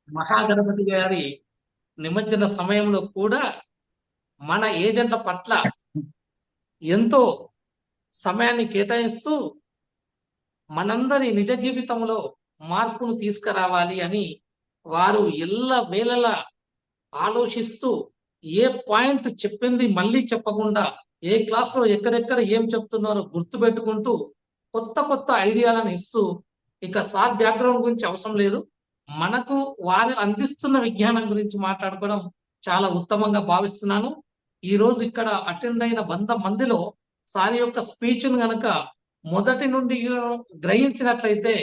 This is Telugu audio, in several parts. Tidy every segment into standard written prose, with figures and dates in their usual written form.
మహాగణపతి గారి నిమజ్జన సమయంలో కూడా మన ఏజెంట్ల పట్ల ఎంతో సమయాన్ని కేటాయిస్తూ మనందరి నిజ జీవితంలో మార్పును తీసుకురావాలి అని వారు ఎల్ల వేళలా ఆలోచిస్తూ ఏ పాయింట్ చెప్పింది మళ్ళీ చెప్పకుండా ఏ క్లాస్లో ఎక్కడెక్కడ ఏం చెప్తున్నారో గుర్తుపెట్టుకుంటూ కొత్త కొత్త ఐడియాలను ఇస్తూ ఇక సార్ బ్యాక్గ్రౌండ్ గురించి అవసరం లేదు. మనకు వారు అందిస్తున్న విజ్ఞానం గురించి మాట్లాడుకోవడం చాలా ఉత్తమంగా భావిస్తున్నాను. ఈ రోజు ఇక్కడ అటెండ్ అయిన 100 మందిలో సార్ యొక్క స్పీచ్ను గనక మొదటి నుండి గ్రహించినట్లయితే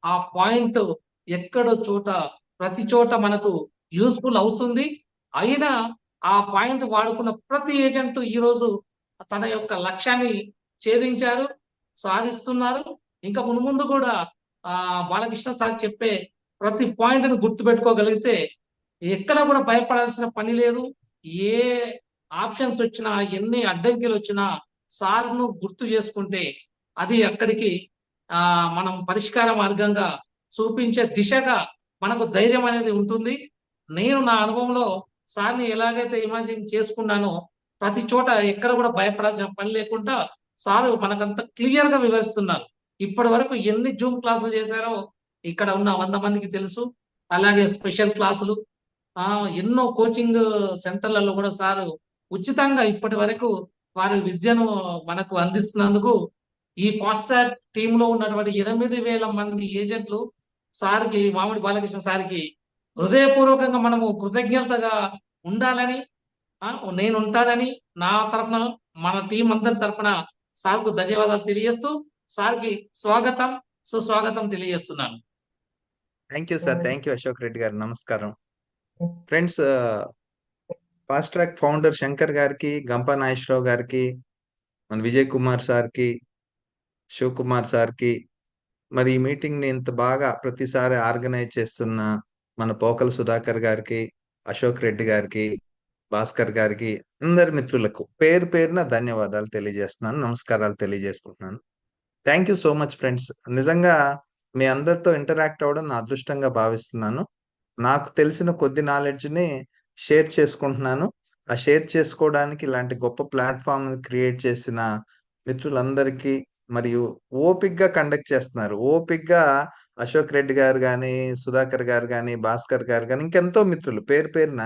ఆ పాయింట్ ఎక్కడో చోట ప్రతి చోట మనకు యూస్ఫుల్ అవుతుంది. అయినా ఆ పాయింట్ వాడుకున్న ప్రతి ఏజెంట్ ఈరోజు తన యొక్క లక్ష్యాన్ని ఛేదించారు, సాధిస్తున్నారు. ఇంకా మున్ముందు కూడా బాలకృష్ణ సార్ చెప్పే ప్రతి పాయింట్‌ని గుర్తుపెట్టుకోగలిగితే ఎక్కడ కూడా భయపడాల్సిన పని లేదు. ఏ ఆప్షన్స్ వచ్చినా, ఎన్ని అడ్డంకిలొచ్చినా సార్‌ను గుర్తు చేసుకుంటే అది అక్కడికి మనం పరిష్కార మార్గంగా చూపించే దిశగా మనకు ధైర్యం అనేది ఉంటుంది. నేను నా అనుభవంలో సార్‌ని ఎలాగైతే ఇమాజిన్ చేసుకున్నానో ప్రతి చోట ఎక్కడ కూడా భయపడాల్సిన పని లేకుండా సారు మనకంత క్లియర్‌గా వివరిస్తున్నారు. ఇప్పటివరకు ఎన్ని జూమ్ క్లాసులు చేశారో ఇక్కడ ఉన్న 100 మందికి తెలుసు. అలాగే స్పెషల్ క్లాసులు ఎన్నో కోచింగ్ సెంటర్‌లలో కూడా సారు ఉచితంగా ఇప్పటివరకు వారి విద్యను మనకు అందిస్తున్నందుకు ఈ ఫాస్ట్ ట్రాక్ టీమ్‌లో ఉన్నటువంటి 8,000 మంది ఏజెంట్లు సార్‌కి మామిడి బాలకృష్ణ సార్‌కి హృదయపూర్వకంగా మనము కృతజ్ఞతగా ఉండాలని, నేనుంటానని నా తరఫున, మన టీమ్ అందరి తరఫున సార్‌కు ధన్యవాదాలు తెలియజేస్తూ, సార్‌కి స్వాగతం, సుస్వాగతం తెలియజేస్తున్నాను. Thank you sir. Thank you Ashok Reddy గారు. నమస్కారం. Friends, fast track founder Shankar గారికి, గంపా నాగేశ్వరరావు గారికి, మన విజయ్ కుమార్ సార్కి, శివకుమార్ సార్కి, మరి ఈ మీటింగ్ని ఇంత బాగా ప్రతిసారి ఆర్గనైజ్ చేస్తున్న మన పోకల సుధాకర్ గారికి, అశోక్ రెడ్డి గారికి, భాస్కర్ గారికి, అందరి మిత్రులకు పేరు పేరున ధన్యవాదాలు తెలియజేస్తున్నాను, నమస్కారాలు తెలియజేసుకుంటున్నాను. Thank you so much friends. నిజంగా మీ అందరితో ఇంటరాక్ట్ అవ్వడం నా అదృష్టంగా భావిస్తున్నాను. నాకు తెలిసిన కొద్ది నాలెడ్జ్ని షేర్ చేసుకుంటున్నాను. ఆ షేర్ చేసుకోవడానికి ఇలాంటి గొప్ప ప్లాట్ఫామ్ క్రియేట్ చేసిన మిత్రులందరికీ, మరియు ఓపిక్గా కండక్ట్ చేస్తున్నారు. ఓపిక్గా అశోక్ రెడ్డి గారు కానీ, సుధాకర్ గారు కానీ, భాస్కర్ గారు కానీ, ఇంకెంతో మిత్రులు పేరు పేరున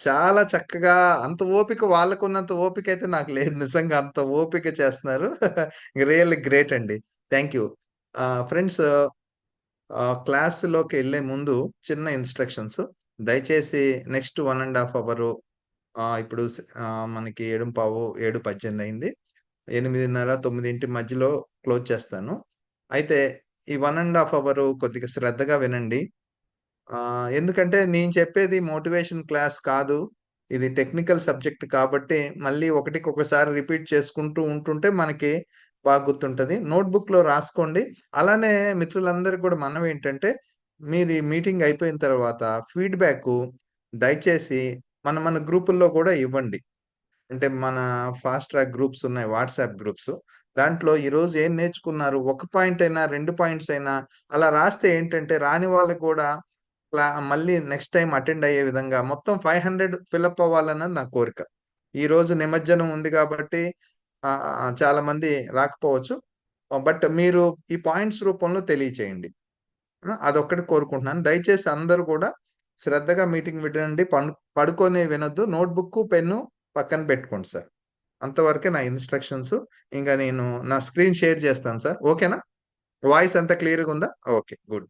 చాలా చక్కగా, అంత ఓపిక వాళ్ళకున్నంత ఓపిక అయితే నాకు లేదు. నిజంగా అంత ఓపిక చేస్తున్నారు. రియల్లీ గ్రేట్ అండి. Thank you. ఫ్రెండ్స్, క్లాస్‌లోకి ఎళ్ళే ముందు చిన్న ఇన్‌స్ట్రక్షన్స్. దయచేసి నెక్స్ట్ 1 ½ అవరు, ఇప్పుడు మనకి 7:15, 7:18 అయింది. 8:30, 9 మధ్యలో క్లోజ్ చేస్తాను. అయితే ఈ 1 ½ అవరు కొద్దిగా శ్రద్ధగా వినండి. ఎందుకంటే నేను చెప్పేది మోటివేషన్ క్లాస్ కాదు. ఇది టెక్నికల్ సబ్జెక్ట్ కాబట్టి మళ్ళీ ఒకటికొకసారి రిపీట్ చేసుకుంటూ ఉంటుంటే మనకి బాగా గుర్తుంటది. నోట్‌బుక్‌లో రాసుకోండి. అలానే మిత్రులందరికి కూడా మనవేంటంటే, మీరు ఈ మీటింగ్ అయిపోయిన తర్వాత ఫీడ్‌బ్యాకు దయచేసి మన మన గ్రూపుల్లో కూడా ఇవ్వండి. అంటే మన ఫాస్ట్ ట్రాక్ గ్రూప్స్ ఉన్నాయి, వాట్సాప్ గ్రూప్స్. దాంట్లో ఈరోజు ఏం నేర్చుకున్నారు, ఒక పాయింట్ అయినా, 2 పాయింట్స్ అయినా అలా రాస్తే ఏంటంటే రాని వాళ్ళకి కూడా మళ్ళీ నెక్స్ట్ టైమ్ అటెండ్ అయ్యే విధంగా మొత్తం 500 ఫిలప్ అవ్వాలన్నది నా కోరిక. ఈరోజు నిమజ్జనం ఉంది కాబట్టి చాలా మంది రాకపోవచ్చు. బట్ మీరు ఈ పాయింట్స్ రూపంలో తెలియచేయండి. అదొక్కటి కోరుకుంటున్నాను. దయచేసి అందరూ కూడా శ్రద్ధగా మీటింగ్ వినండి. పడుకొని వినొద్దు. నోట్‌బుక్కు, పెన్ను పక్కన పెట్టుకోండి సార్. అంతవరకే నా ఇన్‌స్ట్రక్షన్స్. ఇంక నేను నా స్క్రీన్ షేర్ చేస్తాను సార్. ఓకేనా? వాయిస్ అంతా క్లియర్‌గా ఉందా? ఓకే. గుడ్.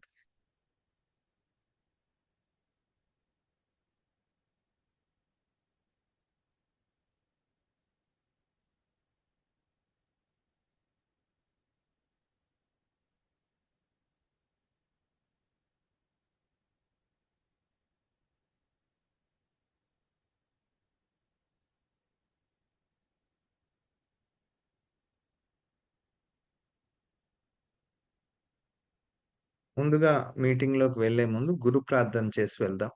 ముందుగా మీటింగ్‌లోకి వెళ్ళే ముందు గురు ప్రార్థన చేసి వెళ్దాం.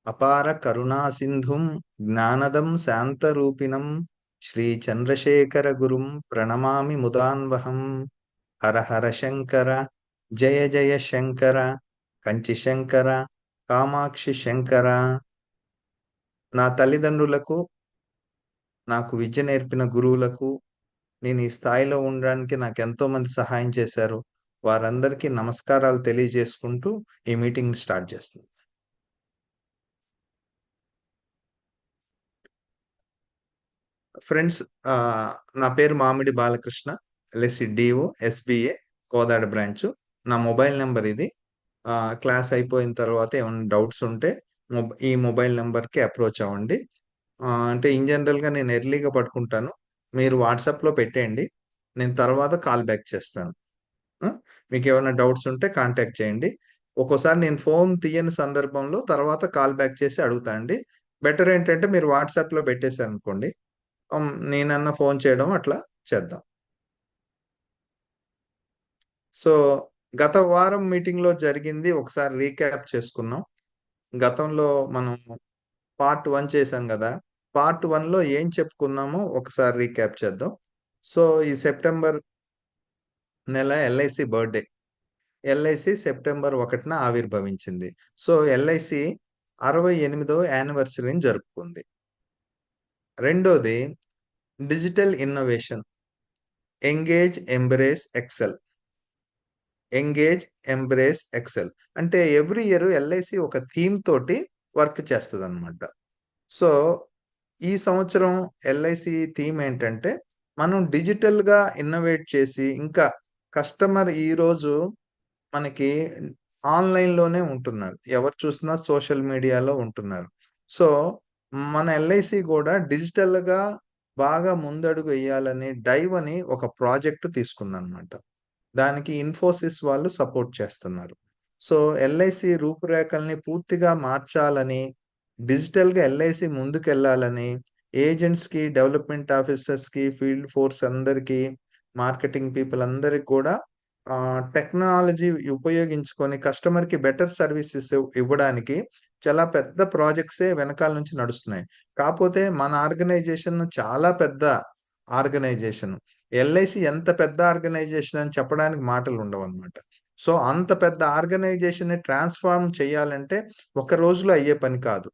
అపార కరుణా సింధుం జ్ఞానదం శాంతరూపిణం శ్రీ చంద్రశేఖర గురుం ప్రణమామి ముదాన్వహం. హర హర శంకర, జయ జయ శంకర, కంచి శంకర, కామాక్షి శంకర, నా తల్లిదండ్రులకు, నాకు విద్య నేర్పిన గురువులకు, నేను ఈ స్థాయిలో ఉండడానికి నాకు ఎంతో మంది సహాయం చేశారు. వారందరికీ నమస్కారాలు తెలియజేసుకుంటూ ఈ మీటింగ్ స్టార్ట్ చేస్తున్నాను. ఫ్రెండ్స్, నా పేరు మామిడి Balakrishna, LSC DO SBA Kodad branch. నా మొబైల్ నెంబర్ ఇది. క్లాస్ అయిపోయిన తర్వాత ఏమైనా డౌట్స్ ఉంటే ఈ మొబైల్ నెంబర్కి అప్రోచ్ అవ్వండి. అంటే ఇన్ జనరల్గా నేను ఎర్లీగా పడుకుంటాను. మీరు వాట్సాప్లో పెట్టేయండి, నేను తర్వాత కాల్ బ్యాక్ చేస్తాను. మీకు ఏమైనా డౌట్స్ ఉంటే కాంటాక్ట్ చేయండి. ఒక్కోసారి నేను ఫోన్ తీయని సందర్భంలో తర్వాత కాల్ బ్యాక్ చేసి అడుగుతా అండి. బెటర్ ఏంటంటే మీరు వాట్సాప్లో పెట్టేశారు అనుకోండి, నేనన్నా ఫోన్ చేయడం అట్లా చేద్దాం. సో గత వారం మీటింగ్లో జరిగింది ఒకసారి రీక్యాప్ చేసుకున్నాం. గతంలో మనం పార్ట్ 1 చేశాం కదా. పార్ట్ 1లో ఏం చెప్పుకున్నామో ఒకసారి రీక్యాప్ చేద్దాం. సో ఈ సెప్టెంబర్ నెల ఎల్ఐసి బర్త్డే. ఎల్ఐసి సెప్టెంబర్ 1న ఆవిర్భవించింది. సో ఎల్ఐసి 68వ యానివర్సరీని జరుపుకుంది. రెండోది digital innovation. Engage, embrace, excel. Engage, embrace, excel. అంటే ఎవ్రీ ఇయర్ ఎల్ఐసి ఒక థీమ్ తోటి వర్క్ చేస్తదనమాట. సో ఈ సంవత్సరం ఎల్ఐసి థీమ్ ఏంటంటే, మనం డిజిటల్‌గా ఇన్నోవేట్ చేసి, ఇంకా కస్టమర్ ఈరోజు మనకి ఆన్‌లైన్‌లోనే ఉంటున్నారు. ఎవరు చూసినా సోషల్ మీడియాలో ఉంటున్నారు. సో మన ఎల్ఐసి గూడా డిజిటల్‌గా బాగా ముందడుగు ఎయ్యాలని డైవ్ అని ఒక ప్రాజెక్ట్ తీసుకుందనమాట. దానికి ఇన్ఫోసిస్ వాళ్ళు సపోర్ట్ చేస్తున్నారు. సో ఎల్ఐసి రూపురేఖల్ని పూర్తిగా మార్చాలని, డిజిటల్‌గా ఎల్ఐసి ముందుకెళ్ళాలని, ఏజెంట్స్‌కి, డెవలప్‌మెంట్ ఆఫీసర్స్‌కి, ఫీల్డ్ ఫోర్స్ అందరికీ, మార్కెటింగ్ పీపుల్ అందరికి కూడా టెక్నాలజీ ఉపయోగించుకొని కస్టమర్‌కి బెటర్ సర్వీసెస్ ఇవ్వడానికి చాలా పెద్ద ప్రాజెక్ట్సే వెనకాల నుంచి నడుస్తున్నాయి. కాపోతే మన ఆర్గనైజేషన్ చాలా పెద్ద ఆర్గనైజేషన్. ఎల్ఐసి ఎంత పెద్ద ఆర్గనైజేషన్ అని చెప్పడానికి మాటలు ఉండవన్నమాట. సో అంత పెద్ద ఆర్గనైజేషన్‌ని ట్రాన్స్‌ఫార్మ్ చేయాలంటే ఒక రోజులో అయ్యే పని కాదు.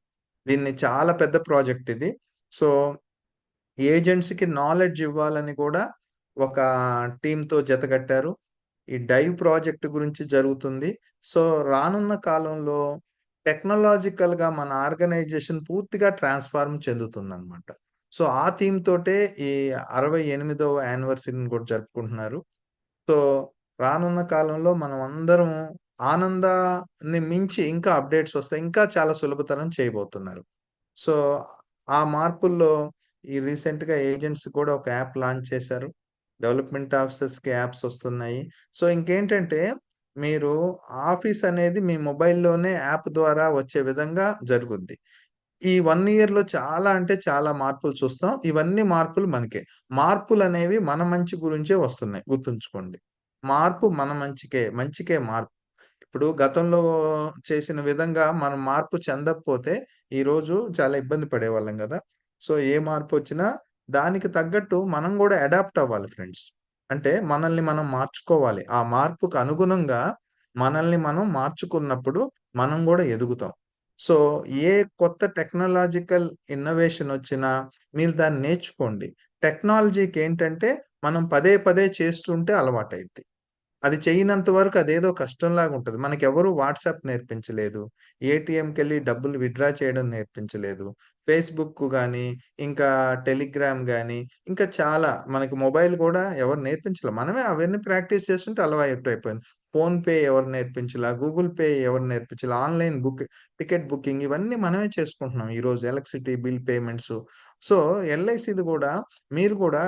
దీన్ని చాలా పెద్ద ప్రాజెక్ట్ ఇది. సో ఏజెంట్స్‌కి నాలెడ్జ్ ఇవ్వాలని కూడా ఒక టీమ్‌తో జతకట్టారు. ఈ డైవ్ ప్రాజెక్ట్ గురించి జరుగుతుంది. సో రానున్న కాలంలో టెక్నాలాజికల్‌గా మన ఆర్గనైజేషన్ పూర్తిగా ట్రాన్స్‌ఫార్మ్ చెందుతుందన్నమాట. సో ఆ థీమ్ తోటే ఈ 68వ యానివర్సరీని కూడా జరుపుకుంటున్నారు. సో రానున్న కాలంలో మనం అందరం ఆనందాన్ని మించి ఇంకా అప్డేట్స్ వస్తాయి. ఇంకా చాలా సులభతరం చేయబోతున్నారు. సో ఆ మార్పుల్లో ఈ రీసెంట్‌గా ఏజెంట్స్ కూడా ఒక యాప్ లాంచ్ చేశారు. డెవలప్‌మెంట్ ఆఫీసర్స్‌కి యాప్స్ వస్తున్నాయి. సో ఇంకేంటంటే మీరు ఆఫీస్ అనేది మీ మొబైల్‌లోనే యాప్ ద్వారా వచ్చే విధంగా జరుగుద్ది. ఈ 1 ఇయర్‌లో చాలా అంటే చాలా మార్పులు చూస్తాం. ఇవన్నీ మార్పులు మనకే. మార్పులనేవి మన మంచి గురించే వస్తున్నాయి. గుర్తుంచుకోండి. మార్పు మన మంచికే. మంచికే మార్పు. ఇప్పుడు గతంలో చేసిన విధంగా మనం మార్పు చెందకపోతే ఈరోజు చాలా ఇబ్బంది పడేవాళ్ళం గదా. సో ఏ మార్పొచ్చినా దానికి తగ్గట్టు మనం గూడా అడాప్ట్ అవ్వాలి ఫ్రెండ్స్. అంటే మనల్ని మనం మార్చుకోవాలి. ఆ మార్పుకు అనుగుణంగా మనల్ని మనం మార్చుకున్నప్పుడు మనం గూడా ఎదుగుతాం. సో ఏ కొత్త టెక్నాలాజికల్ ఇన్నోవేషన్ వచ్చినా మీరు దాన్ని నేర్చుకోండి. టెక్నాలజీకేంటంటే మనం పదే పదే చేస్తుంటే అలవాటయిద్ది. అది చెయ్యనంత వరకు అదేదో కష్టంలాగా ఉంటది. మనకెవరు వాట్సాప్ నేర్పించలేదు. ఏటీఎంకెళ్ళి డబ్బులు విత్‌డ్రా చేయడం నేర్పించలేదు. ఫేస్‌బుక్ గాని, ఇంకా టెలిగ్రామ్ గాని, ఇంకా చాలా మనకి మొబైల్ గూడా ఎవరు నేర్పించలే. మనమే అవన్నీ ప్రాక్టీస్ చేస్తుంటే అలవాటయిపోయింది. ఫోన్‌పే ఎవరు నేర్పించలా, గూగుల్ పే ఎవరు నేర్పించలా, ఆన్‌లైన్ టికెట్ బుకింగ్ ఇవన్నీ మనమే చేసుకుంటున్నాం ఈరోజు ఎలక్ట్రిసిటీ బిల్ పేమెంట్సు. సో, ఎల్ఐసిది గూడా మీరు గూడా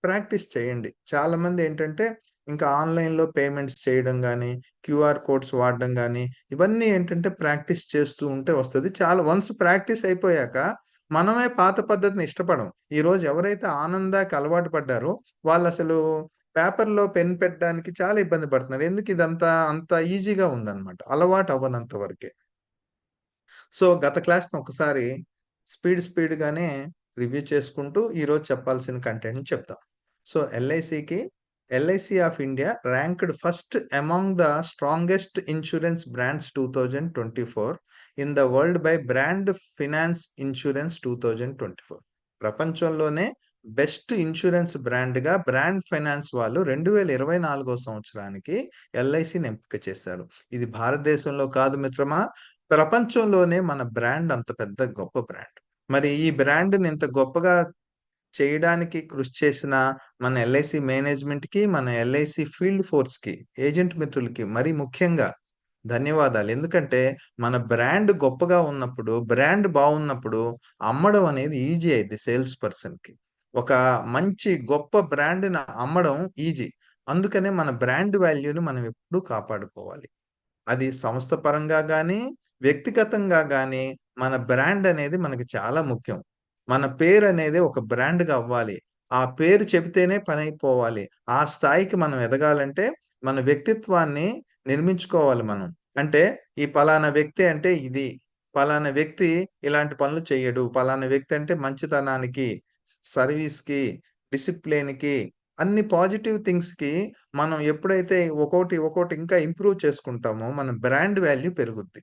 ప్రాక్టీస్ చేయండి. చాలామందేంటంటే, ఇంకా ఆన్‌లైన్‌లో పేమెంట్స్ చేయడం గానీ, క్యూఆర్ కోడ్స్ వాడడం గానీ, ఇవన్నీ ఏంటంటే ప్రాక్టీస్ చేస్తూ ఉంటే వస్తది. చాలా వన్స్ ప్రాక్టీస్ అయిపోయాక, మనమే పాత పద్ధతిని ఇష్టపడం. ఈరోజు ఎవరైతే ఆనందాకి అలవాటు పడ్డారో, వాళ్ళసలు పేపర్‌లో పెన్ పెట్టడానికి చాలా ఇబ్బంది పడుతున్నారు. ఎందుకు ఇదంతా అంత ఈజీగా ఉందనమాట. అలవాటు అవ్వనంత వరకే. సో, గత క్లాస్‌ని ఒకసారి స్పీడ్‌గానే రివ్యూ చేసుకుంటూ, ఈరోజు చెప్పాల్సిన కంటెంట్‌ని చెప్దాం. సో, ఎల్ఐసికి LIC of India ranked first among the strongest insurance brands 2024 in the world by brand finance insurance 2024. ప్రపంచంలోనే బెస్ట్ ఇన్సూరెన్స్ బ్రాండ్గా బ్రాండ్ ఫైనాన్స్ వాళ్ళు 2024 సంవత్సరానికి ఎల్ఐసిని ఎంపిక చేశారు. ఇది భారతదేశంలో కాదు మిత్రమా, ప్రపంచంలోనే మన బ్రాండ్ అంత పెద్ద గొప్ప బ్రాండ్. మరి ఈ బ్రాండ్ని ఇంత గొప్పగా చేయడానికి కృషి చేసిన మన ఎల్ఐసి మేనేజ్మెంట్కి, మన ఎల్ఐసి ఫీల్డ్ ఫోర్స్కి, ఏజెంట్ మిత్రులకి మరీ ముఖ్యంగా ధన్యవాదాలు. ఎందుకంటే మన బ్రాండ్ గొప్పగా ఉన్నప్పుడు, బ్రాండ్ బాగున్నప్పుడు అమ్మడం అనేది ఈజీ అయింది సేల్స్ పర్సన్కి. ఒక మంచి గొప్ప బ్రాండ్ని అమ్మడం ఈజీ. అందుకనే మన బ్రాండ్ వాల్యూని మనం ఎప్పుడూ కాపాడుకోవాలి. అది సంస్థ పరంగా కానీ, వ్యక్తిగతంగా కానీ మన బ్రాండ్ అనేది మనకి చాలా ముఖ్యం. మన పేరు అనేది ఒక బ్రాండ్గా అవ్వాలి. ఆ పేరు చెబితేనే పని అయిపోవాలి. ఆ స్థాయికి మనం ఎదగాలంటే మన వ్యక్తిత్వాన్ని నిర్మించుకోవాలి మనం. అంటే ఈ పలానా వ్యక్తి అంటే ఇది, పలానా వ్యక్తి ఇలాంటి పనులు చెయ్యడు, పలానా వ్యక్తి అంటే మంచితనానికి, సర్వీస్కి, డిసిప్లిన్కి, అన్ని పాజిటివ్ థింగ్స్కి మనం ఎప్పుడైతే ఒక్కోటి ఇంకా ఇంప్రూవ్ చేసుకుంటామో మన బ్రాండ్ వాల్యూ పెరుగుద్ది.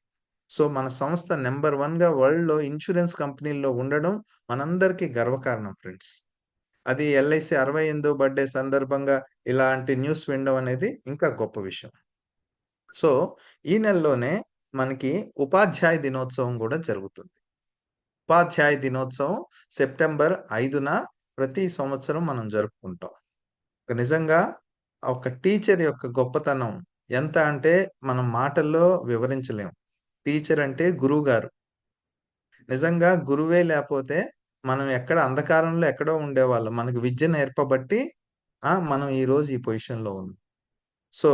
సో మన సంస్థ నెంబర్ 1గా వరల్డ్‌లో ఇన్సూరెన్స్ కంపెనీల్లో ఉండడం మనందరికీ గర్వకారణం ఫ్రెండ్స్. అది ఎల్ఐసి 68వ బర్త్‌డే సందర్భంగా ఇలాంటి న్యూస్ వినడం అనేది ఇంకా గొప్ప విషయం. సో ఈ నెలలోనే మనకి ఉపాధ్యాయ దినోత్సవం కూడా జరుగుతుంది. ఉపాధ్యాయ దినోత్సవం సెప్టెంబర్ 5న ప్రతి సంవత్సరం మనం జరుపుకుంటాం. నిజంగా ఒక టీచర్ యొక్క గొప్పతనం ఎంత అంటే మనం మాటల్లో వివరించలేం. టీచర్ అంటే గురువుగారు. నిజంగా గురువే లేపోతే మనం ఎక్కడ అంధకారంలో ఎక్కడో ఉండేవాళ్ళం. మనకు విద్య నేర్పబట్టి మనం ఈరోజు ఈ పొజిషన్‌లో ఉన్నాం. సో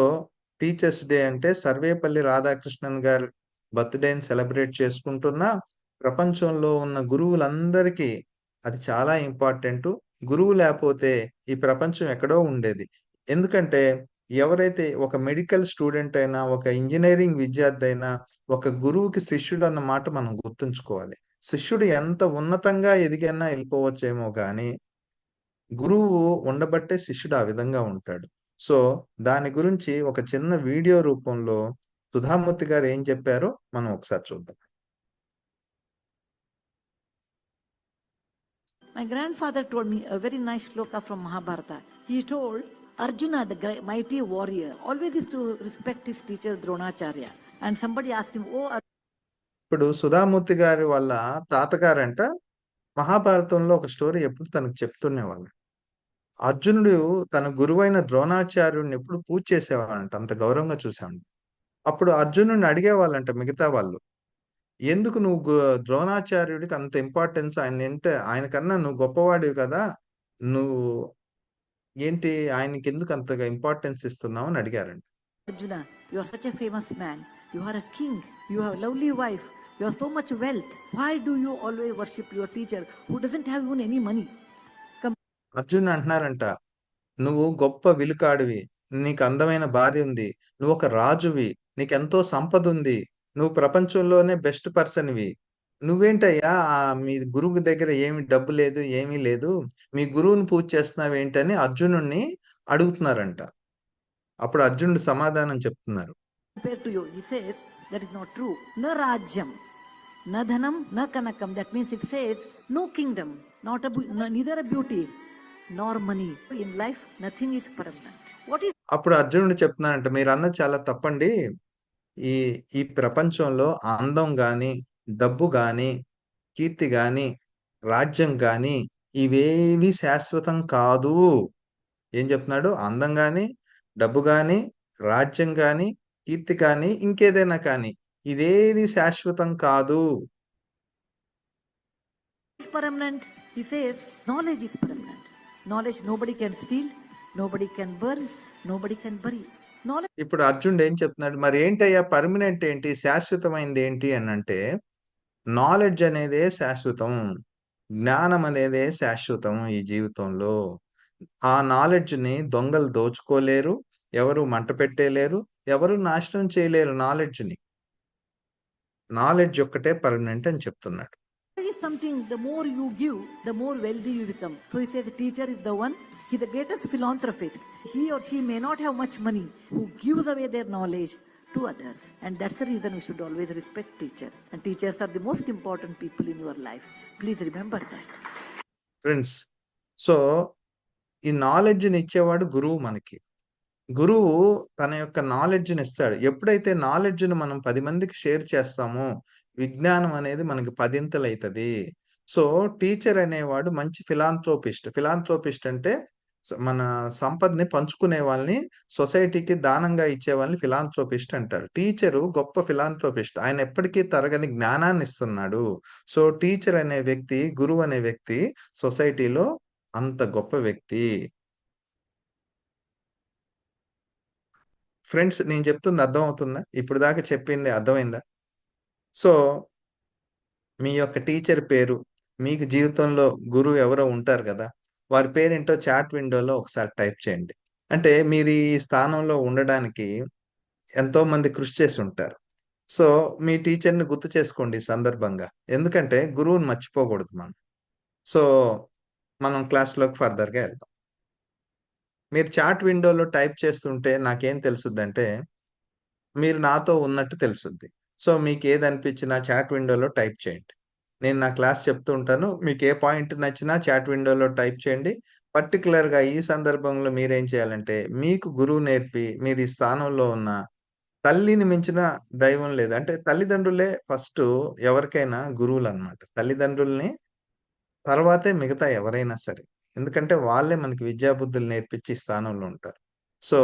టీచర్స్ డే అంటే సర్వేపల్లి రాధాకృష్ణన్ గారి బర్త్‌డేని సెలబ్రేట్ చేసుకుంటున్న ప్రపంచంలో ఉన్న గురువులందరికీ అది చాలా ఇంపార్టెంటు. గురువు లేపోతే ఈ ప్రపంచం ఎక్కడో ఉండేది. ఎందుకంటే ఎవరైతే ఒక మెడికల్ స్టూడెంట్ అయినా, ఒక ఇంజినీరింగ్ విద్యార్థి అయినా, ఒక గురువుకి శిష్యుడు అన్న మాట మనం గుర్తుంచుకోవాలి. శిష్యుడు ఎంత ఉన్నతంగా ఎదిగైనా వెళ్ళిపోవచ్చేమో గానీ, గురువు ఉండబట్టే శిష్యుడు ఆ విధంగా ఉంటాడు. సో దాని గురించి ఒక చిన్న వీడియో రూపంలో సుధామూర్తి గారు ఏం చెప్పారో మనం ఒకసారి చూద్దాం. My grandfather told me a very nice shloka from Mahabharata. He told Arjuna, the mighty warrior, always used to respect his teacher Dronacharya. And somebody asked him, "Oh, ఇప్పుడు సుధామూర్తి గారి వాళ్ళ తాతగారంట మహాభారతంలో ఒక స్టోరీ ఎప్పుడు తనకు చెప్తుండేవాళ్ళు. అర్జునుడు తన గురువైన ద్రోణాచార్యుడిని ఎప్పుడు పూజ చేసేవాడంట. అంత గౌరవంగా చూసేవాడు. అప్పుడు అర్జునుడిని అడిగేవాళ్ళంట మిగతా వాళ్ళు. ఎందుకు నువ్వు ద్రోణాచార్యుడికి అంత ఇంపార్టెన్స్ ఆయన కన్నా నువ్వు గొప్పవాడివి కదా! నువ్వు ఏంటి ఆయనకెందుకు అంతగా ఇంపార్టెన్స్ ఇస్తున్నావు అని అడిగారంట. Arjuna, you are such a famous man. You are a king. You have a lovely wife. You have so much wealth. Why do you always worship your teacher who doesn't have even any money?" Arjun అంటున్నారంట, నువ్వు గొప్ప విలుకాడివి. నీకు అందమైన భార్య ఉంది. నువ్వు ఒక రాజువి. నీకెంతో సంపద ఉంది. నువ్వు ప్రపంచంలోనే బెస్ట్ పర్సన్‌వి. నువ్వేంటయ్యా మీ గురువు దగ్గర ఏమి డబ్బు లేదు, ఏమీ లేదు. మీ గురువుని పూజ చేస్తున్నావేంటని అర్జునుడిని అడుగుతున్నారంట. అప్పుడు అర్జునుడు సమాధానం చెప్తున్నారు. Compared to you, he says that is not true. Na rajyam, na dhanam, na kanakam. That means it says no kingdom, not neither a beauty nor money. In life, nothing is permanent. What is అప్పుడు అర్జునుడు చెప్తున్నారంట, మీరన్నది చాలా తప్పండి. ఈ ఈ ప్రపంచంలో అందం గాని, డబ్బు గాని, కీర్తి గాని, రాజ్యం గాని ఇవేవి శాశ్వతం కాదు. ఏం చెప్తున్నాడు? అందం గాని, డబ్బు గాని, రాజ్యం గాని, కీర్తి కానీ, ఇంకేదైనా కానీ ఇదేది శాశ్వతం కాదు. permanent? He says knowledge is permanent. Knowledge nobody can steal, nobody can burn, nobody can bury. Knowledge. ఇప్పుడు అర్జునుడు ఏం చెప్తున్నాడు? మరి ఏంటయ్యా పర్మనెంట్ ఏంటి? శాశ్వతమైంది ఏంటి అనంటే నాలెడ్జ్ అనేదే శాశ్వతం. జ్ఞానం అనేదే శాశ్వతం ఈ జీవితంలో. ఆ నాలెడ్జ్‌ని దొంగలు దోచుకోలేరు. ఎవరు మంట పెట్టేయలేరు. ఎవరు నాశనం చేయలేరు నాలెడ్జ్‌ని. నాలెడ్జ్ ఒక్కటే పర్మనెంట్ అని చెప్తున్నాడు. Is something, the more you give, the more wealthy you become. So he says the teacher is the one, He's the greatest philanthropist. He or she may not have much money, who gives away their knowledge to others. And that's the reason we should always respect teachers. And teachers are the most important people in your life. Please remember that. Friends, so ఈ నాలెడ్జ్ని ఇచ్చేవాడు గురువు మనకి. గురువు తన యొక్క నాలెడ్జ్ని ఇస్తాడు. ఎప్పుడైతే నాలెడ్జ్ని మనం 10 మందికి షేర్ చేస్తామో విజ్ఞానం అనేది మనకి పదింతలైతది. సో టీచర్ అనేవాడు మంచి ఫిలాంథ్రోపిస్ట్ అంటే మన సంపదని పంచుకునే వాళ్ళని, సొసైటీకి దానంగా ఇచ్చే వాళ్ళని ఫిలాంథ్రోపిస్ట్ అంటారు. టీచరు గొప్ప ఫిలాంథ్రోపిస్ట్. ఆయన ఎప్పటికీ తరగని జ్ఞానాన్ని ఇస్తున్నాడు. సో టీచర్ అనే వ్యక్తి, గురువు అనే వ్యక్తి సొసైటీలో అంత గొప్ప వ్యక్తి. ఫ్రెండ్స్, నేను చెప్తుంది అర్థం అవుతుందా? ఇప్పుడు దాకా చెప్పింది అర్థమైందా? సో మీ యొక్క టీచర్ పేరు, మీకు జీవితంలో గురువు ఎవరో ఉంటారు కదా, వారి పేరేంటో చాట్ విండోలో ఒకసారి టైప్ చేయండి. అంటే మీరు ఈ స్థానంలో ఉండడానికి ఎంతో మంది కృషి చేసి ఉంటారు. సో మీ టీచర్ని గుర్తు చేసుకోండి ఈ సందర్భంగా. ఎందుకంటే గురువుని మర్చిపోకూడదు మనం. సో మనం క్లాస్లోకి ఫర్దర్గా వెళ్దాం. మీరు చాట్ విండోలో టైప్ చేస్తుంటే నాకేం తెలుసుద్దంటే మీరు నాతో ఉన్నట్టు తెలుసుద్ది. సో మీకు ఏది అనిపించినా చాట్ విండోలో టైప్ చేయండి. నేను నా క్లాస్ చెప్తూ ఉంటాను. మీకు ఏ పాయింట్ నచ్చినా చాట్ విండోలో టైప్ చేయండి. పర్టికులర్‌గా ఈ సందర్భంలో మీరేం చేయాలంటే, మీకు గురువు నేర్పి మీరు ఈ స్థానంలో ఉన్న తల్లిని మించిన దైవం లేదు. అంటే తల్లిదండ్రులే ఫస్టు ఎవరికైనా గురువులనమాట. తల్లిదండ్రుల్ని తర్వాతే మిగతా ఎవరైనా సరే. ఎందుకంటే వాళ్ళే మనకి విద్యాబుద్ధులు నేర్పించి ఈ స్థానంలో ఉంటారు. సో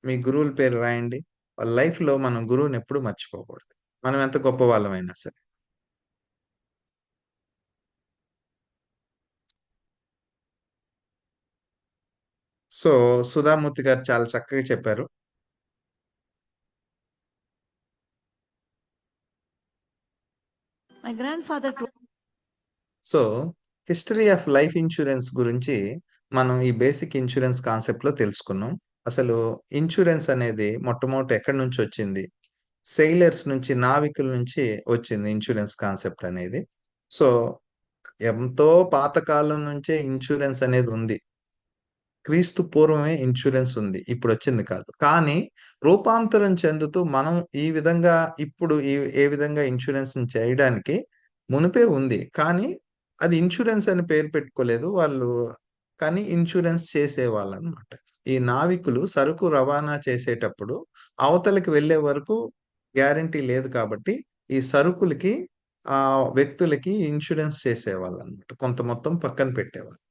మీ గురువుల పేరు రాయండి. వాళ్ళ లైఫ్‌లో మనం గురువుని ఎప్పుడు మర్చిపోకూడదు. మనం ఎంత గొప్ప వాళ్ళమైనా సరే. సో సుధామూర్తి గారు చాలా చక్కగా చెప్పారు. My grandfather told so history of life insurance గురించి మనం ఈ బేసిక్ ఇన్సూరెన్స్ కాన్సెప్ట్‌లో తెలుసుకున్నాం. అసలు ఇన్సూరెన్స్ అనేది మొట్టమొదట ఎక్కడి నుంచి వచ్చింది? సెయిలర్స్ నుంచి, నావికుల నుంచి వచ్చింది ఇన్సూరెన్స్ కాన్సెప్ట్ అనేది. సో ఎంతో పాతకాలం నుంచే ఇన్సూరెన్స్ అనేది ఉంది. క్రీస్తు పూర్వమే ఇన్సూరెన్స్ ఉంది. ఇప్పుడొచ్చింది కాదు. కానీ రూపాంతరం చెందుతూ మనం ఈ విధంగా ఇప్పుడు ఏ విధంగా ఇన్సూరెన్స్‌ని చేయడానికి మునుపే ఉంది. కానీ అది ఇన్సూరెన్స్ అని పేరు పెట్టుకోలేదు. కానీ ఇన్సూరెన్స్ చేసేవాళ్ళనమాట. ఈ నావికులు సరుకు రవాణా చేసేటప్పుడు అవతలకి వెళ్ళే వరకు గ్యారంటీ లేదు కాబట్టి ఈ సరుకులకి వ్యక్తులకి ఇన్సూరెన్స్ చేసేవాళ్ళనమాట. కొంత మొత్తం పక్కన పెట్టేవాళ్ళు.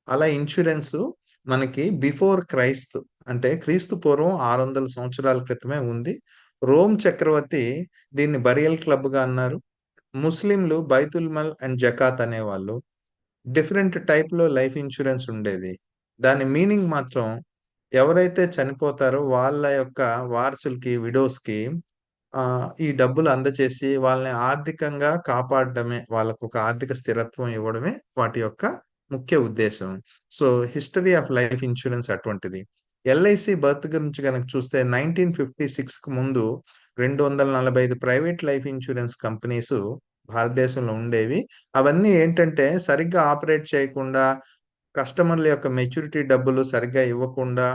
అలా ఇన్సూరెన్సు మనకి బిఫోర్ క్రైస్తు అంటే క్రీస్తు పూర్వం 600 సంవత్సరాల క్రితమే ఉంది. రోమ్ చక్రవర్తి దీన్ని బరియల్ క్లబ్‌గా అన్నారు. ముస్లింలు బైతుల్ మల్ అండ్ జకాత్ అనేవాళ్ళు. డిఫరెంట్ టైప్‌లో లైఫ్ ఇన్సూరెన్స్ ఉండేది. దాని మీనింగ్ మాత్రం ఎవరైతే చనిపోతారో వాళ్ళ యొక్క వారసులకి, విడోస్‌కి ఈ డబ్బులు అందచేసి వాళ్ళని ఆర్థికంగా కాపాడడమే, వాళ్ళకొక ఆర్థిక స్థిరత్వం ఇవ్వడమే వాటి యొక్క ముఖ్య ఉద్దేశం. So history of life insurance అటువంటిది. ఎల్ఐసి బర్త్ గురించి గనక చూస్తే 1956కి ముందు 245 ప్రైవేట్ లైఫ్ ఇన్సూరెన్స్ కంపెనీస్ భారతదేశంలో ఉండేవి. అవన్నీ ఏంటంటే సరిగ్గా ఆపరేట్ చేయకుండా, కస్టమర్ల యొక్క మెచ్యూరిటీ డబ్బులు సరిగ్గా ఇవ్వకుండా,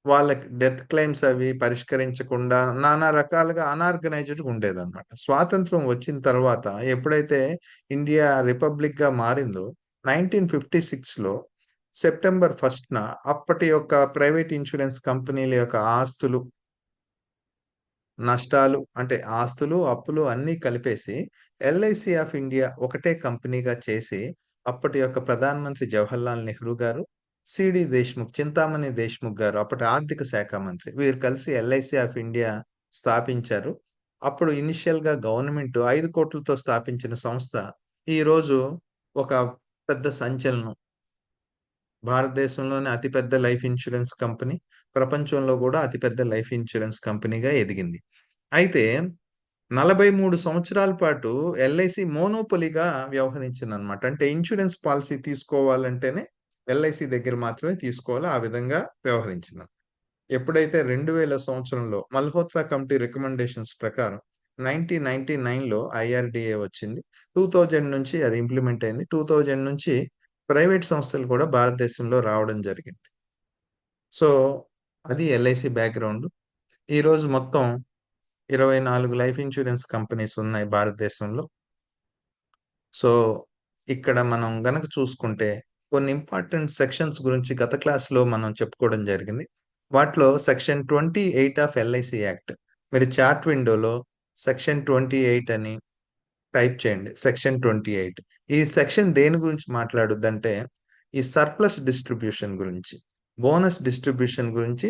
వాళ్ళకి డెత్ క్లెయిమ్స్ అవి పరిష్కరించకుండా నానా రకాలుగా అనార్గనైజ్డ్‌గా ఉండేదన్నమాట. స్వాతంత్రం వచ్చిన తర్వాత ఎప్పుడైతే ఇండియా రిపబ్లిక్‌గా మారిందో 1956లో సెప్టెంబర్ 1న అప్పటి యొక్క ప్రైవేట్ ఇన్సూరెన్స్ కంపెనీల యొక్క ఆస్తులు, నష్టాలు అంటే ఆస్తులు, అప్పులు అన్నీ కలిపేసి ఎల్ఐసి ఆఫ్ ఇండియా ఒకటే కంపెనీగా చేసి అప్పటి యొక్క ప్రధానమంత్రి జవహర్లాల్ నెహ్రూ గారు, సిడి దేశ్ముఖ్, చింతామణి దేశ్ముఖ్ గారు అప్పటి ఆర్థిక శాఖ మంత్రి. వీరు కలిసి ఎల్ఐసి ఆఫ్ ఇండియా స్థాపించారు. అప్పుడు ఇనిషియల్‌గా గవర్నమెంట్ 5 కోట్లతో స్థాపించిన సంస్థ ఈరోజు ఒక పెద్ద సంచలనం. భారతదేశంలోనే అతిపెద్ద లైఫ్ ఇన్సూరెన్స్ కంపెనీ, ప్రపంచంలో కూడా అతిపెద్ద లైఫ్ ఇన్సూరెన్స్ కంపెనీగా ఎదిగింది. అయితే 43 సంవత్సరాల పాటు ఎల్ఐసి మోనోపొలీగా వ్యవహరించిందనమాట. అంటే ఇన్సూరెన్స్ పాలిసీ తీసుకోవాలంటేనే ఎల్ఐసి దగ్గర మాత్రమే తీసుకోవాలి. ఆ విధంగా వ్యవహరించింది. ఎప్పుడైతే 2000 సంవత్సరంలో మల్హోత్రా కమిటీ రికమెండేషన్స్ ప్రకారం 1999లో ఐఆర్‌డిఏ వచ్చింది. 2000 నుంచి అది ఇంప్లిమెంట్ అయింది. 2000 నుంచి ప్రైవేట్ సంస్థలు కూడా భారతదేశంలో రావడం జరిగింది. సో అది ఎల్ఐసి బ్యాక్గ్రౌండ్. ఈరోజు మొత్తం 24 లైఫ్ ఇన్సూరెన్స్ కంపెనీస్ ఉన్నాయి భారతదేశంలో. సో ఇక్కడ మనం గనక చూసుకుంటే కొన్ని ఇంపార్టెంట్ సెక్షన్స్ గురించి గత క్లాస్లో మనం చెప్పుకోవడం జరిగింది. వాటిలో సెక్షన్ 28 ఆఫ్ ఎల్ఐసి యాక్ట్, మీరు చార్ట్ విండోలో సెక్షన్ 28 అని టైప్ చేయండి. సెక్షన్ 28 ఈ సెక్షన్ దేని గురించి మాట్లాడుద్దంటే ఈ సర్ప్లస్ డిస్ట్రిబ్యూషన్ గురించి, బోనస్ డిస్ట్రిబ్యూషన్ గురించి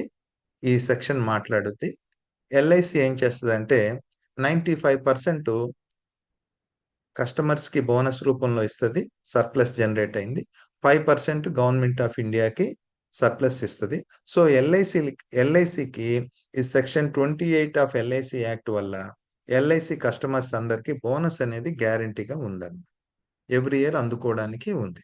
ఈ సెక్షన్ మాట్లాడుద్ది. ఎల్ఐసి ఏం చేస్తుందంటే 95% కస్టమర్స్ కి బోనస్ రూపంలో ఇస్తుంది, సర్ప్లస్ జనరేట్ అయింది. 5% గవర్నమెంట్ ఆఫ్ ఇండియాకి సర్ప్లస్ ఇస్తుంది. సో ఎల్ఐసికి ఈ సెక్షన్ 28 ఆఫ్ ఎల్ఐసి యాక్ట్ వల్ల ఎల్ఐసి కస్టమర్స్ అందరికి బోనస్ అనేది గ్యారంటీగా ఉందని ఎవ్రీ ఇయర్ అందుకోవడానికి ఉంది.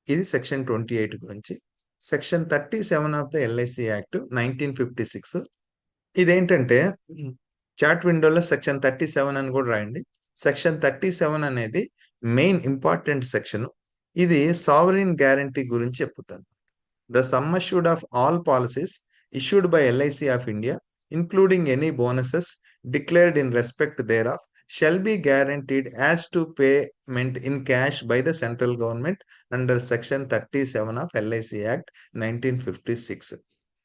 ఇది సెక్షన్ 28 గురించి. Section 37 of the LIC act 1956. ఇదేంటంటే చాట్ విండోలో సెక్షన్ 37 అని కూడా రాయండి. సెక్షన్ 37 అనేది మెయిన్ ఇంపార్టెంట్ సెక్షన్. ఇది సావరిన్ గ్యారంటీ గురించి చెప్తుంది. The sum assured of all policies issued by LIC of India, including any bonuses declared in respect thereof, shall be guaranteed as to payment in cash by the central government under section 37 of LIC Act 1956.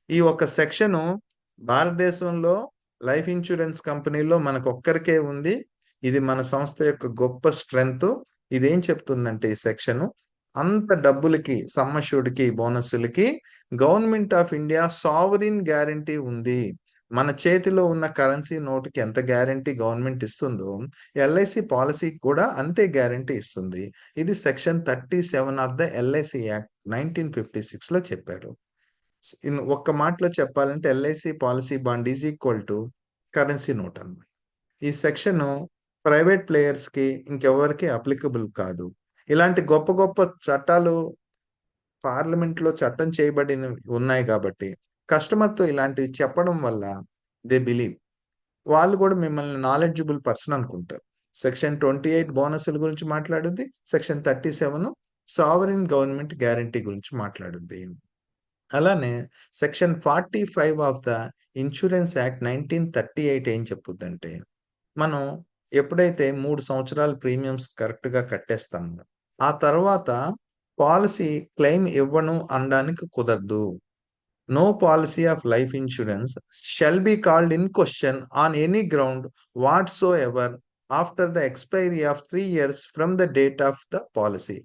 ఈ ఒక సెక్షను భారతదేశంలో లైఫ్ ఇన్సూరెన్స్ కంపెనీలో మనకు ఒక్కరికే ఉంది. ఇది మన సంస్థ యొక్క గొప్ప స్ట్రెంగ్త్. ఇదేం చెప్తుందంటే ఈ సెక్షన్ అంత డబ్బులకి, సమ్మష్యూర్డ్కి, బోనస్లకి government of India sovereign guarantee ఉంది. మన చేతిలో ఉన్న కరెన్సీ నోటుకి ఎంత గ్యారంటీ గవర్నమెంట్ ఇస్తుందో ఎల్ఐసి పాలసీకి కూడా అంతే గ్యారంటీ ఇస్తుంది. ఇది section 37 of the LIC act 1956 లో చెప్పారు. ఒక్క మాటలో చెప్పాలంటే LIC policy bond is equal to currency note అన్నమాట. ఈ సెక్షన్ ప్రైవేట్ ప్లేయర్స్ కి ఇంకెవరికి అప్లికబుల్ కాదు. ఇలాంటి గొప్ప గొప్ప చట్టాలు పార్లమెంట్ లో చట్టం చేయబడి ఉన్నాయి కాబట్టి కస్టమర్తో ఇలాంటివి చెప్పడం వల్ల దే బిలీవ్, వాళ్ళు కూడా మిమ్మల్ని నాలెడ్జబుల్ పర్సన్ అనుకుంటారు. సెక్షన్ 28 బోనస్ల గురించి మాట్లాడుద్ది, సెక్షన్ 37 సావరిన్ గవర్నమెంట్ గ్యారంటీ గురించి మాట్లాడుద్ది. అలానే section 45 of the insurance act 1938 ఏం చెప్పుద్దంటే మనం ఎప్పుడైతే 3 సంవత్సరాల ప్రీమియమ్స్ కరెక్ట్ గా కట్టేస్తామో ఆ తర్వాత పాలసీ క్లెయిమ్ ఇవ్వను అనడానికి కుదరదు. No policy of life insurance shall be called in question on any ground whatsoever after the expiry of 3 years from the date of the policy.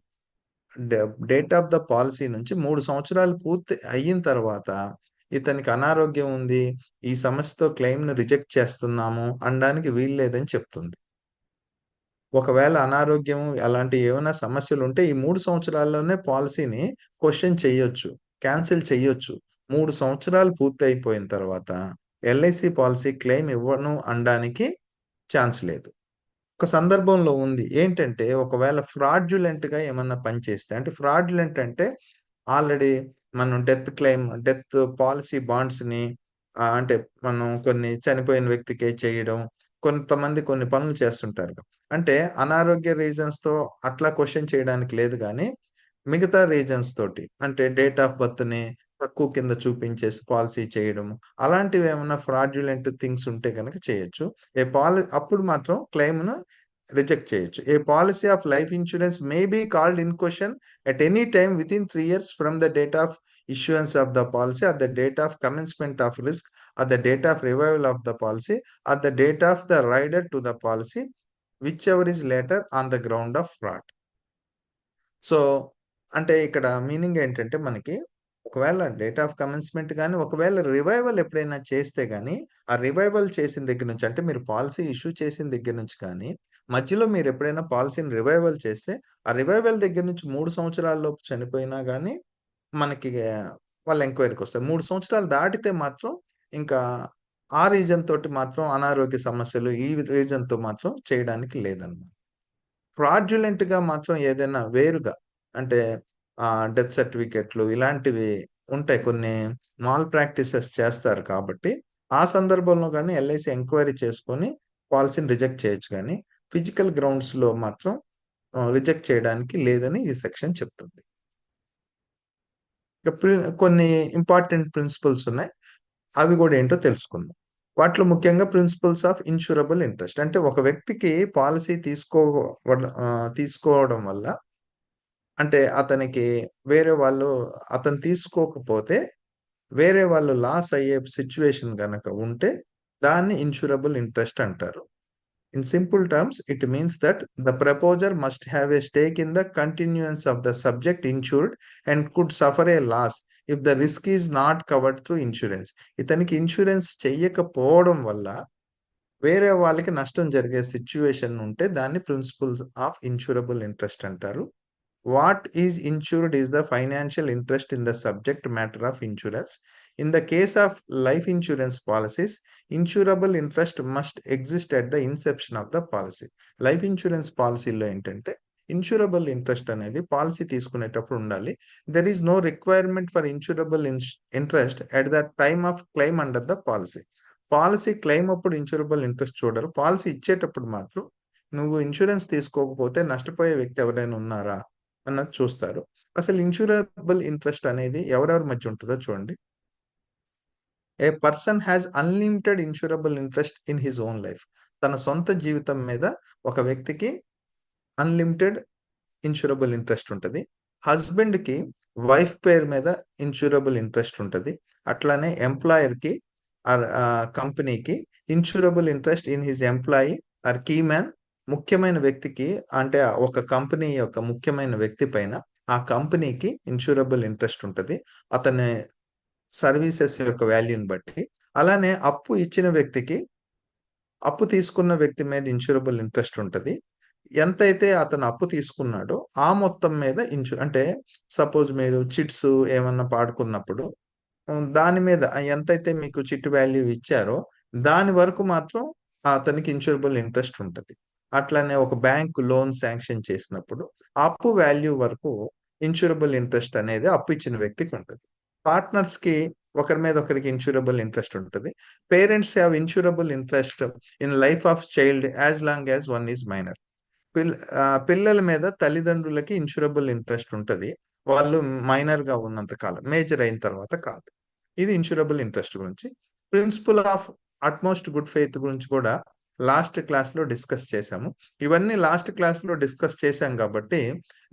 Date of the policy నుంచి 3 సంవత్సరాలు పూర్తి అయిన తర్వాత ఇతనికి అనారోగ్యం ఉంది, ఈ సమస్యతో క్లెయిమ్ ను రిజెక్ట్ చేస్తున్నాము అనడానికి వీల్లేదని చెప్తుంది. ఒకవేళ అనారోగ్యం అలాంటి ఏమైనా సమస్యలు ఉంటే ఈ 3 సంవత్సరాల్లోనే పాలసీని క్వశ్చన్ చేయొచ్చు, క్యాన్సిల్ చేయొచ్చు. 3 సంవత్సరాలు పూర్తి అయిపోయిన తర్వాత ఎల్ఐసి పాలసీ క్లెయిమ్ ఇవ్వను అనడానికి ఛాన్స్ లేదు. ఒక సందర్భంలో ఉంది ఏంటంటే ఒకవేళ ఫ్రాడ్యులెంట్ గా ఏమన్నా పని చేస్తే, అంటే ఫ్రాడ్యులెంట్ అంటే ఆల్రెడీ మనం డెత్ పాలసీ బాండ్స్ ని అంటే మనం కొన్ని చనిపోయిన వ్యక్తికే చేయడం, కొంతమంది కొన్ని పనులు చేస్తుంటారు. అంటే అనారోగ్య రీజన్స్ తో అట్లా క్వశ్చన్ చేయడానికి లేదు, కానీ మిగతా రీజన్స్ తోటి అంటే డేట్ ఆఫ్ బర్త్ ని తక్కువ కింద చూపించేసి పాలసీ చేయడం, అలాంటివి ఏమైనా ఫ్రాడ్యులెంట్ థింగ్స్ ఉంటే కనుక చేయొచ్చు. అప్పుడు మాత్రం క్లెయిమ్ ను రిజెక్ట్ చేయొచ్చు. A policy of life insurance may be called in question at any time within 3 years from the date of issuance of the policy, at the date of commencement of risk, at the date of revival of the policy, at the date of the rider to the policy, whichever is later on the ground of fraud. So అంటే ఇక్కడ మీనింగ్ ఏంటంటే మనకి ఒకవేళ డేట్ ఆఫ్ కమెన్స్మెంట్ కానీ ఒకవేళ రివైవల్ ఎప్పుడైనా చేస్తే కానీ ఆ రివైవల్ చేసిన దగ్గర నుంచి అంటే మీరు పాలసీ ఇష్యూ చేసిన దగ్గర నుంచి కానీ మధ్యలో మీరు ఎప్పుడైనా పాలసీని రివైవల్ చేస్తే ఆ రివైవల్ దగ్గర నుంచి 3 సంవత్సరాల్లోపు చనిపోయినా కానీ మనకి వాళ్ళ ఎంక్వైరీకి వస్తారు. 3 సంవత్సరాలు దాటితే మాత్రం ఇంకా ఆ రీజన్ తోటి మాత్రం అనారోగ్య సమస్యలు ఈ రీజన్ తో మాత్రం చేయడానికి లేదన్నమాట. ఫ్రాడ్యులెంట్ గా మాత్రం ఏదైనా వేరుగా అంటే డెత్ సర్టిఫికెట్లు ఇలాంటివి ఉంటాయి, కొన్ని మాల్ ప్రాక్టీసెస్ చేస్తారు కాబట్టి ఆ సందర్భంలో కానీ ఎల్ఐసి ఎంక్వైరీ చేసుకొని పాలసీని రిజెక్ట్ చేయొచ్చు, కానీ ఫిజికల్ గ్రౌండ్స్ లో మాత్రం రిజెక్ట్ చేయడానికి లేదని ఈ సెక్షన్ చెప్తుంది. ఇక కొన్ని ఇంపార్టెంట్ ప్రిన్సిపల్స్ ఉన్నాయి, అవి కూడా ఏంటో తెలుసుకుందాం. వాటిలో ముఖ్యంగా ప్రిన్సిపల్స్ ఆఫ్ ఇన్సూరబుల్ ఇంట్రెస్ట్. అంటే ఒక వ్యక్తికి పాలసీ తీసుకోవడం వల్ల, అంటే అతనికి అతను తీసుకోకపోతే వేరే వాళ్ళు లాస్ అయ్యే సిచ్యువేషన్ గనక ఉంటే దాన్ని ఇన్సూరబుల్ ఇంట్రెస్ట్ అంటారు. In simple terms, it means that the proposer must have a stake in the continuance of the subject insured and could suffer a loss if the risk is not covered through insurance. ఇతనికి ఇన్సూరెన్స్ చెయ్యకపోవడం వల్ల వేరే వాళ్ళకి నష్టం జరిగే సిచ్యువేషన్ ఉంటే దాన్ని ప్రిన్సిపల్స్ ఆఫ్ ఇన్సూరబుల్ ఇంట్రెస్ట్ అంటారు. What is insured is the financial interest in the subject matter of insurance. In the case of life insurance policies, insurable interest must exist at the inception of the policy. Life insurance పాలసీలో ఏంటంటే ఇన్సూరబుల్ ఇంట్రెస్ట్ అనేది పాలసీ తీసుకునేటప్పుడు ఉండాలి. There is no requirement for insurable interest at the time of claim under the policy. Policy claim అప్పుడు ఇన్సూరబుల్ ఇంట్రెస్ట్ చూడరు, పాలసీ ఇచ్చేటప్పుడు మాత్రం నువ్వు ఇన్సూరెన్స్ తీసుకోకపోతే నష్టపోయే వ్యక్తి ఎవరైనా ఉన్నారా అన్నది చూస్తారు. అసలు ఇన్సూరబుల్ ఇంట్రెస్ట్ అనేది ఎవరెవరి మధ్య ఉంటుందో చూడండి. A person has unlimited insurable interest in his own life. తన సొంత జీవితం మీద ఒక వ్యక్తికి అన్లిమిటెడ్ ఇన్సూరబుల్ ఇంట్రెస్ట్ ఉంటుంది. హస్బెండ్ కి వైఫ్ పేరు మీద ఇన్సూరబుల్ ఇంట్రెస్ట్ ఉంటుంది. అట్లానే ఎంప్లాయర్ కి కంపెనీకి insurable interest in his employee or key man. ముఖ్యమైన వ్యక్తికి, అంటే ఒక కంపెనీ యొక్క ముఖ్యమైన వ్యక్తి పైన ఆ కంపెనీకి ఇన్సూరబుల్ ఇంట్రెస్ట్ ఉంటుంది, అతని సర్వీసెస్ యొక్క వాల్యూని బట్టి. అలానే అప్పు తీసుకున్న వ్యక్తి మీద ఇన్సూరబుల్ ఇంట్రెస్ట్ ఉంటుంది. ఎంతైతే అతను అప్పు తీసుకున్నాడో ఆ మొత్తం మీద అంటే సపోజ్ మీరు చిట్స్ ఏమన్నా పాడుకున్నప్పుడు దాని మీద ఎంతైతే మీకు చిట్ వాల్యూ ఇచ్చారో దాని వరకు మాత్రం అతనికి ఇన్సూరబుల్ ఇంట్రెస్ట్ ఉంటుంది. అట్లానే ఒక బ్యాంక్ లోన్ శాంక్షన్ చేసినప్పుడు అప్పు వాల్యూ వరకు ఇన్సూరబుల్ ఇంట్రెస్ట్ అనేది అప్పు ఇచ్చిన వ్యక్తికి ఉంటుంది. పార్ట్నర్స్ కి ఒకరి మీద ఒకరికి ఇన్సూరబుల్ ఇంట్రెస్ట్ ఉంటుంది. Parents have insurable interest in life of child as long as one is minor. పిల్లల మీద తల్లిదండ్రులకి ఇన్సూరబుల్ ఇంట్రెస్ట్ ఉంటుంది, వాళ్ళు మైనర్ గా ఉన్నంత కాలం, మేజర్ అయిన తర్వాత కాదు. ఇది ఇన్సూరబుల్ ఇంట్రెస్ట్ గురించి. Principle of utmost good faith గురించి కూడా లాస్ట్ క్లాస్ లో డిస్కస్ చేశాము. ఇవన్నీ లాస్ట్ క్లాస్ లో డిస్కస్ చేశాం కాబట్టి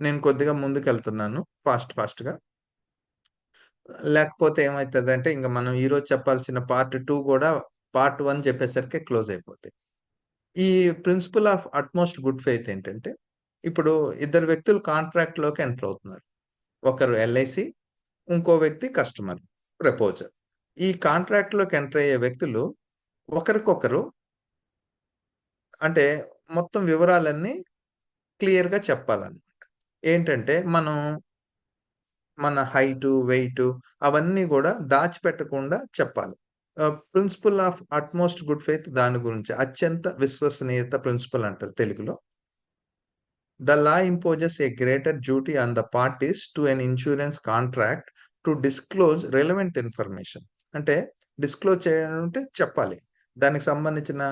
నేను కొద్దిగా ముందుకు వెళ్తున్నాను ఫాస్ట్ గా. లేకపోతే ఏమవుతుందంటే ఇంకా మనం ఈరోజు చెప్పాల్సిన పార్ట్ 2 కూడా పార్ట్ 1 చెప్పేసరికి క్లోజ్ అయిపోతాయి. ఈ principle of utmost good faith ఏంటంటే, ఇప్పుడు ఇద్దరు వ్యక్తులు కాంట్రాక్ట్ లోకి ఎంటర్ అవుతున్నారు. ఒకరు ఎల్ఐసి, ఇంకో వ్యక్తి కస్టమర్ ప్రపోజర్. ఈ కాంట్రాక్ట్ లోకి ఎంటర్ అయ్యే వ్యక్తులు ఒకరికొకరు అంటే మొత్తం వివరాలన్నీ క్లియర్ గా చెప్పాలన్నమాట. ఏంటంటే మన హైట్, వెయిట్ అవన్నీ కూడా దాచిపెట్టకుండా చెప్పాలి. Principle of utmost good faith దాని గురించి, అత్యంత విశ్వసనీయత ప్రిన్సిపల్ అంటారు తెలుగులో. The law imposes a greater duty on the parties to an insurance contract to disclose relevant information. అంటే డిస్క్లోజ్ చేయడం అంటే చెప్పాలి, దానికి సంబంధించిన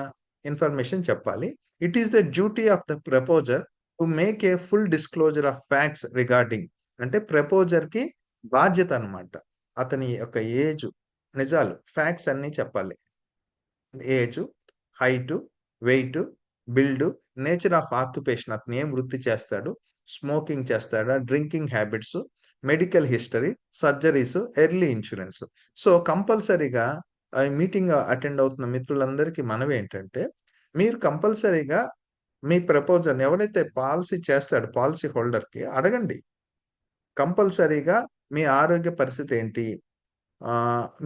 ఇన్ఫర్మేషన్ చెప్పాలి. It is the duty of the proposer to make a full disclosure of facts regarding. అంటే ప్రపోజర్ కి బాధ్యత అన్నమాట, అతని యొక్క ఏజ్, నిజాలు, ఫ్యాక్ట్స్ అన్ని చెప్పాలి. Age, height, weight, build, nature of occupation, అతను ఏం వృత్తి చేస్తాడు, స్మోకింగ్ చేస్తాడా, drinking habits, medical history, surgeries, early insurance. So కంపల్సరీగా మీటింగ్ అటెండ్ అవుతున్న మిత్రులందరికీ మనవి ఏంటంటే, మీరు కంపల్సరీగా మీ ప్రపోజల్ ఎవరైతే పాలసీ చేస్తాడో పాలసీ హోల్డర్ కి అడగండి. కంపల్సరీగా మీ ఆరోగ్య పరిస్థితి ఏంటి,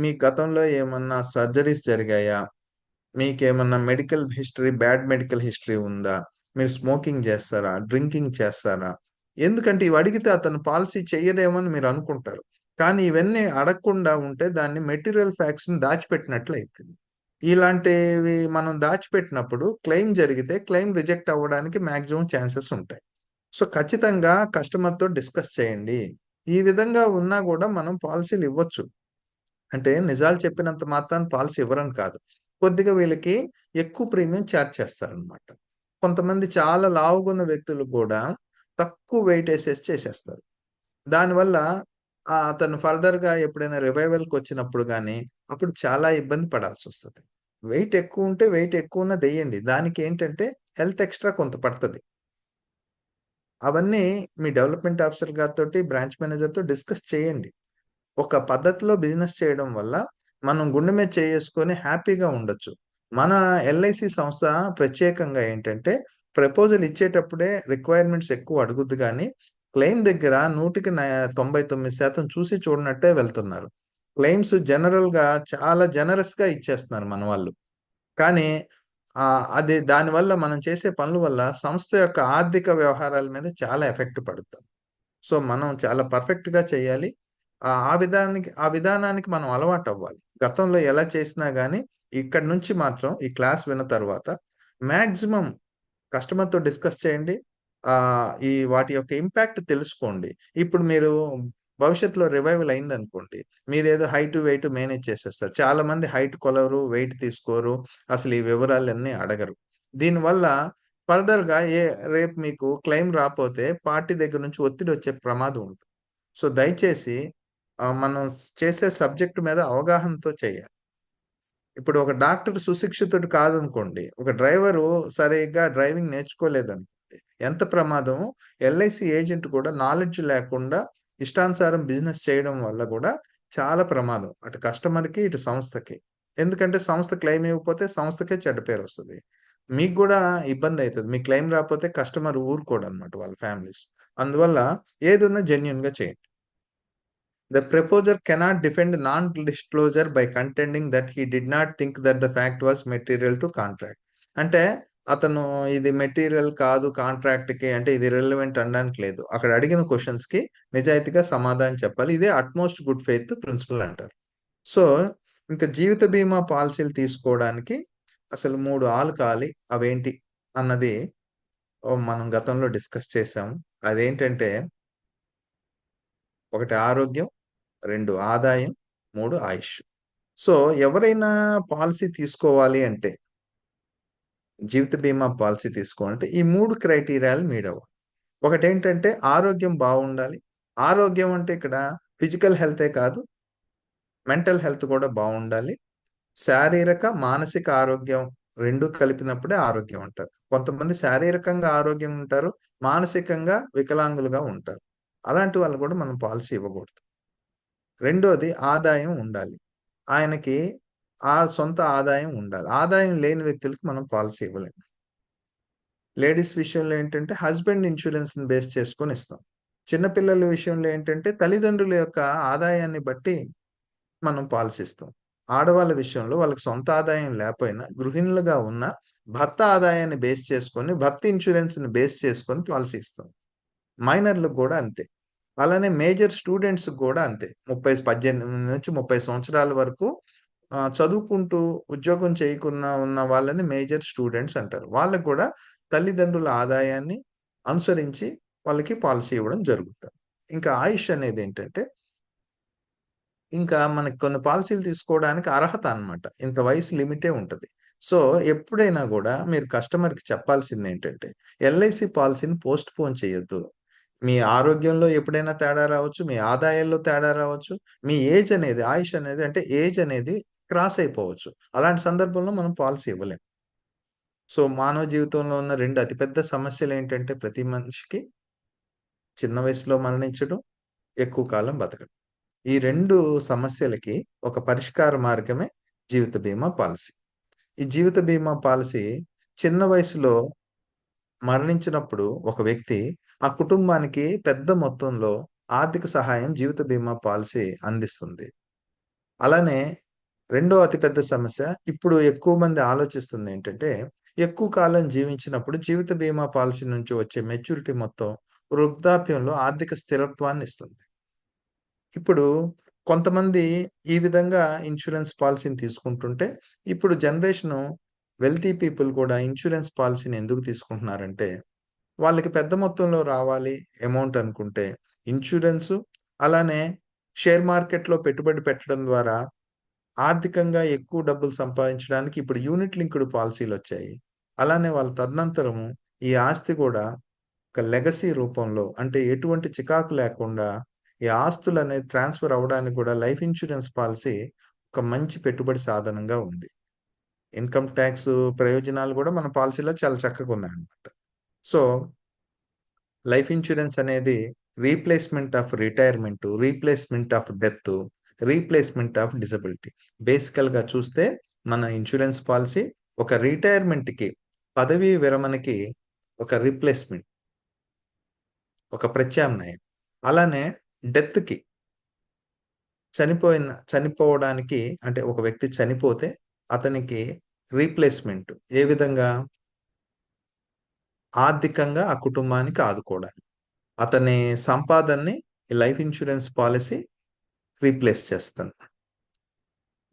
మీ గతంలో ఏమన్నా సర్జరీస్ జరిగాయా, మీకేమన్నా medical history, bad medical history ఉందా, మీరు స్మోకింగ్ చేస్తారా, డ్రింకింగ్ చేస్తారా. ఎందుకంటే ఇవి అడిగితే అతను పాలసీ చెయ్యలేమని మీరు అనుకుంటారు, కానీ ఇవన్నీ అడగకుండా ఉంటే దాన్ని మెటీరియల్ ఫ్యాక్ట్స్ ని దాచిపెట్టినట్లు అవుతుంది. ఇలాంటివి మనం దాచిపెట్టినప్పుడు క్లెయిమ్ జరిగితే క్లెయిమ్ రిజెక్ట్ అవ్వడానికి మాక్సిమం ఛాన్సెస్ ఉంటాయి. సో ఖచ్చితంగా కస్టమర్ తో డిస్కస్ చేయండి. ఈ విధంగా ఉన్నా కూడా మనం పాలసీలు ఇవ్వచ్చు. అంటే నిజాలు చెప్పినంత మాత్రాన్ని పాలసీ ఇవ్వరని కాదు, కొద్దిగా వీళ్ళకి ఎక్కువ ప్రీమియం ఛార్జ్ చేస్తారనమాట. కొంతమంది చాలా లావుగున్న వ్యక్తులు కూడా తక్కువ వెయిట్ వేసేసి చేసేస్తారు. దానివల్ల అతను ఫర్దర్‌గా ఎప్పుడైనా రివైవల్‌కి వచ్చినప్పుడు గాని, అప్పుడు చాలా ఇబ్బంది పడాల్సొస్తది. వెయిట్ ఎక్కువుంటే వెయిట్ ఎక్కువున్నదెయ్యండి. దానికేంటంటే హెల్త్ ఎక్స్‌ట్రా కొంత పడతది. అవన్నీ మీ డెవలప్‌మెంట్ ఆఫీసర్ గారితోటి, బ్రాంచ్ మేనేజర్‌తో డిస్కస్ చేయండి. ఒక పద్ధతిలో బిజినెస్ చేయడం వల్ల మనం గుండె మీద చేయేసుకొని హ్యాపీగా ఉండొచ్చు. మన ఎల్ఐసి సంస్థ ప్రత్యేకంగా ఏంటంటే, ప్రపోజల్ ఇచ్చేటప్పుడే రిక్వైర్మెంట్స్ ఎక్కువ అడుగుద్ది గానీ, క్లెయిమ్ దగ్గర 100కి 99% చూసి చూడనట్టే వెళ్తున్నారు. క్లెయిమ్స్ జనరల్‌గా చాలా జనరస్‌గా ఇచ్చేస్తున్నారు మన వాళ్ళు. కానీ అది దానివల్ల మనం చేసే పనుల వల్ల సంస్థ యొక్క ఆర్థిక వ్యవహారాల మీద చాలా ఎఫెక్ట్ పడుతుంది. సో, మనం చాలా పర్ఫెక్ట్‌గా చేయాలి. ఆ విధానానికి మనం అలవాటవ్వాలి. గతంలో ఎలా చేసినా గాని, ఇక్కడి నుంచి మాత్రం ఈ క్లాస్ విన్న తర్వాత మాక్సిమం కస్టమర్‌తో డిస్కస్ చేయండి. వాటి యొక్క ఇంపాక్ట్ తెలుసుకోండి. ఇప్పుడు మీరు భవిష్యత్తులో రివైవల్ అయిందనుకోండి. మీరేదో హైట్, వెయిట్ మేనేజ్ చేసేస్తారు. చాలామంది హైట్ కొలవరు, వెయిట్ తీసుకోరు. అసలు ఈ వివరాలన్నీ అడగరు. దీనివల్ల ఫర్దర్‌గా రేపు మీకు క్లెయిమ్ రాపోతే పార్టీ దగ్గర నుంచి ఒత్తిడొచ్చే ప్రమాదం ఉంది. సో, దయచేసి మనం చేసే సబ్జెక్ట్ మీద అవగాహనతో చేయాలి. ఇప్పుడు ఒక డాక్టర్ సుశిక్షితుడు కాదనుకోండి. ఒక డ్రైవరు సరిగ్గా డ్రైవింగ్ నేర్చుకోలేదనుకోండి. ఎంత ప్రమాదం. ఎల్ఐసి ఏజెంట్ కూడా నాలెడ్జ్ లేకుండా ఇష్టానుసారం బిజినెస్ చేయడం వల్ల కూడా చాలా ప్రమాదం. అటు కస్టమర్‌కి, ఇటు సంస్థకి. ఎందుకంటే సంస్థ క్లెయిమ్ ఇవ్వకపోతే సంస్థకే చెడ్డ పేరొస్తది. మీకు గూడా ఇబ్బందయితది. మీకు క్లెయిమ్ రాకపోతే కస్టమర్ ఊరుకోడనమాట వాళ్ళ ఫ్యామిలీస్. అందువల్ల ఏదున్నా జెన్యూన్‌గా చేయండి. The proposer cannot defend non-disclosure by contending that he did not think that the fact was material to contract. అంటే అతను ఇది మెటీరియల్ కాదు కాంట్రాక్ట్‌కి అంటే ఇది రిలవెంట్ అనడానికి లేదు. అక్కడ అడిగిన క్వెషన్స్‌కి నిజాయితీగా సమాధానం చెప్పాలి. ఇదే అట్‌మోస్ట్ గుడ్ ఫెయిత్ ప్రిన్సిపల్ అంటారు. సో, ఇంకా జీవిత బీమా పాలిసీలు తీసుకోవడానికి అసలు 3 ఆలు కాలి. అవేంటి అన్నది మనం గతంలో డిస్కస్ చేసాం. అదేంటంటే 1 ఆరోగ్యం, 2 ఆదాయం, 3 ఆయుష్. సో, ఎవరైనా పాలిసీ తీసుకోవాలి అంటే, జీవిత బీమా పాలిసీ తీసుకోవాలంటే ఈ 3 క్రైటీరియాలు మీట్ అవ్వాలి. ఒకటేంటంటే ఆరోగ్యం బావుండాలి. ఆరోగ్యం అంటే ఇక్కడ ఫిజికల్ హెల్తే కాదు, మెంటల్ హెల్త్ కూడా బావుండాలి. శారీరక, మానసిక ఆరోగ్యం 2 కలిపినప్పుడే ఆరోగ్యం అంటారు. కొంతమంది శారీరకంగా ఆరోగ్యంగా ఉంటారు, మానసికంగా వికలాంగులుగా ఉంటారు. అలాంటి వాళ్ళకి కూడా మనం పాలిసీ ఇవ్వకూడదు. రెండోది ఆదాయం ఉండాలి. ఆయనకి సొంత ఆదాయం ఉండాలి. ఆదాయం లేని వ్యక్తులకి మనం పాలిసీ ఇవ్వలేం. లేడీస్ విషయంలో ఏంటంటే హస్బెండ్ ఇన్స్యూరెన్స్‌ని బేస్ చేసుకొని ఇస్తాం. చిన్న పిల్లల విషయంలో ఏంటంటే తల్లిదండ్రుల యొక్క ఆదాయాన్ని బట్టి మనం పాలిసీ ఇస్తాం. ఆడవాళ్ళ విషయంలో వాళ్ళకి సొంత ఆదాయం లేపోయినా గృహిణులుగా ఉన్న భర్త ఆదాయాన్ని బేస్ చేసుకొని, భర్త ఇన్స్యూరెన్స్‌ని బేస్ చేసుకొని పాలిసీ ఇస్తాం. మైనర్‌లకు గూడా అంతే. అలానే మేజర్ స్టూడెంట్స్‌కి గూడా అంతే. 18 నుంచి 30 సంవత్సరాల వరకు చదువుకుంటూ ఉద్యోగం చేయకున్నా ఉన్న వాళ్ళని మేజర్ స్టూడెంట్స్ అంటారు. వాళ్ళకి గూడా తల్లిదండ్రుల ఆదాయాన్ని అనుసరించి వాళ్ళకి పాలిసీ ఇవ్వడం జరుగుతది. ఇంకా ఆయుష్ అనేదేంటంటే, ఇంకా మనకి కొన్ని పాలిసీలు తీసుకోవడానికి అర్హత అన్నమాట. ఇంత వయసు లిమిటే ఉంటది. సో, ఎప్పుడైనా గూడా మీరు కస్టమర్‌కి చెప్పాల్సిందేంటంటే, ఎల్ఐసి పాలిసీని పోస్ట్‌పోన్ చేయొద్దు. మీ ఆరోగ్యంలో ఎప్పుడైనా తేడా రావచ్చు. మీ ఆదాయాల్లో తేడా రావచ్చు. మీ ఏజ్ అనేది ఆయుష్ అనేది అంటే ఏజ్ అనేది క్రాస్ అయిపోవచ్చు. అలాంటి సందర్భంలో మనం పాలిసీ ఇవ్వలేం. సో, మానవ జీవితంలో ఉన్న 2 అతిపెద్ద సమస్యలేంటంటే ప్రతి మనిషికి చిన్న వయసులో మరణించడం, ఎక్కువ కాలం బతకడం. ఈ 2 సమస్యలకి ఒక పరిష్కార మార్గమే జీవిత బీమా పాలిసీ. ఈ జీవిత బీమా పాలిసీ చిన్న వయసులో మరణించినప్పుడు ఒక వ్యక్తి ఆ కుటుంబానికి పెద్ద మొత్తంలో ఆర్థిక సహాయం జీవిత బీమా పాలిసీ అందిస్తుంది. అలానే రెండో అతిపెద్ద సమస్య ఇప్పుడు ఎక్కువ మంది ఆలోచిస్తుందేంటంటే, ఎక్కువ కాలం జీవించినప్పుడు జీవిత బీమా పాలిసీ నుంచి వచ్చే మెచ్యూరిటీ మొత్తం వృద్ధాప్యంలో ఆర్థిక స్థిరత్వాన్నిస్తుంది. ఇప్పుడు కొంతమంది ఈ విధంగా ఇన్స్యూరెన్స్ పాలిసీని తీసుకుంటుంటే, ఇప్పుడు జనరేషను వెల్తీ పీపుల్ కూడా ఇన్స్యూరెన్స్ పాలిసీని ఎందుకు తీసుకుంటున్నారంటే, వాళ్ళకి పెద్ద మొత్తంలో రావాలి అమౌంట్ అనుకుంటే, ఇన్స్యూరెన్సు, అలానే షేర్ మార్కెట్‌లో పెట్టుబడి పెట్టడం ద్వారా ఆర్థికంగా ఎక్కువ డబ్బులు సంపాదించడానికి ఇప్పుడు యూనిట్ లింక్డ్ పాలిసీలొచ్చాయి. అలానే వాళ్ళ తదనంతరము ఈ ఆస్తి గూడా ఒక లెగసీ రూపంలో అంటే ఎటువంటి చికాకు లేకుండా ఈ ఆస్తులు అనేది ట్రాన్స్ఫర్ అవ్వడానికి కూడా లైఫ్ ఇన్సూరెన్స్ పాలసీ ఒక మంచి పెట్టుబడి సాధనంగా ఉంది. ఇన్కమ్ ట్యాక్స్ ప్రయోజనాలు కూడా మన పాలసీలో చాలా చక్కగా ఉన్నాయన్నమాట. సో లైఫ్ ఇన్సూరెన్స్ అనేది replacement of retirement, replacement of death, replacement of disability. బేసికల్గా చూస్తే మన ఇన్సూరెన్స్ పాలసీ ఒక రిటైర్మెంట్కి, పదవీ విరమణకి ఒక రీప్లేస్మెంట్, ఒక ప్రత్యామ్నాయం. అలానే డెత్కి, చనిపోవడానికి, అంటే ఒక వ్యక్తి చనిపోతే అతనికి రీప్లేస్మెంట్ ఏ విధంగా? ఆర్థికంగా ఆ కుటుంబానికి ఆదుకోవడానికి. అతని సంపాదనని ఈ లైఫ్ ఇన్సూరెన్స్ పాలసీ రీప్లేస్ చేస్తుంది.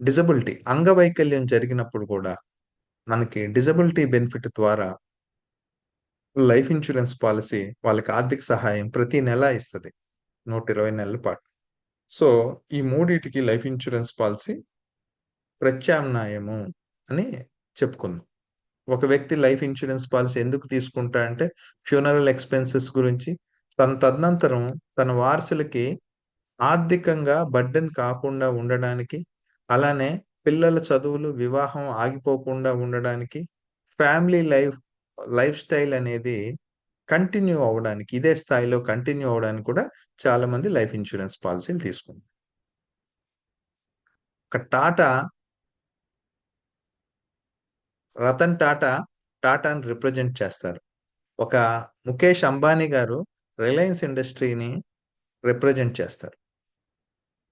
డిజబిలిటీ, అంగవైకల్యం జరిగినప్పుడు కూడా మనకి డిజబిలిటీ బెనిఫిట్ ద్వారా లైఫ్ ఇన్సూరెన్స్ పాలసీ వాళ్ళకి ఆర్థిక సహాయం ప్రతి నెల ఇస్తుంది 120 నెలల పాటు. సో ఈ మూడిటికి లైఫ్ ఇన్సూరెన్స్ పాలసీ ప్రత్యామ్నాయము అని చెప్పుకుందాం. ఒక వ్యక్తి లైఫ్ ఇన్సూరెన్స్ పాలసీ ఎందుకు తీసుకుంటా అంటే ఫ్యూనరల్ ఎక్స్పెన్సెస్ గురించి, తదనంతరం తన వారసులకి ఆర్థికంగా బర్డెన్ కాకుండా ఉండడానికి, అలానే పిల్లల చదువులు, వివాహం ఆగిపోకుండా ఉండడానికి, ఫ్యామిలీ లైఫ్ స్టైల్ అనేది కంటిన్యూ అవ్వడానికి, ఇదే స్థాయిలో కంటిన్యూ అవ్వడానికి కూడా చాలా మంది లైఫ్ ఇన్సూరెన్స్ పాలసీలు తీసుకుంటారు. ఒక రతన్ టాటాని రిప్రజెంట్ చేస్తారు. ఒక ముఖేష్ అంబానీ గారు రిలయన్స్ ఇండస్ట్రీని రిప్రజెంట్ చేస్తారు.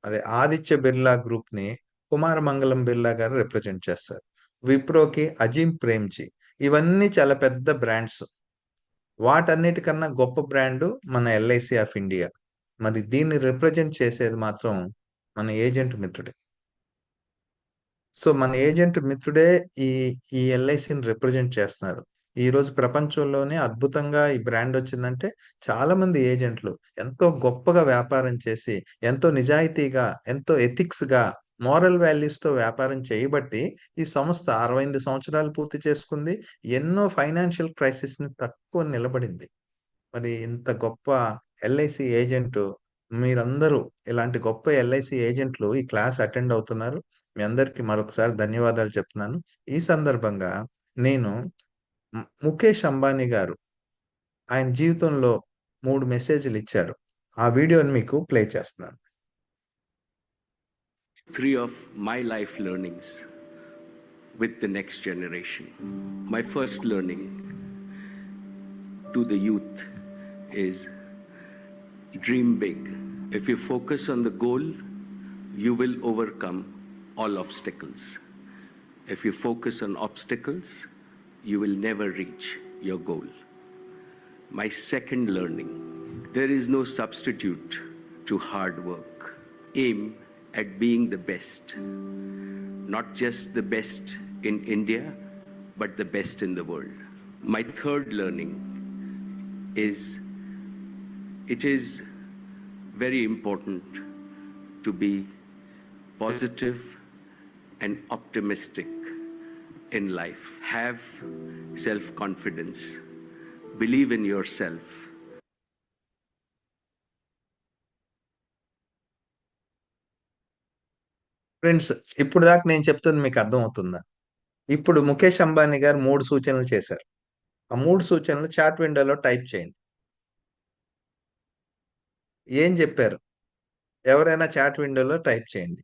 అదే ఆదిత్య బిర్లా గ్రూప్ ని కుమార్ మంగళం బిర్లా గారు రిప్రజెంట్ చేస్తారు. విప్రోకి అజీం ప్రేమ్జీ. ఇవన్నీ చాలా పెద్ద బ్రాండ్స్. వాటన్నిటికన్నా గొప్ప బ్రాండ్ మన ఎల్ఐసి ఆఫ్ ఇండియా. మరి దీన్ని రిప్రజెంట్ చేసేది మాత్రం మన ఏజెంట్ మిత్రుడే. సో మన ఏజెంట్ మిత్రుడే ఈ ఎల్ఐసిని రిప్రజెంట్ చేస్తున్నారు. ఈ రోజు ప్రపంచంలోనే అద్భుతంగా ఈ బ్రాండ్ వచ్చిందంటే చాలా మంది ఏజెంట్లు ఎంతో గొప్పగా వ్యాపారం చేసి, ఎంతో నిజాయితీగా, ఎంతో ఎథిక్స్ గా, మోరల్ వాల్యూస్ తో వ్యాపారం చేయబట్టి ఈ సంస్థ 68 సంవత్సరాలు పూర్తి చేసుకుంది. ఎన్నో ఫైనాన్షియల్ క్రైసిస్ ని తట్టుకొని నిలబడింది. మరి ఇంత గొప్ప ఎల్ఐసి ఏజెంట్, మీరందరూ ఇలాంటి గొప్ప ఎల్ఐసి ఏజెంట్లు ఈ క్లాస్ అటెండ్ అవుతున్నారు. మీ అందరికీ మరొకసారి ధన్యవాదాలు చెప్తున్నాను. ఈ సందర్భంగా నేను ముఖేష్ అంబానీ గారు ఆయన జీవితంలో 3 మెసేజ్లు ఇచ్చారు. ఆ వీడియోని మీకు ప్లే చేస్తున్నాను. 3 of my life learnings with the next generation. My first learning to the youth is dream big. If you focus on the goal, you will overcome all obstacles. If you focus on obstacles, you will never reach your goal. My second learning, there is no substitute to hard work. Aim at being the best, not just the best in India, but the best in the world. My third learning is it is very important to be positive and optimistic in life. Have self-confidence. Believe in yourself. Friends, ఇప్పుడు దాకా నేను చెప్తుంది మీకు అర్థం అవుతుందా? ఇప్పుడు ముఖేష్ అంబానీ గారు 3 సూచనలు చేశారు. ఆ 3 సూచనలు చాట్ విండోలో టైప్ చేయండి. ఏం చెప్పారు? ఎవరైనా చాట్ విండోలో టైప్ చేయండి.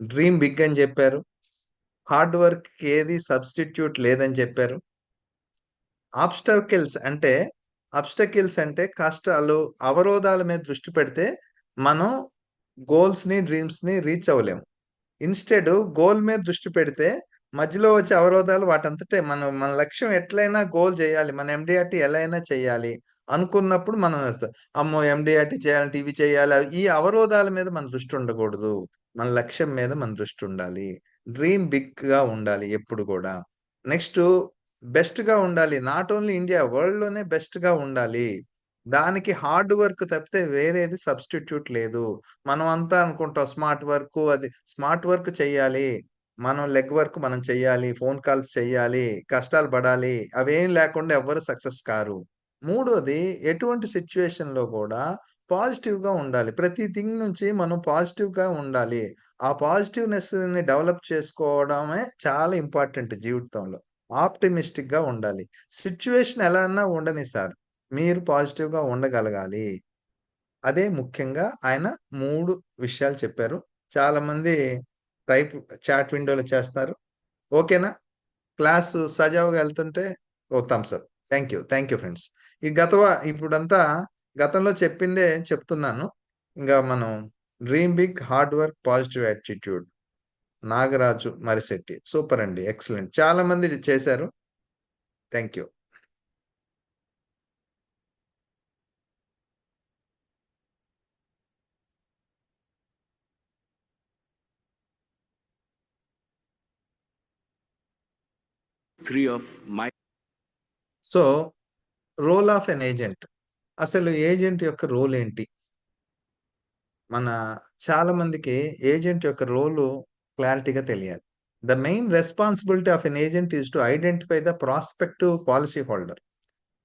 డ్రీమ్ బిగ్ అని చెప్పారు. హార్డ్ వర్క్ ఏది సబ్స్టిట్యూట్ లేదని చెప్పారు. ఆబ్స్టకిల్స్ అంటే కష్టాలు, అవరోధాల మీద దృష్టి పెడితే మనం గోల్స్ ని, డ్రీమ్స్ ని రీచ్ అవ్వలేము. ఇన్స్టెడ్ గోల్ మీద దృష్టి పెడితే మధ్యలో వచ్చే అవరోధాలు వాటంతటే మన లక్ష్యం ఎట్లయినా గోల్ చేయాలి, మన ఎండిఆర్టీ ఎలా అయినా చేయాలి అనుకున్నప్పుడు మనం అమ్మో ఎండిఆర్టీ చేయాలి, టీవీ చేయాలి, ఈ అవరోధాల మీద మన దృష్టి ఉండకూడదు. మన లక్ష్యం మీద మన దృష్టి ఉండాలి. డ్రీమ్ బిగ్ గా ఉండాలి ఎప్పుడు కూడా. నెక్స్ట్ బెస్ట్ గా ఉండాలి. నాట్ ఓన్లీ ఇండియా, వరల్డ్ లోనే బెస్ట్ గా ఉండాలి. దానికి హార్డ్ వర్క్ తప్పితే వేరేది సబ్స్టిట్యూట్ లేదు. మనం అంతా అనుకుంటాం స్మార్ట్ వర్క్ చెయ్యాలి, మనం లెగ్ వర్క్ మనం చెయ్యాలి, ఫోన్ కాల్స్ చెయ్యాలి, కష్టాలు పడాలి, అవేం లేకుండా ఎవ్వరు సక్సెస్ కారు. మూడోది ఎటువంటి సిట్యుయేషన్‌లో కూడా పాజిటివ్‌గా ఉండాలి. ప్రతి థింగ్ నుంచి మనం పాజిటివ్‌గా ఉండాలి. ఆ పాజిటివ్‌నెస్‌ని డెవలప్ చేసుకోవడమే చాలా ఇంపార్టెంట్ జీవితంలో. ఆప్టిమిస్టిక్‌గా ఉండాలి. సిట్యుయేషన్ ఎలా అన్నా ఉండని సార్. మీరు పాజిటివ్‌గా ఉండగలగాలి. అదే ముఖ్యంగా ఆయన 3 విషయాలు చెప్పారు. చాలామంది టైప్ చాట్ విండోలో చేస్తున్నారు. ఓకేనా? క్లాసు సజావుగా ఎళ్తుంటే ఓ thumbs up. Thank you friends. ఈ ఇప్పుడంతా గతంలో చెప్పిందే చెప్తున్నాను. ఇంగా మనం dream big, hard work, positive attitude. Nagaraju Marisetti. Super అండి. ఎక్సలెంట్. చాలా మంది చేశారు. Thank you. Three of my so, role of an agent. అసలు ఏజెంట్ యొక్క రోల్ ఏంటి? మన చాలా మందికి ఏజెంట్ యొక్క రోలు క్లారిటీగా తెలియాలి. The main responsibility of an agent is to identify the prospective policy holder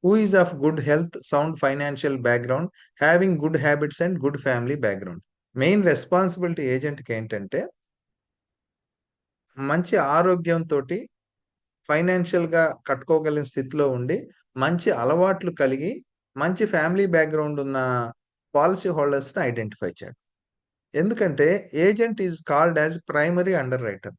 who is of good health, sound financial background, having good habits and good family background. Main responsibility ఏజెంట్‌కి ఏంటంటే మంచి ఆరోగ్యంతోటి ఫైనాన్షియల్‌గా కట్టుకోగలిగిన స్థితిలో ఉండి, మంచి అలవాట్లు కలిగి, మంచి ఫ్యామిలీ బ్యాక్‌గ్రౌండ్ ఉన్న పాలిసీ హోల్డర్స్‌ని ఐడెంటిఫై చేయడం. ఎందుకంటే agent is called as primary under writer.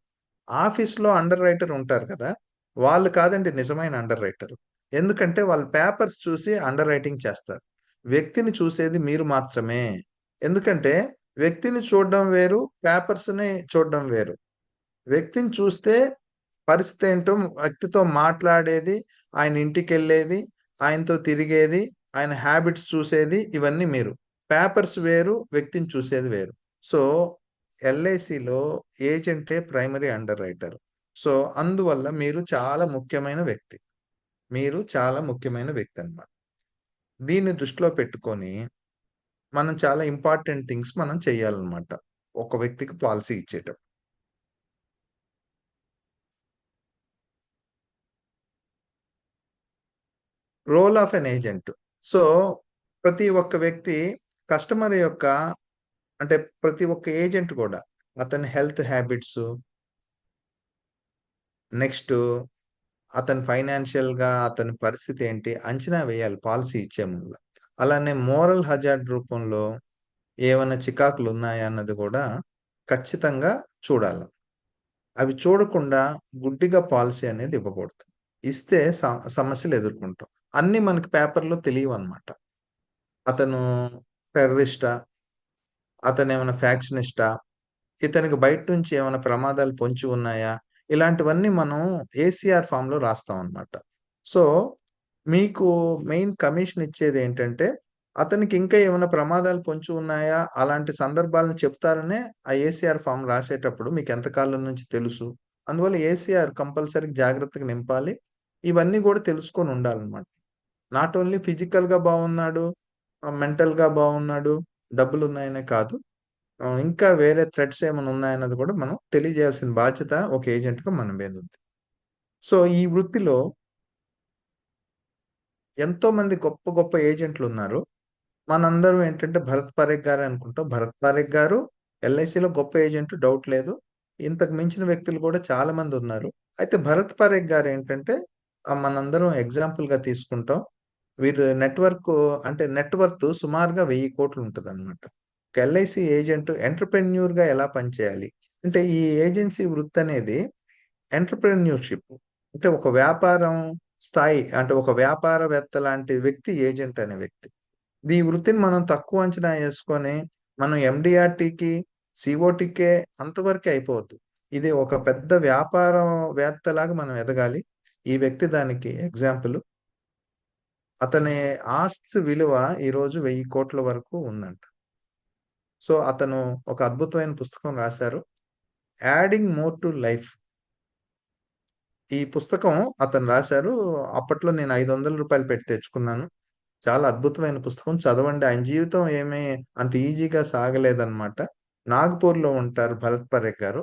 ఆఫీస్‌లో అండర్ రైటర్ ఉంటారు కదా! వాళ్ళు కాదండి నిజమైన అండర్ రైటర్. ఎందుకంటే వాళ్ళు పేపర్స్ చూసి అండర్ రైటింగ్ చేస్తారు. వ్యక్తిని చూసేది మీరు మాత్రమే. ఎందుకంటే వ్యక్తిని చూడడం వేరు, పేపర్స్‌ని చూడడం వేరు. వ్యక్తిని చూస్తే పరిస్థితి ఏంటో వ్యక్తితో మాట్లాడేది, ఆయన ఇంటికెళ్ళేది, ఆయనతో తిరిగేది, ఆయన హ్యాబిట్స్ చూసేది ఇవన్నీ మీరు. పేపర్స్ వేరు, వ్యక్తిని చూసేది వేరు. సో, ఎల్ఐసిలో ఏజెంటే ప్రైమరీ అండర్ రైటర్. సో, అందువల్ల మీరు చాలా ముఖ్యమైన వ్యక్తి. మీరు చాలా ముఖ్యమైన వ్యక్తి అన్నమాట. దీన్ని దృష్టిలో పెట్టుకొని మనం చాలా ఇంపార్టెంట్ థింగ్స్ మనం చేయాలన్నమాట. ఒక వ్యక్తికి పాలిసీ ఇచ్చేటప్పుడు. Role of an agent. So, ప్రతి ఒక్క వ్యక్తి కస్టమర్ యొక్క అంటే ప్రతి ఒక్క ఏజెంట్ కూడా అతని హెల్త్ హ్యాబిట్సు, నెక్స్టు అతని ఫైనాన్షియల్‌గా అతని పరిస్థితి ఏంటి అంచనా వేయాలి పాలిసీ ఇచ్చే ముందుల. అలానే మోరల్ హజార్డ్ రూపంలో ఏవన్నా చికాకులున్నాయా అన్నది కూడా ఖచ్చితంగా చూడాల. అవి చూడకుండా గుడ్డిగా పాలిసీ అనేది ఇవ్వకూడదు. ఇస్తే సమస్యలు ఎదుర్కొంటాం. అన్నీ మనకి పేపర్‌లో తెలియవన్నమాట. అతను టెర్రరిస్టా? అతనేమన్నా ఫ్యాక్షనిస్టా? ఇతనికి బయట నుంచి ఏమైనా ప్రమాదాలు పొంచి ఉన్నాయా? ఇలాంటివన్నీ మనం ఏసీఆర్ ఫార్మ్‌లో రాస్తామనమాట. సో, మీకు మెయిన్ కమిషన్ ఇచ్చేదేంటంటే, అతనికి ఇంకా ఏమైనా ప్రమాదాలు పొంచి ఉన్నాయా? అలాంటి సందర్భాలను చెప్తారనే ఆ ఏసీఆర్ ఫార్మ్ రాసేటప్పుడు మీకెంత కాలం నుంచి తెలుసు? అందువల్ల ఏసీఆర్ కంపల్సరీ జాగ్రత్తగా నింపాలి. ఇవన్నీ గూడా తెలుసుకొని ఉండాలనమాట. నాట్ ఓన్లీ ఫిజికల్‌గా బాగున్నాడు, మెంటల్‌గా బాగున్నాడు, డబ్బులున్నాయనే కాదు. ఇంకా వేరే థ్రెడ్స్ ఏమైనా ఉన్నాయన్నది కూడా మనం తెలియజేయాల్సిన బాధ్యత ఒక ఏజెంట్‌గా మన మీద ఉంది. సో, ఈ వృత్తిలో ఎంతోమంది గొప్ప గొప్ప ఏజెంట్లున్నారు. మనందరం ఏంటంటే భరత్ పారేఖ్ గారే అనుకుంటాం. భరత్ పారేఖ్ గారు ఎల్ఐసిలో గొప్ప ఏజెంట్ డౌట్ లేదు. ఇంతకు మించిన వ్యక్తులు కూడా చాలా మందున్నారు. అయితే భరత్ పారేఖ్ గారేంటంటే మనందరం ఎగ్జాంపుల్‌గా తీసుకుంటాం. వీరు అంటే నెట్ వర్త్ సుమారుగా 1000,00,00,000 ఉంటదన్నమాట. ఒక ఎల్ఐసి ఏజెంట్ ఎంటర్‌ప్రెన్యూర్‌గా ఎలా పనిచేయాలి? అంటే ఈ ఏజెన్సీ వృత్తనేది ఎంటర్‌ప్రెన్యూర్‌షిప్. అంటే ఒక వ్యాపారం స్థాయి అంటే ఒక వ్యాపారవేత్త లాంటి వ్యక్తి ఏజెంట్ అనే వ్యక్తి. ఈ వృత్తిని మనం తక్కువ అంచనా యేసుకొని మనం ఎండీఆర్‌టీకి, సీఓటీకే అంతవరకే అయిపోవద్దు. ఇది ఒక పెద్ద వ్యాపారవేత్తలాగా మనం ఎదగాలి. ఈ వ్యక్తి దానికి ఎగ్జాంపుల్. అతని ఆస్తి విలువ ఈరోజు 1000,00,00,000 వరకు ఉందంట. సో, అతను ఒక అద్భుతమైన పుస్తకం రాశారు. 'Adding more to life.' ఈ పుస్తకం అతను రాశారు. అప్పట్లో నేను రూ. 500 పెట్టి తెచ్చుకున్నాను. చాలా అద్భుతమైన పుస్తకం. చదవండి. ఆయన జీవితం ఏమీ అంత ఈజీగా సాగలేదన్నమాట. నాగ్‌పూర్‌లో ఉంటారు భరత్ పరేఖ్ గారు.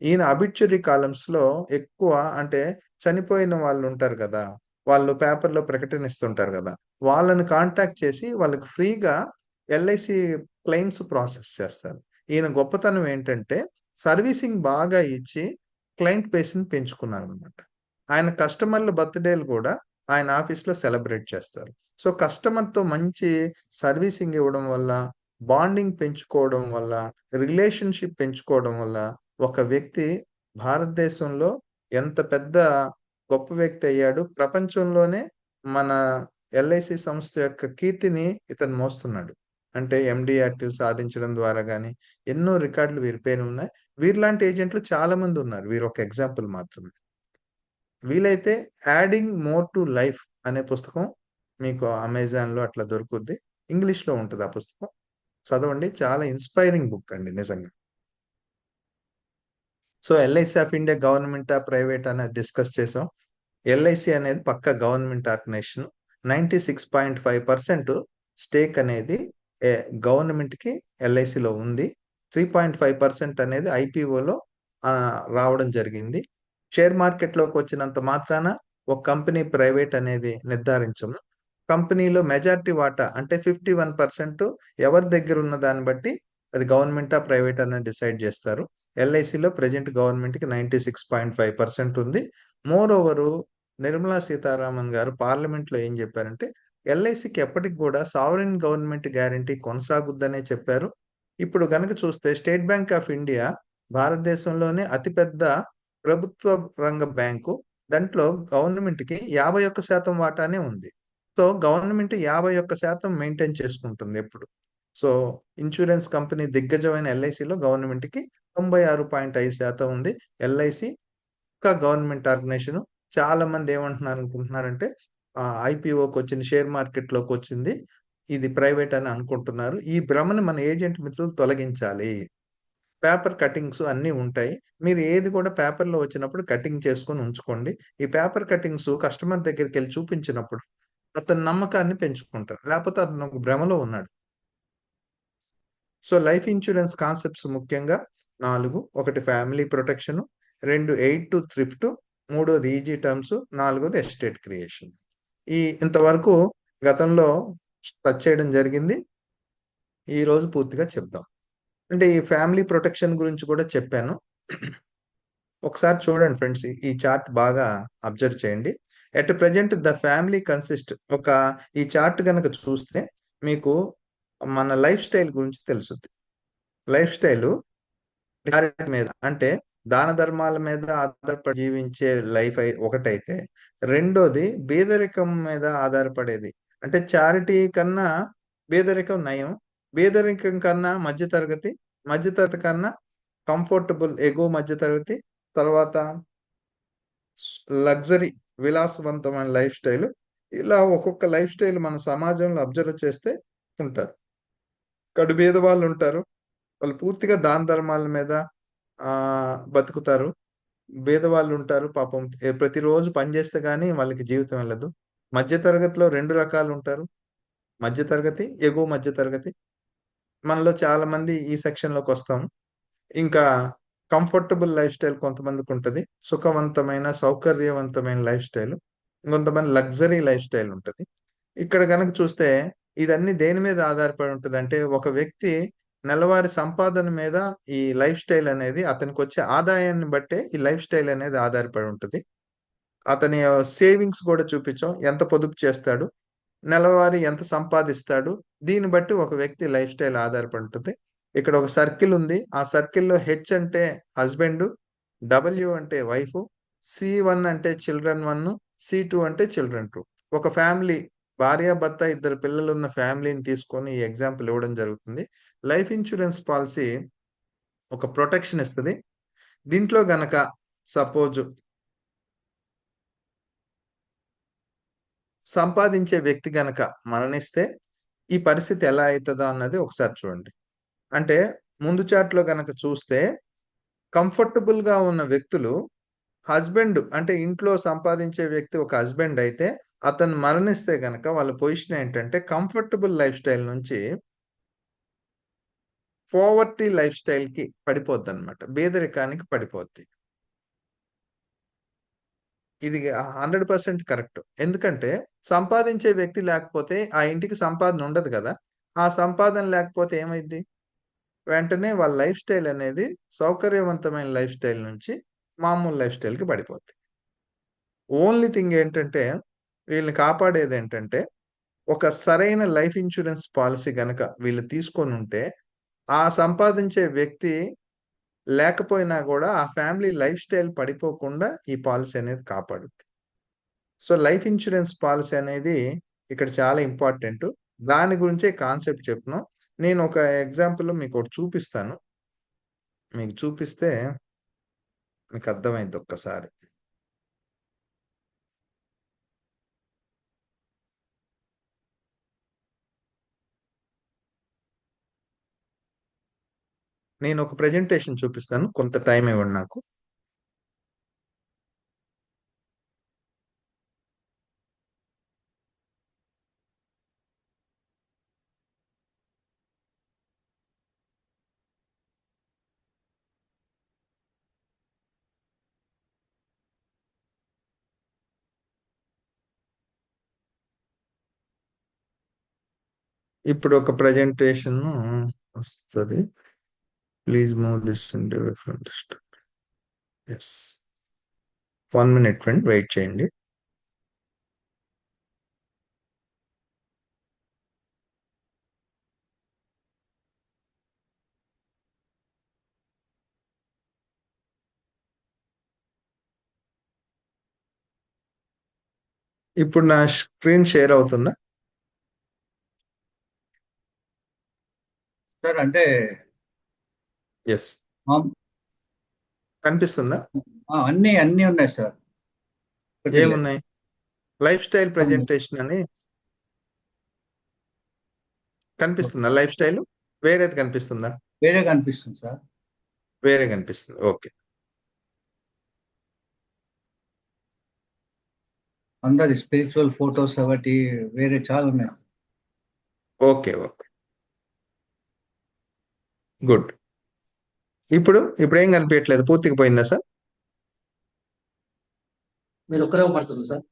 ఈయన అబిచ్యురీ కాలమ్స్‌లో ఎక్కువ అంటే చనిపోయిన వాళ్ళుంటారు గదా! వాళ్ళు పేపర్‌లో ప్రకటన ఇస్తుంటారు గదా! వాళ్ళని కాంటాక్ట్ చేసి వాళ్ళకి ఫ్రీగా ఎల్ఐసి క్లెయిమ్స్ ప్రాసెస్ చేస్తారు. ఈయన గొప్పతనం ఏంటంటే సర్వీసింగ్ బాగా ఇచ్చి క్లయింట్ బేస్‌ని పెంచుకున్నారనమాట. ఆయన కస్టమర్ల బర్త్‌డేలు గూడా ఆయన ఆఫీస్‌లో సెలబ్రేట్ చేస్తారు. సో, కస్టమర్‌తో మంచి సర్వీసింగ్ ఇవ్వడం వల్ల, బాండింగ్ పెంచుకోవడం వల్ల, రిలేషన్‌షిప్ పెంచుకోవడం వల్ల ఒక వ్యక్తి భారతదేశంలో ఎంత పెద్ద గొప్ప వ్యక్తి అయ్యాడు. ప్రపంచంలోనే మన ఎల్ఐసి సంస్థ యొక్క కీర్తిని ఇతను మోస్తున్నాడు. అంటే ఎండీఆర్‌టీలు సాధించడం ద్వారా గాని, ఎన్నో రికార్డులు వీరి పేరున్నాయి. వీరిలాంటి ఏజెంట్లు చాలా మందున్నారు. వీరొక ఎగ్జాంపుల్ మాత్రమే. వీలైతే 'యాడింగ్ మోర్ టు లైఫ్' అనే పుస్తకం మీకు అమెజాన్‌లో అట్లా దొరుకుద్ది. ఇంగ్లీష్‌లో ఉంటది ఆ పుస్తకం. చదవండి. చాలా ఇన్‌స్పైరింగ్ బుక్ అండి నిజంగా. సో, ఎల్ఐసి ఆఫ్ ఇండియా గవర్నమెంటా? ప్రైవేటా? అనేది డిస్కస్ చేసాం. ఎల్ఐసి అనేది పక్కా గవర్నమెంట్ ఆర్గనైజేషన్. 96.5% స్టేక్ అనేది ఎ గవర్నమెంట్‌కి ఎల్ఐసిలో ఉంది. 3.5% అనేది ఐపీఓలో రావడం జరిగింది. షేర్ మార్కెట్‌లోకొచ్చినంత మాత్రాన ఒక కంపెనీ ప్రైవేట్ అనేది నిర్ధారించము. కంపెనీలో మెజారిటీ వాటా అంటే 51% ఎవరి దగ్గరున్న దాన్ని బట్టి అది గవర్నమెంటా? ప్రైవేటా? అనేది డిసైడ్ జేస్తారు. ఎల్ఐసిలో ప్రెజెంట్ గవర్నమెంట్‌కి 96.5% ఉంది. మోర్ ఓవరు నిర్మలా సీతారామన్ గారు పార్లమెంట్‌లో ఏం జెప్పారంటే, ఎల్ఐసికి ఎప్పటికి గూడా సావరెన్ గవర్నమెంట్ గ్యారంటీ కొనసాగుద్దనే చెప్పారు. ఇప్పుడు గనక చూస్తే స్టేట్ బ్యాంక్ ఆఫ్ ఇండియా భారతదేశంలోనే అతిపెద్ద ప్రభుత్వ రంగ బ్యాంకు. దాంట్లో గవర్నమెంట్‌కి 51% వాటానే ఉంది. సో, గవర్నమెంట్ 51% మెయింటైన్ చేసుకుంటుంది ఎప్పుడు. సో, ఇన్స్యూరెన్స్ కంపెనీ దిగ్గజమైన ఎల్ఐసిలో గవర్నమెంట్‌కి 96.5% ఉంది. ఎల్ఐసి పక్కా గవర్నమెంట్ ఆర్గనైజేషన్. చాలా మంది ఏమంటున్నారనుకుంటున్నారంటే ఐపీఓకొచ్చింది, షేర్ మార్కెట్‌లోకొచ్చింది. ఇది ప్రైవేట్ అని అనుకుంటున్నారు. ఈ భ్రమని మన ఏజెంట్ మిత్రులు తొలగించాలి. పేపర్ కటింగ్స్ అన్నీ ఉంటాయి. మీరు ఏది కూడా పేపర్‌లో వచ్చినప్పుడు కటింగ్ చేసుకొని ఉంచుకోండి. ఈ పేపర్ కటింగ్స్ కస్టమర్ దగ్గరికెళ్లి చూపించినప్పుడు అతని నమ్మకాన్ని పెంచుకుంటారు. లేపోతే అతను ఒక భ్రమలో ఉన్నాడు. సో, లైఫ్ ఇన్స్యూరెన్స్ కాన్సెప్ట్స్ ముఖ్యంగా 4. ఒకటి family protection, 2 aid to thrift, మూడోది ఈజీ టర్మ్స్, నాలుగోది ఎస్టేట్ క్రియేషన్. ఇంతవరకు గతంలో టచ్ చేయడం జరిగింది. ఈరోజు పూర్తిగా చెప్దాం. అంటే ఈ ఫ్యామిలీ ప్రొటెక్షన్ గురించి కూడా చెప్పాను. ఒకసారి చూడండి ఫ్రెండ్స్. ఈ చార్ట్ బాగా అబ్జర్వ్ చేయండి. At present the family consist ఈ చార్ట్ గనక చూస్తే మీకు మన లైఫ్ స్టైల్ గురించి తెలుసుద్ది. లైఫ్ స్టైలు చారిటీ మీద అంటే దాన ధర్మాల మీద ఆధారపడి జీవించే లైఫ్ ఒకటైతే, రెండోది పేదరికం మీద ఆధారపడేది. అంటే చారిటీ కన్నా పేదరికం నయం. పేదరికం కన్నా మధ్యతరగతి, మధ్యతరగతి కన్నా కంఫర్టబుల్ ఎగువ మధ్యతరగతి, తర్వాత లగ్జరీ విలాసవంతమైన లైఫ్ స్టైల్. ఇలా ఒక్కొక్క లైఫ్ స్టైల్ మన సమాజంలో అబ్జర్వ్ చేస్తే ఉంటారు. కడు బీదవాళ్ళుంటారు. వాళ్ళు పూర్తిగా దాన ధర్మాల మీద బతుకుతారు. బీదవాళ్ళుంటారు పాపం ప్రతిరోజు పని చేస్తే గాని వాళ్ళకి జీవితం ఎళ్ళదు. మధ్య తరగతిలో 2 రకాలుంటారు. మధ్య తరగతి, ఎగువ మధ్య తరగతి. మనలో చాలా మంది ఈ సెక్షన్‌లోకొస్తాం. ఇంకా కంఫర్టబుల్ లైఫ్ స్టైల్ కొంతమందికుంటది. సుఖవంతమైన, సౌకర్యవంతమైన లైఫ్ స్టైల్. ఇంకొంతమంది లగ్జరీ లైఫ్ స్టైల్ ఉంటది. ఇక్కడ గనక చూస్తే ఇదన్నీ దేని మీద ఆధారపడి ఉంటదంటే, ఒక వ్యక్తి నెలవారీ సంపాదన మీద ఈ లైఫ్ స్టైల్ అనేది అతనికొచ్చే ఆదాయాన్ని బట్టే ఈ లైఫ్ స్టైల్ అనేది ఆధారపడి ఉంటది. అతని సేవింగ్స్ కూడా చూపించాం. ఎంత పొదుపు చేస్తాడు? నెలవారీ ఎంత సంపాదిస్తాడు? దీన్ని బట్టి ఒక వ్యక్తి లైఫ్ స్టైల్ ఆధారపడి ఉంటది. ఇక్కడ ఒక సర్కిల్ ఉంది. ఆ సర్కిల్‌లో హెచ్ అంటే హస్బెండు, డబ్ల్యూ అంటే వైఫు, సి1 అంటే చిల్డ్రన్ 1, సి2 అంటే చిల్డ్రన్ 2. ఒక ఫ్యామిలీ భార్యాభర్త, ఇద్దరు పిల్లలున్న ఫ్యామిలీని తీసుకొని ఈ ఎగ్జాంపుల్ ఇవ్వడం జరుగుతుంది. లైఫ్ ఇన్స్యూరెన్స్ పాలిసీ ఒక ప్రొటెక్షన్ ఇస్తది. దీంట్లో గనక సపోజ్ సంపాదించే వ్యక్తి గనక మరణిస్తే ఈ పరిస్థితి ఎలా అయితదో అన్నది ఒకసారి చూడండి. అంటే ముందు చార్ట్‌లో గనక చూస్తే కంఫర్టబుల్‌గా ఉన్న వ్యక్తులు హస్బెండ్ అంటే ఇంట్లో సంపాదించే వ్యక్తి ఒక హస్బెండ్ అయితే అతను మరణిస్తే గనక వాళ్ళ పొజిషన్ ఏంటంటే కంఫర్టబుల్ లైఫ్ స్టైల్ నుంచి పోవర్టీ లైఫ్ స్టైల్‌కి పడిపోద్దన్నమాట. పేదరికానికి పడిపోద్ది. ఇది 100% కరెక్ట్. ఎందుకంటే సంపాదించే వ్యక్తి లేకపోతే ఆ ఇంటికి సంపాదన ఉండదు కదా! ఆ సంపాదన లేకపోతే ఏమైద్ది? వెంటనే వాళ్ళ లైఫ్ స్టైల్ అనేది సౌకర్యవంతమైన లైఫ్ స్టైల్ నుంచి మామూలు లైఫ్ స్టైల్‌కి పడిపోద్ది. ఓన్లీ థింగ్ ఏంటంటే వీళ్ళని కాపాడేదేంటంటే ఒక సరైన లైఫ్ ఇన్స్యూరెన్స్ పాలిసీ గనక వీళ్ళు తీసుకొనుంటే, ఆ సంపాదించే వ్యక్తి లేకపోయినా గూడా ఆ ఫ్యామిలీ లైఫ్ స్టైల్ పడిపోకుండా ఈ పాలిసీ అనేది కాపాడుద్ది. సో, లైఫ్ ఇన్స్యూరెన్స్ పాలిసీ అనేది ఇక్కడ చాలా ఇంపార్టెంటు. దాని గురించే కాన్సెప్ట్ చెప్తున్నాం. నేను ఒక ఎగ్జాంపుల్ మీకోటి చూపిస్తాను. మీకు చూపిస్తే మీకు అర్థమైద్ది ఒక్కసారి. నేను ఒక ప్రెజెంటేషన్ చూపిస్తాను. కొంత టైమ్ ఇవ్వండి నాకు. ఇప్పుడు ఒక ప్రెజెంటేషన్ వస్తది. Please move this into different yes. 1 minute friend wait చేయండి. ఇప్పుడు నా స్క్రీన్ షేర్ అవుతుందా? సార్ అంటే యెస్. మామ్- కనిపిస్తుందా? అన్ని ఉన్నాయి సార్. ఒకటి లేదు. ఏమున్నాయి? లైఫ్ స్టైల్ ప్రెజెంటేషన్ అని కనిపిస్తుందా లైఫ్ స్టైల్? వేరేది కనిపిస్తుందా? వేరే కనిపిస్తుంది సార్. వేరే కనిపిస్తుంది. ఓకే. అందరి స్పిరిచువల్ ఫోటోస్ ఒకటి వేరే చాలా ఉన్నాయి. ఓకే. ఓకే. గుడ్. ఇప్పుడేం కనిపించట్లేదు. పూర్తిగా పోయిందా సార్? మీరు ఒక్కరే పడుతుంది సార్.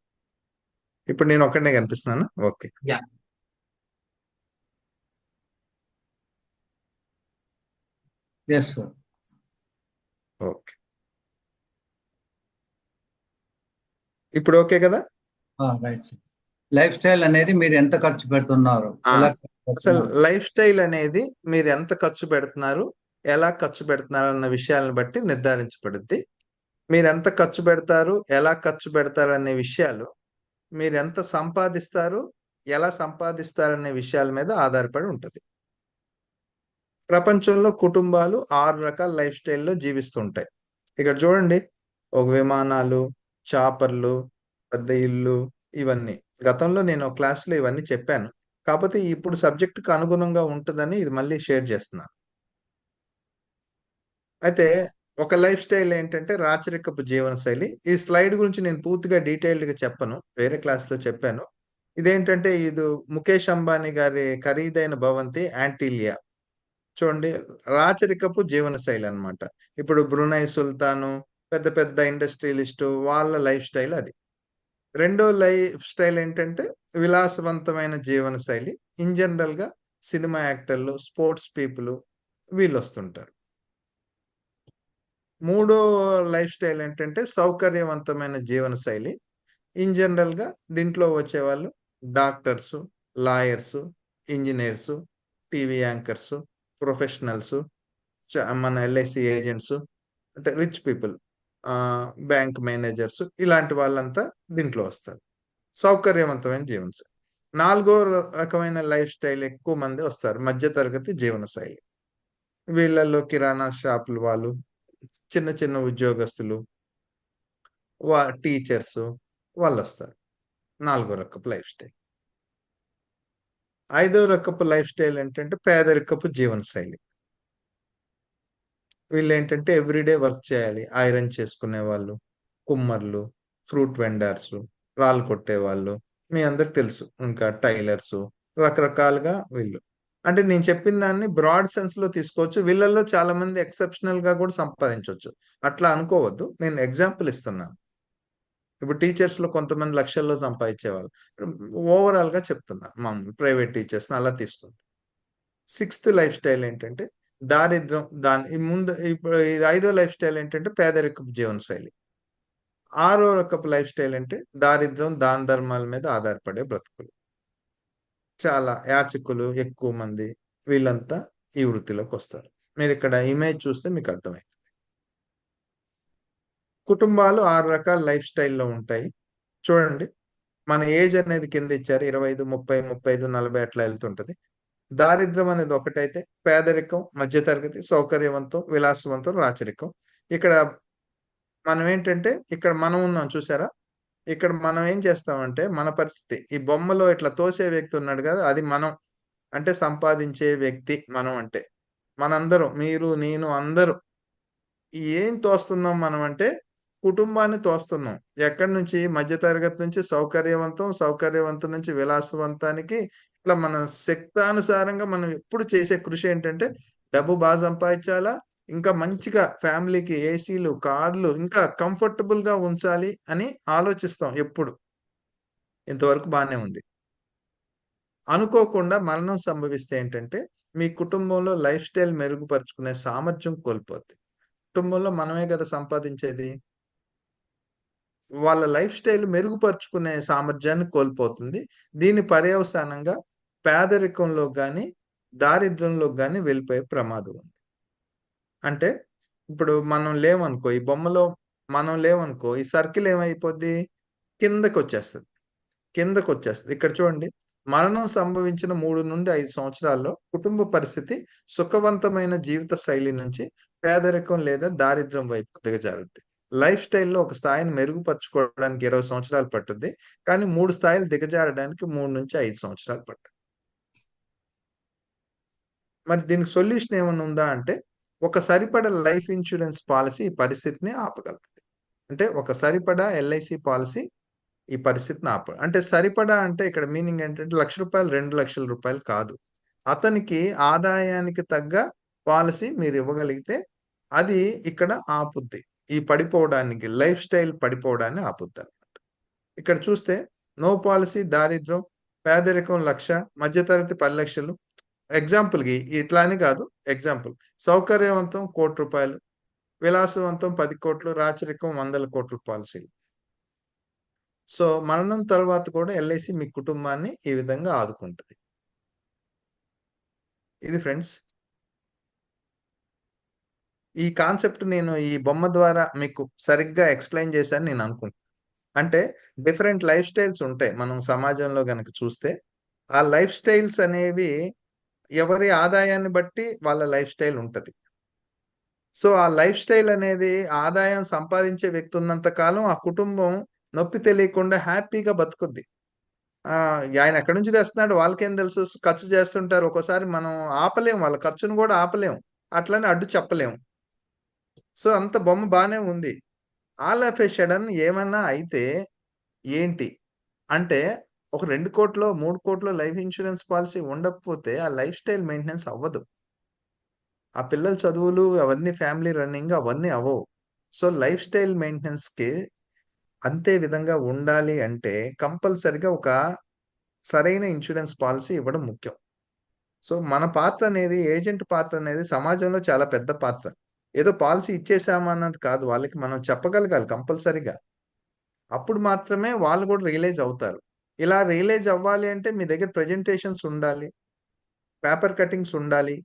ఇప్పుడు నేను ఒక్కడనే కనిపిస్తున్నాను. Okay. Yeah. Yes sir. Okay. ఇప్పుడు ఓకే కదా? Right sir. లైఫ్ స్టైల్ అనేది మీరు ఎంత ఖర్చు పెడుతున్నారు, ఎలా ఖర్చు అసలు పెడుతున్నారు? లైఫ్ స్టైల్ అనేది మీరు ఎంత ఖర్చు పెడుతున్నారు, ఎలా ఖర్చు పెడుతున్నారు అన్న విషయాలను బట్టి నిర్ధారించబడుద్ది. మీరు ఎంత ఖర్చు పెడతారు, ఎలా ఖర్చు పెడతారు అనే విషయాలు, మీరు ఎంత సంపాదిస్తారు, ఎలా సంపాదిస్తారనే విషయాల మీద ఆధారపడి ఉంటది. ప్రపంచంలో కుటుంబాలు 6 రకాల లైఫ్ స్టైల్‌లో జీవిస్తుంటాయి. ఇక్కడ చూడండి, ఒక విమానాలు, చాపర్లు, పెద్ద ఇల్లు ఇవన్నీ. గతంలో నేను ఒక క్లాస్‌లో ఇవన్నీ చెప్పాను. కాపోతే ఇప్పుడు సబ్జెక్ట్‌కి అనుగుణంగా ఉంటదని ఇది మళ్ళీ షేర్ చేస్తున్నాను. అయితే ఒక లైఫ్ స్టైల్ ఏంటంటే రాచరికపు జీవనశైలి. ఈ స్లైడ్ గురించి నేను పూర్తిగా డీటెయిల్డ్‌గా చెప్పను. వేరే క్లాస్‌లో చెప్పాను. ఇదేంటంటే ఇది ముఖేష్ అంబానీ గారి ఖరీదైన భవంతి యాంటిలియా. చూడండి, రాచరికపు జీవనశైలి అన్నమాట. ఇప్పుడు బ్రునై సుల్తాను, పెద్ద పెద్ద ఇండస్ట్రియలిస్టు వాళ్ళ లైఫ్ స్టైల్ అది. రెండో లైఫ్ స్టైల్ ఏంటంటే విలాసవంతమైన జీవనశైలి. ఇన్ జనరల్‌గా సినిమా యాక్టర్లు, స్పోర్ట్స్ పీపుల్ వీళ్ళొస్తుంటారు. మూడో లైఫ్ స్టైల్ ఏంటంటే సౌకర్యవంతమైన జీవనశైలి. ఇన్ జనరల్‌గా దీంట్లో వచ్చేవాళ్ళు డాక్టర్సు, లాయర్సు, ఇంజినీర్సు, టీవీ యాంకర్సు, ప్రొఫెషనల్సు, మన ఎల్ఐసి ఏజెంట్సు, అంటే రిచ్ పీపుల్, బ్యాంక్ మేనేజర్సు ఇలాంటి వాళ్ళంతా దీంట్లో వస్తారు. సౌకర్యవంతమైన జీవనశైలి. నాలుగో రకమైన లైఫ్ స్టైల్ ఎక్కువ మంది వస్తారు. మధ్య తరగతి జీవనశైలి. వీళ్ళల్లో కిరాణా షాపుల వాళ్ళు, చిన్న చిన్న ఉద్యోగస్తులు, టీచర్సు వాళ్ళొస్తారు. నాలుగో రకపు లైఫ్ స్టైల్. ఐదో రకపు లైఫ్ స్టైల్ ఏంటంటే పేదరికపు జీవనశైలి. వీళ్ళేంటంటే ఎవ్రీడే వర్క్ చేయాలి. ఐరన్ చేసుకునేవాళ్ళు, కుమ్మర్లు, ఫ్రూట్ వెండర్సు, రాళ్ళు కొట్టేవాళ్ళు, మీ అందరికి తెలుసు. ఇంకా టైలర్సు, రకరకాలుగా వీళ్ళు. అంటే నేను చెప్పిన దాన్ని బ్రాడ్ సెన్స్‌లో తీసుకోవచ్చు. వీళ్ళల్లో చాలా మంది ఎక్సెప్షనల్‌గా కూడా సంపాదించొచ్చు. అట్లా అనుకోవద్దు. నేను ఎగ్జాంపుల్ ఇస్తున్నాను. ఇప్పుడు టీచర్స్‌లో కొంతమంది లక్షల్లో సంపాదించేవాళ్ళు. ఓవరాల్‌గా చెప్తున్నా. మామూలు ప్రైవేట్ టీచర్స్‌ని అలా తీసుకోండి. సిక్స్త్ లైఫ్ స్టైల్ ఏంటంటే దారిద్ర్యం ఈ ముందు ఇప్పుడు ఇది ఐదో లైఫ్ స్టైల్ ఏంటంటే పేదరికపు జీవనశైలి. ఆరో రకపు లైఫ్ స్టైల్ అంటే దారిద్ర్యం, దాన ధర్మాల మీద ఆధారపడే బ్రతుకులు. చాలా యాచకులు ఎక్కువ మంది వీళ్ళంతా ఈ వృత్తిలోకొస్తారు. మీరిక్కడ ఇమేజ్ చూస్తే మీకు అర్థమైతుంది. కుటుంబాలు 6 రకాల లైఫ్ స్టైల్‌లో ఉంటాయి. చూడండి. మన ఏజ్ అనేది కింద ఇచ్చారు. 25, 30, 35, 40 అట్లా ఎళ్తుంటది. దారిద్ర్యం అనేది ఒకటైతే, పేదరికం, మధ్యతరగతి, సౌకర్యవంతం, విలాసవంతం, రాచరికం. ఇక్కడ ఇక్కడ మనం ఉన్నాం చూసారా? ఇక్కడ మనం ఏం చేస్తామంటే మన పరిస్థితి. ఈ బొమ్మలో ఇట్లా తోసే వ్యక్తి ఉన్నాడు గదా! అది మనం. అంటే సంపాదించే వ్యక్తి మనం అంటే. మనందరం మీరు, నేను అందరూ ఏం తోస్తున్నాం మనం అంటే కుటుంబాన్ని తోస్తున్నాం. ఎక్కడి నుంచి మధ్య తరగతి నుంచి సౌకర్యవంతం, సౌకర్యవంతం నుంచి విలాసవంతానికి ఇట్లా మన శక్తానుసారంగా మనం ఎప్పుడు చేసే కృషి ఏంటంటే డబ్బు బాగా సంపాదించాలా, ఇంకా మంచిగా ఫ్యామిలీకి ఏసీలు, కార్లు ఇంకా కంఫర్టబుల్‌గా ఉంచాలి అని ఆలోచిస్తాం ఎప్పుడు. ఇంతవరకు బానే ఉంది. అనుకోకుండా మరణం సంభవిస్తే ఏంటంటే మీ కుటుంబంలో లైఫ్ స్టైల్ మెరుగుపరుచుకునే సామర్థ్యం కోల్పోద్ది. కుటుంబంలో మనమే కదా సంపాదించేది. వాళ్ళ లైఫ్ స్టైల్ మెరుగుపరుచుకునే సామర్థ్యాన్ని కోల్పోతుంది. దీని పర్యవసానంగా పేదరికంలోకి గాని, దారిద్ర్యంలోకి గాని వెళ్ళిపోయే ప్రమాదం ఉంది. అంటే ఇప్పుడు మనం లేమనుకో, ఈ బొమ్మలో మనం లేమనుకో, ఈ సర్కిల్ ఏమైపోద్ది? కిందకొచ్చేస్తది. కిందకొచ్చేస్తది. ఇక్కడ చూడండి. మరణం సంభవించిన 3-5 సంవత్సరాల్లో కుటుంబ పరిస్థితి సుఖవంతమైన జీవిత శైలి నుంచి పేదరికం లేదా దారిద్ర్యం వైపు దిగజారుద్ది. లైఫ్ స్టైల్‌లో ఒక స్థాయిని మెరుగుపరుచుకోవడానికి 20 సంవత్సరాలు పట్టుద్ది. కానీ 3 స్థాయిలు దిగజారడానికి 3-5 సంవత్సరాలు పట్టుద్ది. మరి దీనికి సొల్యూషన్ ఏమన్నా ఉందా అంటే, ఒక సరిపడా లైఫ్ ఇన్స్యూరెన్స్ పాలిసీ ఈ పరిస్థితిని ఆపగలుగుతది. అంటే ఒక సరిపడా ఎల్ఐసి పాలిసీ ఈ పరిస్థితిని అంటే సరిపడా అంటే ఇక్కడ మీనింగ్ ఏంటంటే రూ. 1,00,000, రూ. 2,00,000 కాదు. అతనికి ఆదాయానికి తగ్గ పాలిసీ మీరివ్వగలిగితే అది ఇక్కడ ఆపుద్ది. ఈ పడిపోవడానికి లైఫ్ స్టైల్ పడిపోవడాన్ని ఆపుద్దనమాట. ఇక్కడ చూస్తే నో పాలిసీ దారిద్ర్యం, పేదరికం 1,00,000, మధ్యతరగతి 10,00,000. ఎగ్జాంపుల్‌కి ఇట్లా అని కాదు. ఎగ్జాంపుల్ సౌకర్యవంతం రూ. 1,00,00,000, విలాసవంతం 10,00,00,000, రాచరికం 100,00,00,000 పాలిసీలు. సో, మరణం తర్వాత కూడా ఎల్ఐసి మీ కుటుంబాన్ని ఈ విధంగా ఆదుకుంటది. ఇది ఫ్రెండ్స్. ఈ కాన్సెప్ట్ నేను ఈ బొమ్మ ద్వారా మీకు సరిగ్గా ఎక్స్‌ప్లెయిన్ చేశాను నేను అనుకుంటున్నా. అంటే డిఫరెంట్ లైఫ్ స్టైల్స్ ఉంటాయి. మనం సమాజంలో గనక చూస్తే, ఆ లైఫ్ స్టైల్స్ అనేవి ఎవరి ఆదాయాన్ని బట్టి వాళ్ళ లైఫ్ స్టైల్ ఉంటది. సో, ఆ లైఫ్ స్టైల్ అనేది ఆదాయం సంపాదించే వ్యక్తి ఉన్నంత కాలం ఆ కుటుంబం నొప్పి తెలియకుండా హ్యాపీగా బతుకుద్ది. ఆయన ఎక్కడి నుంచి తెస్తున్నాడు వాళ్ళకేం తెలుసు? ఖర్చు చేస్తుంటారు. ఒక్కోసారి మనం ఆపలేం. వాళ్ళ ఖర్చును గూడా ఆపలేం. అట్లని అడ్డు చెప్పలేం. సో, అంత బొమ్మ బానే ఉంది. ఆల్ ఆఫ్ ఎ సడెన్ ఏమన్నా అయితే ఏంటి? అంటే ఒక 2,00,00,000, 3,00,00,000 లైఫ్ ఇన్స్యూరెన్స్ పాలిసీ ఉండకపోతే ఆ లైఫ్ స్టైల్ మెయింటెనెన్స్ అవ్వదు. ఆ పిల్లల చదువులు అవన్నీ ఫ్యామిలీ రన్నింగ్ అవన్నీ అవ్వవు. సో, లైఫ్ స్టైల్ మెయింటెనెన్స్‌కి అంతే విధంగా ఉండాలి అంటే కంపల్సరీగా ఒక సరైన ఇన్స్యూరెన్స్ పాలిసీ ఇవ్వడం ముఖ్యం. సో, మన పాత్ర అనేది ఏజెంట్ పాత్ర అనేది సమాజంలో చాలా పెద్ద పాత్ర. ఏదో పాలిసీ ఇచ్చేసామా అన్నది కాదు. వాళ్ళకి మనం చెప్పగలగాలి కంపల్సరీగా. అప్పుడు మాత్రమే వాళ్ళు కూడా రియలైజ్ అవుతారు. ఇలా రియలైజ్ అవ్వాలి అంటే మీ దగ్గర ప్రెజెంటేషన్స్ ఉండాలి. పేపర్ కటింగ్స్ ఉండాలి.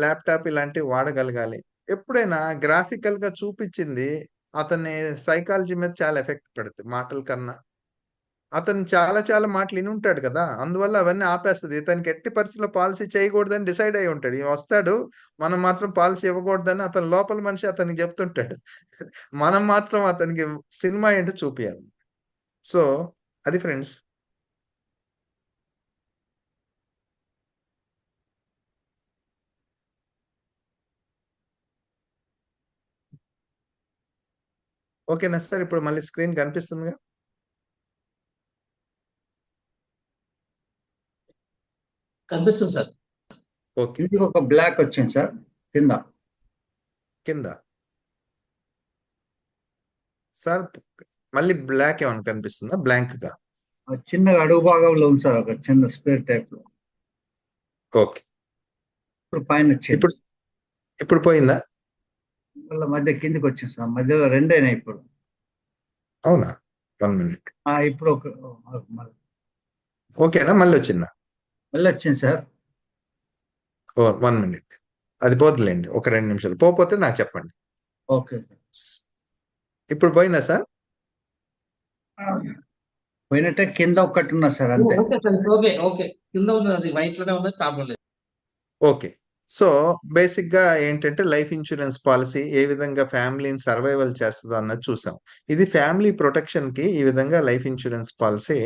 ల్యాప్‌టాప్ ఇలాంటివి వాడగలగాలి. ఎప్పుడైనా గ్రాఫికల్‌గా చూపిచ్చింది అతని సైకాలజీ మీద చాలా ఎఫెక్ట్ పెడుతది మాటల కన్నా. అతను చాలా చాలా మాటలు ఇనుంటాడు కదా! అందువల్ల అవన్నీ ఆపేస్తది. ఇతనికి ఎట్టి పరిస్థితిలో పాలిసీ చేయకూడదని డిసైడ్ అయ్యి ఉంటాడు. ఈయన వస్తాడు. మనం మాత్రం పాలిసీ ఇవ్వకూడదని అతని లోపల మనిషి అతనికి చెప్తుంటాడు. మనం మాత్రం అతనికి సినిమా ఏంటో చూపియాలి. సో, అది ఫ్రెండ్స్. ఓకేనా సార్? ఇప్పుడు మళ్ళీ స్క్రీన్ కనిపిస్తుందిగా? కనిపిస్తుంది సార్. ఓకే. ఇందుకు ఒక బ్లాక్ వచ్చింది సార్ కింద. కింద. సార్ మళ్ళీ బ్లాక్ ఏమైనా కనిపిస్తుందా? బ్లాంక్ గా? ఆ చిన్నగా అడుగు భాగంలో ఉంది సార్, ఒక చిన్న స్పేర్ టైప్ లో. ఓకే. ఇప్పుడు పైన వచ్చింది. ఇప్పుడు ఇప్పుడు పోయిందా? మళ్ళీ మధ్య కిందికి వచ్చింది సార్, మధ్యలో రెండైనా ఇప్పుడు. అవునా? 1 minute. ఇప్పుడు ఒక ఓకేనా? మళ్ళీ వచ్చిందా? మళ్ళీ వచ్చింది సార్. 1 minute. అది పోతులేండి, ఒక 2 నిమిషాలు. పోతే నాకు చెప్పండి. ఓకే. ఇప్పుడు పోయిందా సార్? పోయినట్టే కింద ఒక్కటి ఉన్నా సార్, అంతే. Okay sir, okay okay. కింద ఉన్నది, అది వైట్ లోనే ఉన్నది, ప్రాబ్లం లేదు. ఓకే. సో బేసిక్ గా ఏంటంటే లైఫ్ ఇన్సూరెన్స్ పాలసీ ఏ విధంగా ఫ్యామిలీని సర్వైవల్ చేస్తుందో అన్నది చూసాం. ఇది ఫ్యామిలీ ప్రొటెక్షన్ కి ఈ విధంగా లైఫ్ ఇన్సూరెన్స్ పాలసీ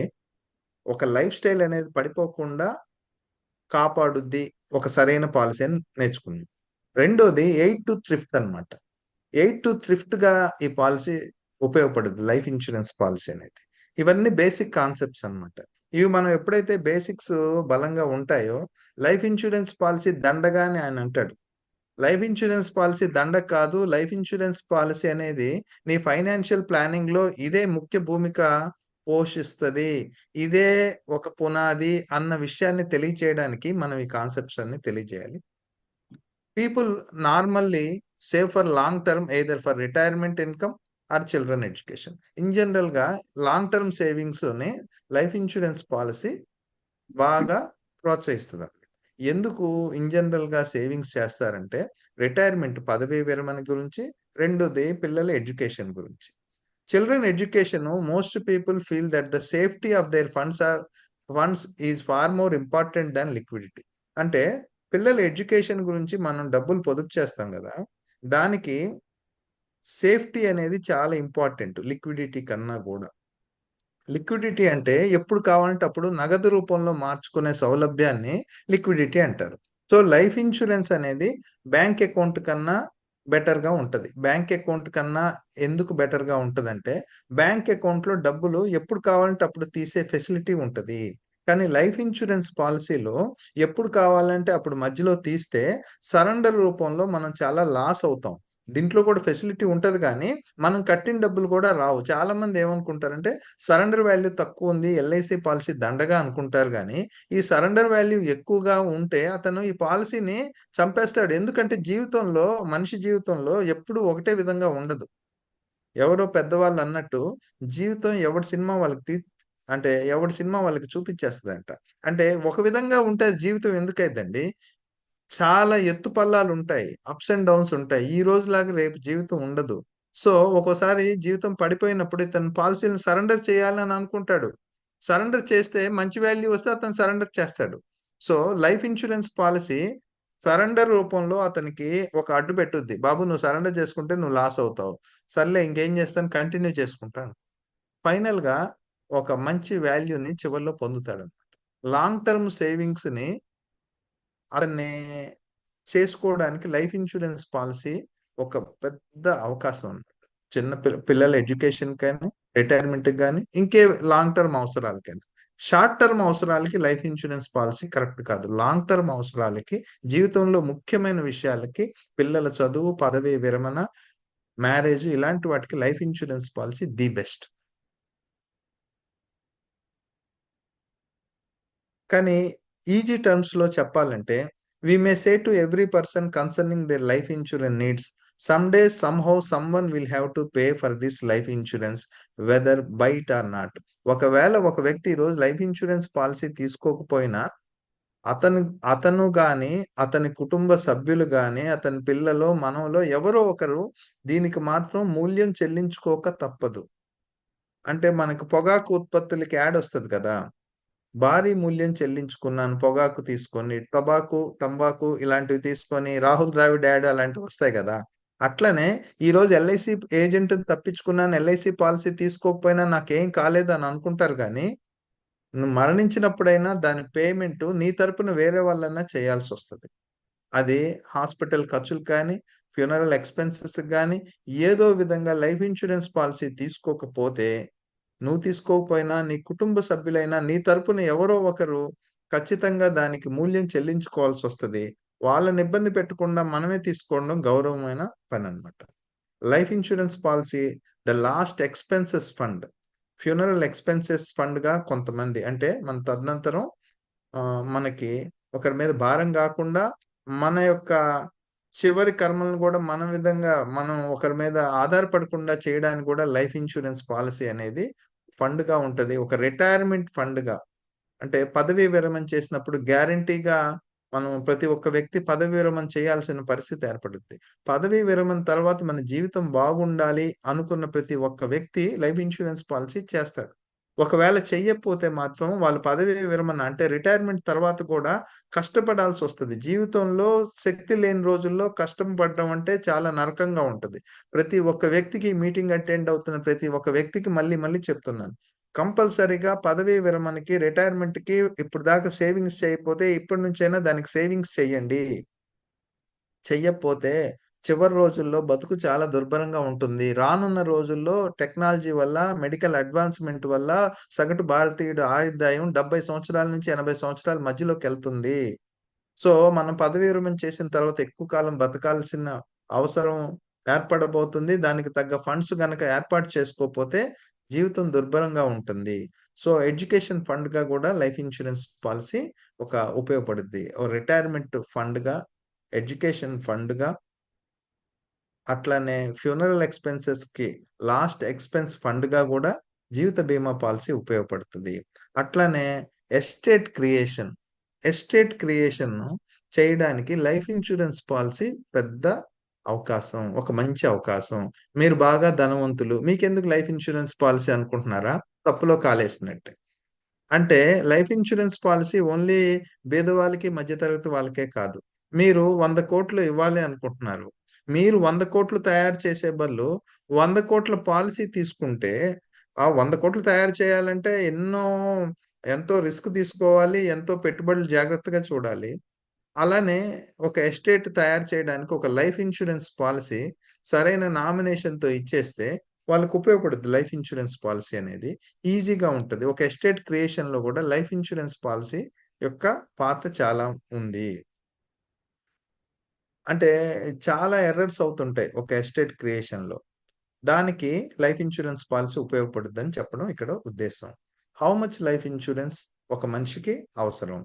ఒక లైఫ్ స్టైల్ అనేది పడిపోకుండా కాపాడుద్ది, ఒక సరైన పాలసీ అని నేర్చుకున్నాం. రెండోది 8 to థ్రిఫ్ట్ అనమాట. 8 to థ్రిఫ్ట్ గా ఈ పాలసీ ఉపయోగపడుద్ది, లైఫ్ ఇన్సూరెన్స్ పాలసీ అనేది. ఇవన్నీ బేసిక్ కాన్సెప్ట్స్ అన్నమాట. ఇవి మనం ఎప్పుడైతే బేసిక్స్ బలంగా ఉంటాయో, లైఫ్ ఇన్సూరెన్స్ పాలసీ దండగా అని ఆయన అంటాడు. లైఫ్ ఇన్సూరెన్స్ పాలసీ దండ కాదు. లైఫ్ ఇన్సూరెన్స్ పాలసీ అనేది నీ ఫైనాన్షియల్ ప్లానింగ్ లో ఇదే ముఖ్య భూమిక పోషిస్తది, ఇదే ఒక పునాది అన్న విషయాన్ని తెలియచేయడానికి మనం ఈ కాన్సెప్ట్స్ అన్ని తెలియజేయాలి. People normally save for long term either for retirement income or children education. In general గా లాంగ్ టర్మ్ సేవింగ్స్ ని లైఫ్ ఇన్సూరెన్స్ పాలసీ బాగా ప్రోత్సహిస్తుంది. ఎందుకు ఇన్ జనరల్ గా సేవింగ్స్ చేస్తారంటే, రిటైర్మెంట్ పదవీ విరమణ గురించి, రెండోది పిల్లల ఎడ్యుకేషన్ గురించి. Children education, most people feel that the safety of their funds is far more important than liquidity. అంటే పిల్లల ఎడ్యుకేషన్ గురించి మనం డబ్బులు పొదుపు చేస్తాం కదా, దానికి సేఫ్టీ అనేది చాలా ఇంపార్టెంట్ లిక్విడిటీ కన్నా కూడా. లిక్విడిటీ అంటే ఎప్పుడు కావాలంటే అప్పుడు నగదు రూపంలో మార్చుకునే సౌలభ్యాన్ని లిక్విడిటీ అంటారు. సో లైఫ్ ఇన్సూరెన్స్ అనేది బ్యాంక్ అకౌంట్ కన్నా బెటర్ గా ఉంటది. బ్యాంక్ అకౌంట్ కన్నా ఎందుకు బెటర్ గా ఉంటదంటే, బ్యాంక్ అకౌంట్ లో డబ్బులు ఎప్పుడు కావాలంటే అప్పుడు తీసే ఫెసిలిటీ ఉంటది. కానీ లైఫ్ ఇన్సూరెన్స్ పాలసీలో ఎప్పుడు కావాలంటే అప్పుడు మధ్యలో తీస్తే సరెండర్ రూపంలో మనం చాలా లాస్ అవుతాం. దీంట్లో కూడా ఫెసిలిటీ ఉంటది కానీ మనం కట్టిన డబ్బులు కూడా రావు. చాలా మంది ఏమనుకుంటారంటే సరెండర్ వాల్యూ తక్కువ ఉంది, ఎల్ఐసి పాలసీ దండగా అనుకుంటారు కానీ ఈ సరెండర్ వాల్యూ ఎక్కువగా ఉంటే అతను ఈ పాలసీని చంపేస్తాడు. ఎందుకంటే జీవితంలో, మనిషి జీవితంలో ఎప్పుడు ఒకటే విధంగా ఉండదు. ఎవరో పెద్దవాళ్ళు అన్నట్టు జీవితం ఎవడి సినిమా వాళ్ళకి అంటే ఎవడి సినిమా వాళ్ళకి చూపించేస్తుందంట. అంటే ఒక విధంగా ఉంటే జీవితం ఎందుకైందండి? చాలా ఎత్తు పల్లాలు ఉంటాయి, అప్స్ అండ్ డౌన్స్ ఉంటాయి. ఈ రోజులాగా రేపు జీవితం ఉండదు. సో ఒక్కోసారి జీవితం పడిపోయినప్పుడు ఇతను పాలసీలను సరెండర్ చేయాలని అనుకుంటాడు. సరెండర్ చేస్తే మంచి వాల్యూ వస్తే అతను సరెండర్ చేస్తాడు. So life insurance policy surrender రూపంలో అతనికి ఒక అడ్డు పెట్టుద్ది. బాబు నువ్వు సరెండర్ చేసుకుంటే నువ్వు లాస్ అవుతావు. సర్లే ఇంకేం చేస్తాను, కంటిన్యూ చేసుకుంటాను. ఫైనల్ గా ఒక మంచి వాల్యూని చివరిలో పొందుతాడు. లాంగ్ టర్మ్ సేవింగ్స్ ని అతన్ని చేసుకోవడానికి లైఫ్ ఇన్సూరెన్స్ పాలసీ ఒక పెద్ద అవకాశం అన్నమాట. చిన్న పిల్లల ఎడ్యుకేషన్ కానీ, రిటైర్మెంట్ కానీ, ఇంకే లాంగ్ టర్మ్ అవసరాలకైనా. షార్ట్ టర్మ్ అవసరాలకి లైఫ్ ఇన్సూరెన్స్ పాలసీ కరెక్ట్ కాదు. లాంగ్ టర్మ్ అవసరాలకి, జీవితంలో ముఖ్యమైన విషయాలకి, పిల్లల చదువు, పదవి విరమణ, మ్యారేజ్, ఇలాంటి వాటికి life insurance policy the best. కానీ ఈజీ టర్మ్స్ లో చెప్పాలంటే, we may say to every person concerning their life insurance needs, someday somehow someone will have to pay for this life insurance, whether buy it or not. ఒకవేళ ఒక వ్యక్తి ఈరోజు లైఫ్ ఇన్సూరెన్స్ పాలసీ తీసుకోకపోయినా అతను గాని, అతని కుటుంబ సభ్యులు గాని, అతని పిల్లలో, మనవలో ఎవరో ఒకరు దీనికి మాత్రం మూల్యం చెల్లించుకోక తప్పదు. అంటే మనకు పొగాకు ఉత్పత్తులకి యాడ్ వస్తుంది కదా, భారీ మూల్యం చెల్లించుకున్నాను పొగాకు తీసుకొని, తంబాకు ఇలాంటివి తీసుకొని, రాహుల్ ద్రావిడ్ యాడ్ అలాంటివి వస్తాయి కదా. అట్లనే ఈ రోజు ఎల్ఐసి ఏజెంట్ తప్పించుకున్నాను, ఎల్ఐసి పాలసీ తీసుకోకపోయినా నాకేం కాలేదు అని అనుకుంటారు కానీ, నువ్వు మరణించినప్పుడైనా దాని పేమెంట్ నీ తరపున వేరే వాళ్ళన్నా చేయాల్సి వస్తుంది. అది హాస్పిటల్ ఖర్చులు కానీ, ఫ్యూనరల్ ఎక్స్పెన్సెస్ కానీ, ఏదో విధంగా లైఫ్ ఇన్సూరెన్స్ పాలసీ తీసుకోకపోతే, నువ్వు తీసుకోకపోయినా నీ కుటుంబ సభ్యులైనా నీ తరపున ఎవరో ఒకరు ఖచ్చితంగా దానికి మూల్యం చెల్లించుకోవాల్సి వస్తుంది. వాళ్ళని ఇబ్బంది పెట్టకుండా మనమే తీసుకోవడం గౌరవమైన పని అన్నమాట. Life insurance policy the last expenses fund. Funeral expenses ఫండ్‌గా కొంతమంది అంటే మన తదనంతరం మనకి ఒకరి మీద భారం గాకుండా మన యొక్క చివరి కర్మలను గూడా మనం ఒకరి మీద ఆధారపడకుండా చేయడానికి గూడా లైఫ్ ఇన్సూరెన్స్ పాలిసీ అనేది ఫండ్‌గా ఉంటది. ఒక రిటైర్మెంట్ ఫండ్‌గా. అంటే పదవీ విరమణ చేసినప్పుడు గ్యారంటీగా మనం ప్రతి ఒక్క వ్యక్తి పదవీ విరమణ చేయాల్సిన పరిస్థితి ఏర్పడుద్ది. పదవీ విరమణ తర్వాత మన జీవితం బాగుండాలి అనుకున్న ప్రతి ఒక్క వ్యక్తి లైఫ్ ఇన్సూరెన్స్ పాలిసీ చేస్తాడు. ఒకవేళ చెయ్యకపోతే మాత్రం వాళ్ళు పదవీ విరమణ అంటే రిటైర్మెంట్ తర్వాత కూడా కష్టపడాల్సొస్తది. జీవితంలో శక్తి లేని రోజుల్లో కష్టం పడడం అంటే చాలా నరకంగా ఉంటది. ప్రతి ఒక్క వ్యక్తికి ఈ మీటింగ్ అటెండ్ అవుతున్న ప్రతి ఒక్క వ్యక్తికి మళ్ళీ మళ్ళీ చెప్తున్నాను. కంపల్సరీగా పదవీ విరమణకి, రిటైర్మెంట్‌కి ఇప్పుడు దాకా సేవింగ్స్ చేయకపోతే ఇప్పటి నుంచైనా దానికి సేవింగ్స్ చెయ్యండి. చెయ్యకపోతే చివరి రోజుల్లో బతుకు చాలా దుర్భరంగా ఉంటుంది. రానున్న రోజుల్లో టెక్నాలజీ వల్ల, మెడికల్ అడ్వాన్స్‌మెంట్ వల్ల సగటు భారతీయుడి ఆయుర్దాయం 70 సంవత్సరాల నుంచి 80 సంవత్సరాల మధ్యలోకెళ్తుంది. సో, మనం పదవీ విరమణ చేసిన తర్వాత ఎక్కువ కాలం బతకాల్సిన అవసరం ఏర్పడబోతుంది. దానికి తగ్గ ఫండ్స్ గనక ఏర్పాటు చేసుకోకపోతే జీవితం దుర్భరంగా ఉంటుంది. సో, ఎడ్యుకేషన్ ఫండ్‌గా గూడా లైఫ్ ఇన్సూరెన్స్ పాలిసీ ఉపయోగపడుద్ది. ఓ రిటైర్మెంట్ ఫండ్‌గా, ఎడ్యుకేషన్ ఫండ్‌గా, అట్లనే ఫ్యూనరల్ ఎక్స్‌పెన్సెస్‌కి లాస్ట్ ఎక్స్‌పెన్స్ ఫండ్‌గా గూడా జీవిత బీమా పాలిసీ ఉపయోగపడుతది. అట్లనే ఎస్టేట్ క్రియేషన్. ఎస్టేట్ క్రియేషన్ చేయడానికి లైఫ్ ఇన్సూరెన్స్ పాలిసీ పెద్ద అవకాశం. ఒక మంచి అవకాశం. మీరు బాగా ధనవంతులు. మీకెందుకు లైఫ్ ఇన్సూరెన్స్ పాలిసీ అనుకుంటున్నారా? తప్పులో కాలేసినట్టే. అంటే లైఫ్ ఇన్సూరెన్స్ పాలిసీ ఓన్లీ పేదవాళ్ళకి, మధ్య తరగతి వాళ్ళకే కాదు. మీరు 100,00,00,000 ఇవ్వాలి అనుకుంటున్నారు. మీరు 100,00,00,000 తయారు చేసే బదులు 100,00,00,000 పాలిసీ తీసుకుంటే, ఆ 100,00,00,000 తయారు చేయాలంటే ఎంతో రిస్క్ తీసుకోవాలి. ఎంతో పెట్టుబడులు జాగ్రత్తగా చూడాలి. అలానే ఒక ఎస్టేట్ తయారు చేయడానికి ఒక లైఫ్ ఇన్సూరెన్స్ పాలిసీ సరైన నామినేషన్‌తో ఇచ్చేస్తే వాళ్ళకి ఉపయోగపడుద్ది లైఫ్ ఇన్సూరెన్స్ పాలిసీ అనేది. ఈజీగా ఉంటది. ఒక ఎస్టేట్ క్రియేషన్‌లో గూడా లైఫ్ ఇన్సూరెన్స్ పాలిసీ యొక్క పాత్ర చాలా ఉంది. అంటే చాలా ఎర్రర్స్ అవుతుంటాయి ఒక ఎస్టేట్ క్రియేషన్‌లో. దానికి లైఫ్ ఇన్సూరెన్స్ పాలిసీ ఉపయోగపడుద్దని చెప్పడం ఇక్కడ ఉద్దేశ్యం. హౌ మచ్ లైఫ్ ఇన్సూరెన్స్ ఒక మనిషికి అవసరం?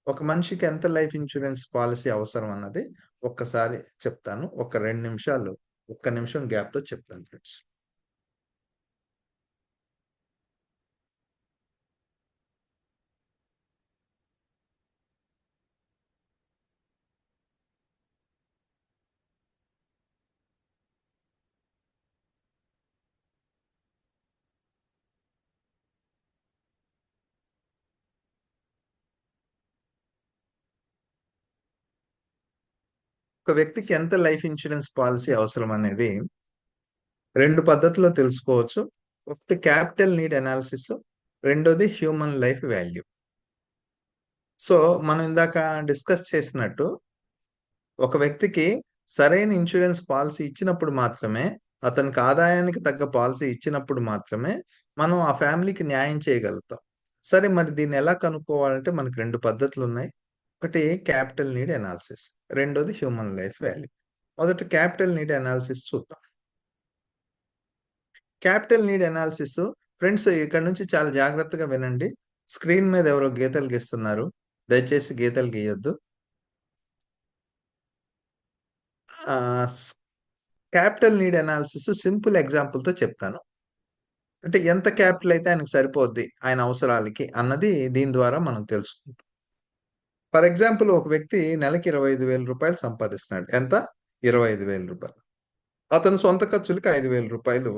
ఒక మనిషికి ఎంత లైఫ్ ఇన్సూరెన్స్ పాలిసీ అవసరం అన్నది ఒక్కసారి చెప్తాను. ఒక 2 నిమిషాలు, ఒక్క నిమిషం గ్యాప్‌తో చెప్తాను ఫ్రెండ్స్. ఒక వ్యక్తికి ఎంత లైఫ్ ఇన్సూరెన్స్ పాలిసీ అవసరం అనేది 2 పద్ధతుల్లో తెలుసుకోవచ్చు. ఒకటి క్యాపిటల్ నీడ్ అనాలిసిస్, రెండోది హ్యూమన్ లైఫ్ వాల్యూ. సో, మనం ఇందాక డిస్కస్ చేసినట్టు ఒక వ్యక్తికి సరైన ఇన్సూరెన్స్ పాలిసీ ఇచ్చినప్పుడు మాత్రమే, అతనికి ఆదాయానికి తగ్గ పాలిసీ ఇచ్చినప్పుడు మాత్రమే మనం ఆ ఫ్యామిలీకి న్యాయం చేయగలుగుతాం. సరే మరి దీన్ని ఎలా కనుక్కోవాలంటే మనకు 2 పద్ధతులున్నాయి. ఒకటి క్యాపిటల్ నీడ్ అనాలిసిస్. రెండోది హ్యూమన్ లైఫ్ వాల్యూ. మొదట క్యాపిటల్ నీడ్ అనాలిసిస్ చూద్దాం. క్యాపిటల్ నీడ్ అనాలిసిస్ ఫ్రెండ్స్ ఇక్కడ నుంచి చాలా జాగ్రత్తగా వినండి. స్క్రీన్ మీద ఎవరో గీతలు గీస్తున్నారు. దయచేసి గీతలు గీయొద్దు. స్ క్యాపిటల్ నీడ్ అనాలిసిస్ సింపుల్ ఎగ్జాంపుల్‌తో చెప్తాను. అంటే ఎంత క్యాపిటల్ అయితే ఆయనకు సరిపోద్ది ఆయన అవసరాలకి అన్నది దీని ద్వారా మనం తెలుసుకుంటాం. ఫర్ ఎగ్జాంపుల్ ఒక వ్యక్తి నెలకి రూ. 25,000 సంపాదిస్తున్నాడు. ఎంత? రూ. 25,000. అతని సొంత ఖర్చులకి రూ. 5,000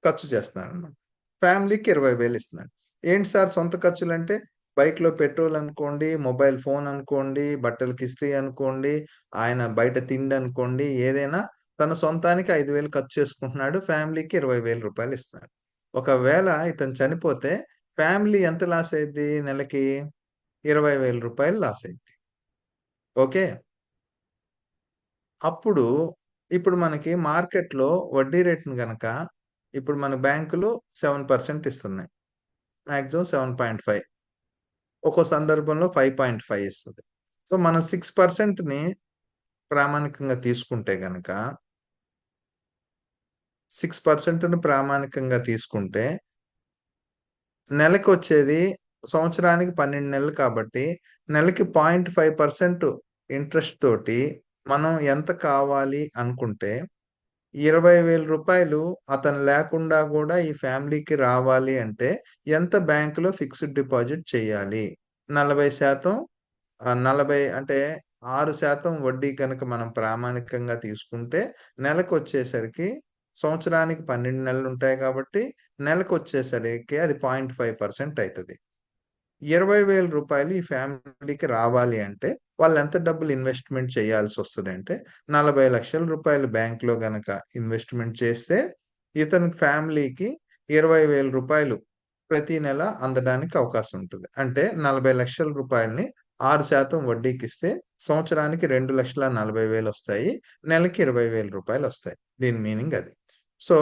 ఖర్చు చేస్తున్నాడన్నమాట. ఫ్యామిలీకి 20,000 ఇస్తున్నాడు. ఏంటి సార్ సొంత ఖర్చులంటే బైక్‌లో పెట్రోల్ అనుకోండి, మొబైల్ ఫోన్ అనుకోండి, బట్టలకి ఇస్త్రీ అనుకోండి, ఆయన బయట తిండి అనుకోండి, ఏదైనా తన సొంతానికి 5,000 ఖర్చు చేసుకుంటున్నాడు. ఫ్యామిలీకి రూ. 20,000 ఇస్తున్నాడు. ఒకవేళ ఇతను చనిపోతే ఫ్యామిలీ ఎంత లాస్ అయిద్ది నెలకి? రూ. 20,000 లాస్ అయిద్ది. ఓకే. ఇప్పుడు మనకి మార్కెట్‌లో వడ్డీ రేటుని గనక ఇప్పుడు మన బ్యాంకులు 7% ఇస్తున్నాయి. మాక్సిమం 7.5. ఒక్కో సందర్భంలో 5.5 ఇస్తది. సో, మనం 6%ని ప్రామాణికంగా తీసుకుంటే గనక 6% ప్రామాణికంగా తీసుకుంటే నెలకి వచ్చేది సంవత్సరానికి 12 నెలలు కాబట్టి నెలకి 0.5% ఇంట్రెస్ట్ తోటి మనం ఎంత కావాలి అనుకుంటే 20,000 రూపాయలు అతను లేకుండా కూడా ఈ ఫ్యామిలీకి రావాలి అంటే ఎంత బ్యాంకులో ఫిక్స్డ్ డిపాజిట్ చేయాలి? 40% 40 అంటే 6% వడ్డీ కనుక మనం ప్రామాణికంగా తీసుకుంటే నెలకొచ్చేసరికి సంవత్సరానికి 12 నెలలు ఉంటాయి కాబట్టి నెలకొచ్చేసరికి అది 0.5% అవుతుంది. 20,000 రూపాయలు ఈ ఫ్యామిలీకి రావాలి అంటే వాళ్ళు ఎంత డబ్బులు ఇన్వెస్ట్మెంట్ చేయాల్సి వస్తుంది అంటే 40 లక్షల రూపాయలు బ్యాంకులో గనక ఇన్వెస్ట్మెంట్ చేస్తే ఇతని ఫ్యామిలీకి 20,000 రూపాయలు ప్రతి నెల అందడానికి అవకాశం ఉంటుంది. అంటే 40 లక్షల రూపాయలని 6% వడ్డీకి ఇస్తే సంవత్సరానికి 2,40,000 వస్తాయి. నెలకి 20,000 రూపాయలు వస్తాయి. దీని మీనింగ్ అది. సో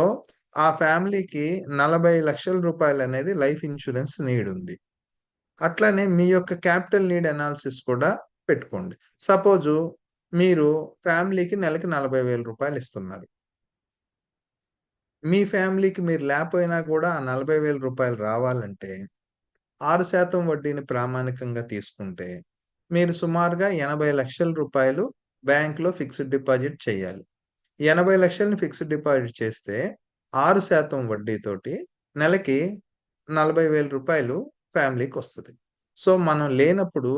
ఆ ఫ్యామిలీకి 40 లక్షల రూపాయలు అనేది లైఫ్ ఇన్సూరెన్స్ నీడ్ ఉంది. అట్లానే మీ యొక్క క్యాపిటల్ నీడ్ అనాలిసిస్ కూడా పెట్టుకోండి. సపోజు మీరు ఫ్యామిలీకి నెలకి 40,000 రూపాయలు ఇస్తున్నారు. మీ ఫ్యామిలీకి మీరు లేకపోయినా కూడా ఆ 40,000 రూపాయలు రావాలంటే 6% వడ్డీని ప్రామాణికంగా తీసుకుంటే మీరు సుమారుగా 80 లక్షల రూపాయలు బ్యాంకులో ఫిక్స్డ్ డిపాజిట్ చేయాలి. 80 లక్షలని ఫిక్స్డ్ డిపాజిట్ చేస్తే 6% వడ్డీతోటి నెలకి 40,000 రూపాయలు ఫ్యామిలీకి వస్తుంది. సో మనం లేనప్పుడు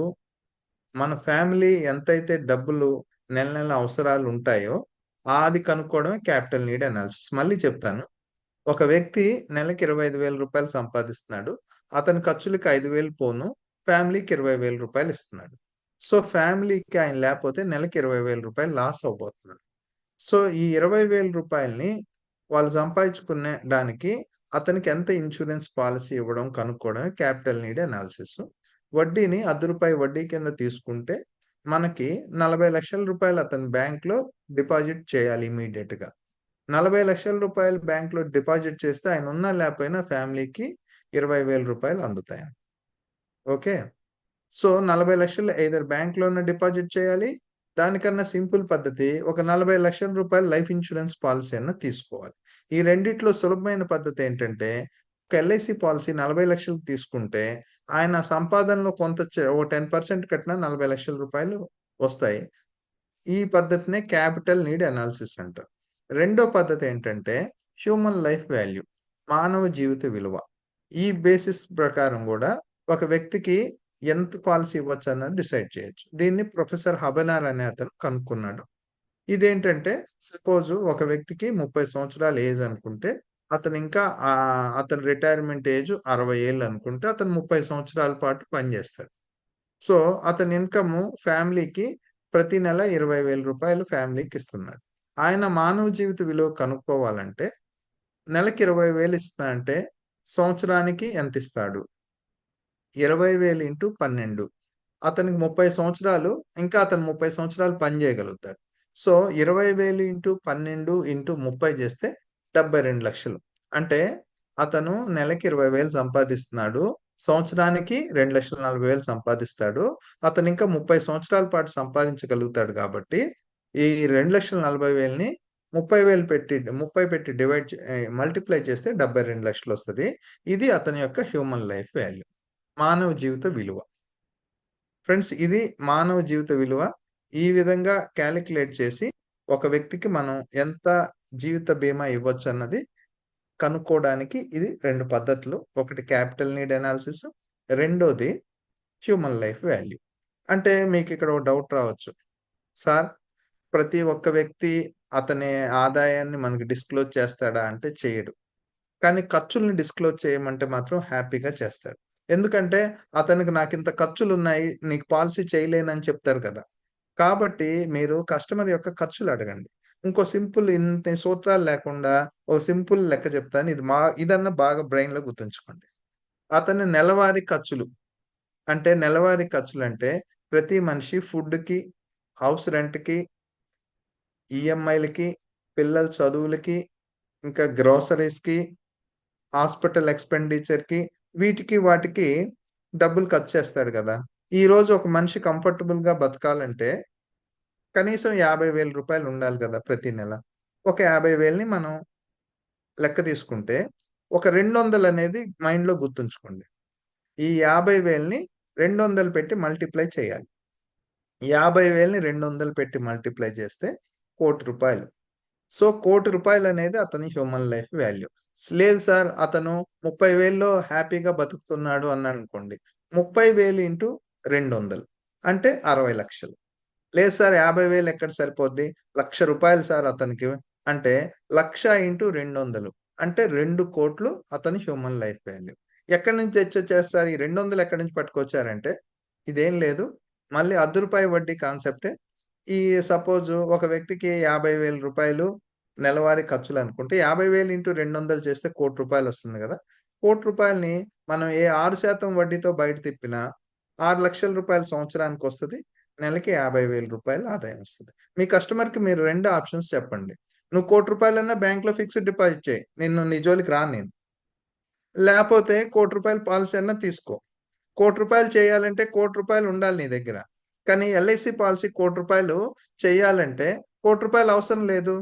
మన ఫ్యామిలీ ఎంతైతే డబ్బులు నెల నెల అవసరాలు ఉంటాయో అది కనుక్కోవడమే క్యాపిటల్ నీడ్ అనాలిసిస్. మళ్ళీ చెప్తాను. ఒక వ్యక్తి నెలకి 25,000 రూపాయలు సంపాదిస్తున్నాడు. అతని ఖర్చులకి 5,000 పోను, ఫ్యామిలీకి 20,000 రూపాయలు ఇస్తున్నాడు. సో ఫ్యామిలీకి ఆయన లేకపోతే నెలకి 20,000 రూపాయలు లాస్ అవబోతున్నాడు. సో ఈ 20,000 రూపాయలని వాళ్ళు సంపాదించుకునే దానికి అతనికి ఎంత ఇన్సూరెన్స్ పాలసీ ఇవ్వడం కనుక్కోవడమే క్యాపిటల్ నీడ్ అనాలిసిస్. వడ్డీని రూ. 10 వడ్డీ కింద తీసుకుంటే మనకి 40 లక్షల రూపాయలు అతని బ్యాంక్లో డిపాజిట్ చేయాలి ఇమీడియట్ గా. 40 లక్షల రూపాయలు బ్యాంక్లో డిపాజిట్ చేస్తే ఆయన ఉన్నా లేకపోయినా ఫ్యామిలీకి 20,000 రూపాయలు అందుతాయి. ఓకే. సో 40 లక్షలు ఐదర్ బ్యాంక్లోనే డిపాజిట్ చేయాలి. దానికన్నా సింపుల్ పద్ధతి ఒక 40 లక్షల రూపాయలు లైఫ్ ఇన్సూరెన్స్ పాలసీ అన్న తీసుకోవాలి. ఈ రెండిట్లో సులభమైన పద్ధతి ఏంటంటే ఒక ఎల్ఐసి పాలసీ 40 లక్షలకు తీసుకుంటే ఆయన సంపాదనలో కొంత ఓ 10% కట్టినా 40 లక్షల రూపాయలు వస్తాయి. ఈ పద్ధతినే క్యాపిటల్ నీడ్ అనాలిసిస్ అంటారు. రెండో పద్ధతి ఏంటంటే హ్యూమన్ లైఫ్ వాల్యూ, మానవ జీవిత విలువ. ఈ బేసిస్ ప్రకారం కూడా ఒక వ్యక్తికి ఎంత పాలసీ ఇవ్వచ్చు అన్నది డిసైడ్ చేయొచ్చు. దీన్ని ప్రొఫెసర్ హబనార్ అనే అతను కనుక్కున్నాడు. ఇదేంటంటే సపోజ్ ఒక వ్యక్తికి 30 సంవత్సరాల ఏజ్ అనుకుంటే అతను ఇంకా అతని రిటైర్మెంట్ ఏజ్ 60 ఏళ్ళు అనుకుంటే అతను 30 సంవత్సరాల పాటు పనిచేస్తాడు. సో అతని ఇన్కమ్ ఫ్యామిలీకి ప్రతి నెల 20,000 రూపాయలు ఫ్యామిలీకి ఇస్తున్నాడు. ఆయన మానవ జీవిత విలువ కనుక్కోవాలంటే నెలకి 20,000 ఇస్తా అంటే సంవత్సరానికి ఎంత ఇస్తాడు? 20,000 ఇంటూ 12. అతనికి 30 సంవత్సరాలు, ఇంకా అతను 30 సంవత్సరాలు పని చేయగలుగుతాడు. సో 20,000 ఇంటూ 12 ఇంటూ 30 చేస్తే 72 లక్షలు. అంటే అతను నెలకి 20,000 సంపాదిస్తున్నాడు, సంవత్సరానికి 2,40,000 సంపాదిస్తాడు. అతను ఇంకా 30 సంవత్సరాల పాటు సంపాదించగలుగుతాడు కాబట్టి ఈ 2,40,000ని 30 పెట్టి డివైడ్ మల్టిప్లై చేస్తే 72 లక్షలు వస్తుంది. ఇది అతని యొక్క హ్యూమన్ లైఫ్ వాల్యూ, మానవ జీవిత విలువ. ఫ్రెండ్స్, ఇది మానవ జీవిత విలువ. ఈ విధంగా క్యాలిక్యులేట్ చేసి ఒక వ్యక్తికి మనం ఎంత జీవిత బీమా ఇవ్వచ్చు అన్నది కనుక్కోవడానికి ఇది 2 పద్ధతులు. ఒకటి క్యాపిటల్ నీడ్ అనాలిసిస్, రెండోది హ్యూమన్ లైఫ్ వాల్యూ. అంటే మీకు ఇక్కడ ఒక డౌట్ రావచ్చు, సార్ ప్రతి ఒక్క వ్యక్తి అతని ఆదాయాన్ని మనకి డిస్క్లోజ్ చేస్తాడా అంటే చేయడు. కానీ ఖర్చుల్ని డిస్క్లోజ్ చేయమంటే మాత్రం హ్యాపీగా చేస్తాడు. ఎందుకంటే అతనికి నాకు ఇంత ఖర్చులు ఉన్నాయి, నీకు పాలసీ చేయలేనని చెప్తారు కదా. కాబట్టి మీరు కస్టమర్ యొక్క ఖర్చులు అడగండి. ఇంకో సింపుల్, ఇంత సూత్రాలు లేకుండా ఒక సింపుల్ లెక్క చెప్తాను. ఇదన్నా బాగా బ్రెయిన్ లో గుర్తుంచుకోండి. అతని నెలవారీ ఖర్చులు అంటే ప్రతి మనిషి ఫుడ్కి, హౌస్ రెంట్కి, ఈఎంఐలకి, పిల్లల చదువులకి, ఇంకా గ్రోసరీస్కి, హాస్పిటల్ ఎక్స్పెండిచర్కి, వీటికి వాటికి డబ్బులు ఖర్చు చేస్తాడు కదా. ఈ రోజు ఒక మనిషి కంఫర్టబుల్ గా బతకాలంటే కనీసం 50,000 రూపాయలు ఉండాలి కదా ప్రతి నెల. ఒక 50,000ని మనం లెక్క తీసుకుంటే ఒక 200 అనేది మైండ్లో గుర్తుంచుకోండి. ఈ 50,000ని 200 పెట్టి మల్టిప్లై చేయాలి. 50,000ని 200 పెట్టి మల్టిప్లై చేస్తే ₹1,00,00,000. సో ₹1,00,00,000 అనేది అతని హ్యూమన్ లైఫ్ వాల్యూ. లేదు సార్ అతను 30,000లో హ్యాపీగా బతుకుతున్నాడు అన్నాడు అనుకోండి. 30,000 ఇంటూ 200 అంటే 60 లక్షలు. లేదు సార్ 50,000 ఎక్కడ సరిపోద్ది? ₹1,00,000 సార్ అతనికి అంటే 1,00,000 ఇంటూ 200 అంటే 2,00,00,000 అతని హ్యూమన్ లైఫ్ వాల్యూ. ఎక్కడి నుంచి తెచ్చొచ్చేస్తారు? ఈ 200 ఎక్కడి నుంచి పట్టుకొచ్చారంటే ఇదేం లేదు, మళ్ళీ ₹10 వడ్డీ కాన్సెప్టే. ఈ సపోజ్ ఒక వ్యక్తికి ₹50,000 నెలవారీ ఖర్చులు అనుకుంటే 50,000 ఇంటూ 200 చేస్తే ₹1,00,00,000 వస్తుంది కదా. ₹1,00,00,000ని మనం ఏ 6% వడ్డీతో బయట తిప్పినా ₹6,00,000 సంవత్సరానికి వస్తుంది. నెలకి ₹50,000 ఆదాయం వస్తుంది. మీ కస్టమర్కి మీరు 2 ఆప్షన్స్ చెప్పండి. నువ్వు ₹1,00,00,000 బ్యాంక్లో ఫిక్స్డ్ డిపాజిట్ చేయి, నీ జోలికి రాను నేను. లేకపోతే ₹1,00,00,000 పాలసీ అన్నా తీసుకో. ₹1,00,00,000 చేయాలంటే ₹1,00,00,000 ఉండాలి నీ దగ్గర. కానీ ఎల్ఐసి పాలసీ ₹1,00,00,000 చేయాలంటే ₹1,00,00,000 అవసరం లేదు.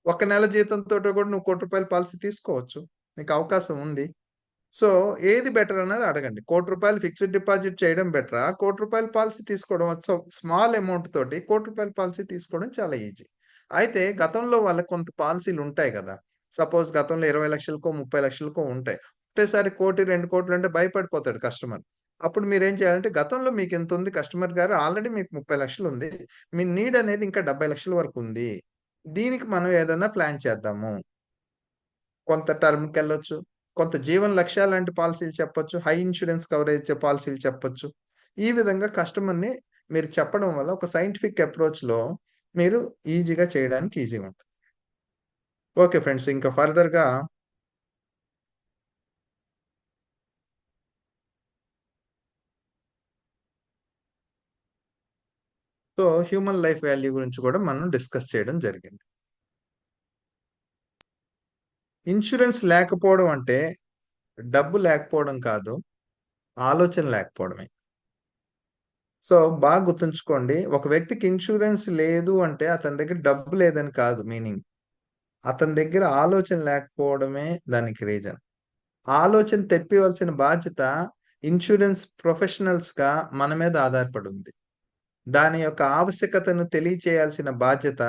ఒక నెల జీతంతో కూడా నువ్వు ₹1,00,00,000 పాలసీ తీసుకోవచ్చు. నీకు అవకాశం ఉంది. సో ఏది బెటర్ అన్నది అడగండి. ₹1,00,00,000 ఫిక్స్డ్ డిపాజిట్ చేయడం బెటరా? ₹1,00,00,000 పాలసీ తీసుకోవడం? సో స్మాల్ అమౌంట్ తోటి ₹1,00,00,000 పాలసీ తీసుకోవడం చాలా ఈజీ. అయితే గతంలో వాళ్ళకి కొంత పాలసీలు ఉంటాయి కదా. సపోజ్ గతంలో 20 లక్షలకో 30 లక్షలకో ఉంటాయి. ఒకటేసారి 1,00,00,000 2,00,00,000 అంటే భయపడిపోతాడు కస్టమర్. అప్పుడు మీరేం చేయాలంటే గతంలో మీకు ఎంత ఉంది కస్టమర్ గారు, ఆల్రెడీ మీకు 30 లక్షలు ఉంది. మీ నీడ్ అనేది ఇంకా 70 లక్షల వరకు ఉంది. దీనికి మనం ఏదైనా ప్లాన్ చేద్దాము. కొంత టర్మ్‌కెళ్ళొచ్చు. కొంత జీవన లక్ష్యాల లాంటి పాలసీలు చెప్పొచ్చు. హై ఇన్స్యూరెన్స్ కవరేజ్ పాలసీలు చెప్పొచ్చు. ఈ విధంగా కస్టమర్‌ని మీరు చెప్పడం వల్ల ఒక సైంటిఫిక్ అప్రోచ్‌లో మీరు ఈజీగా చేయడానికి ఈజీగా ఉంటుంది. Okay friends. ఇంకా ఫర్దర్‌గా సో హ్యూమన్ లైఫ్ వాల్యూ గురించి కూడా మనం డిస్కస్ చేయడం జరిగింది. ఇన్స్యూరెన్స్ లేకపోవడం అంటే డబ్బు లేకపోవడం కాదు, ఆలోచన లేకపోవడమే. సో బాగా గుర్తుంచుకోండి. ఒక వ్యక్తికి ఇన్సూరెన్స్ లేదు అంటే అతని దగ్గర డబ్బు లేదని కాదు మీనింగ్. అతని దగ్గర ఆలోచన లేకపోవడమే దానికి రీజన్. ఆలోచన తెప్పివలసిన బాధ్యత ఇన్సూరెన్స్ ప్రొఫెషనల్స్‌గా మన మీద ఆధారపడి ఉంది. దాని యొక్క ఆవశ్యకతను తెలియచేయాల్సిన బాధ్యత,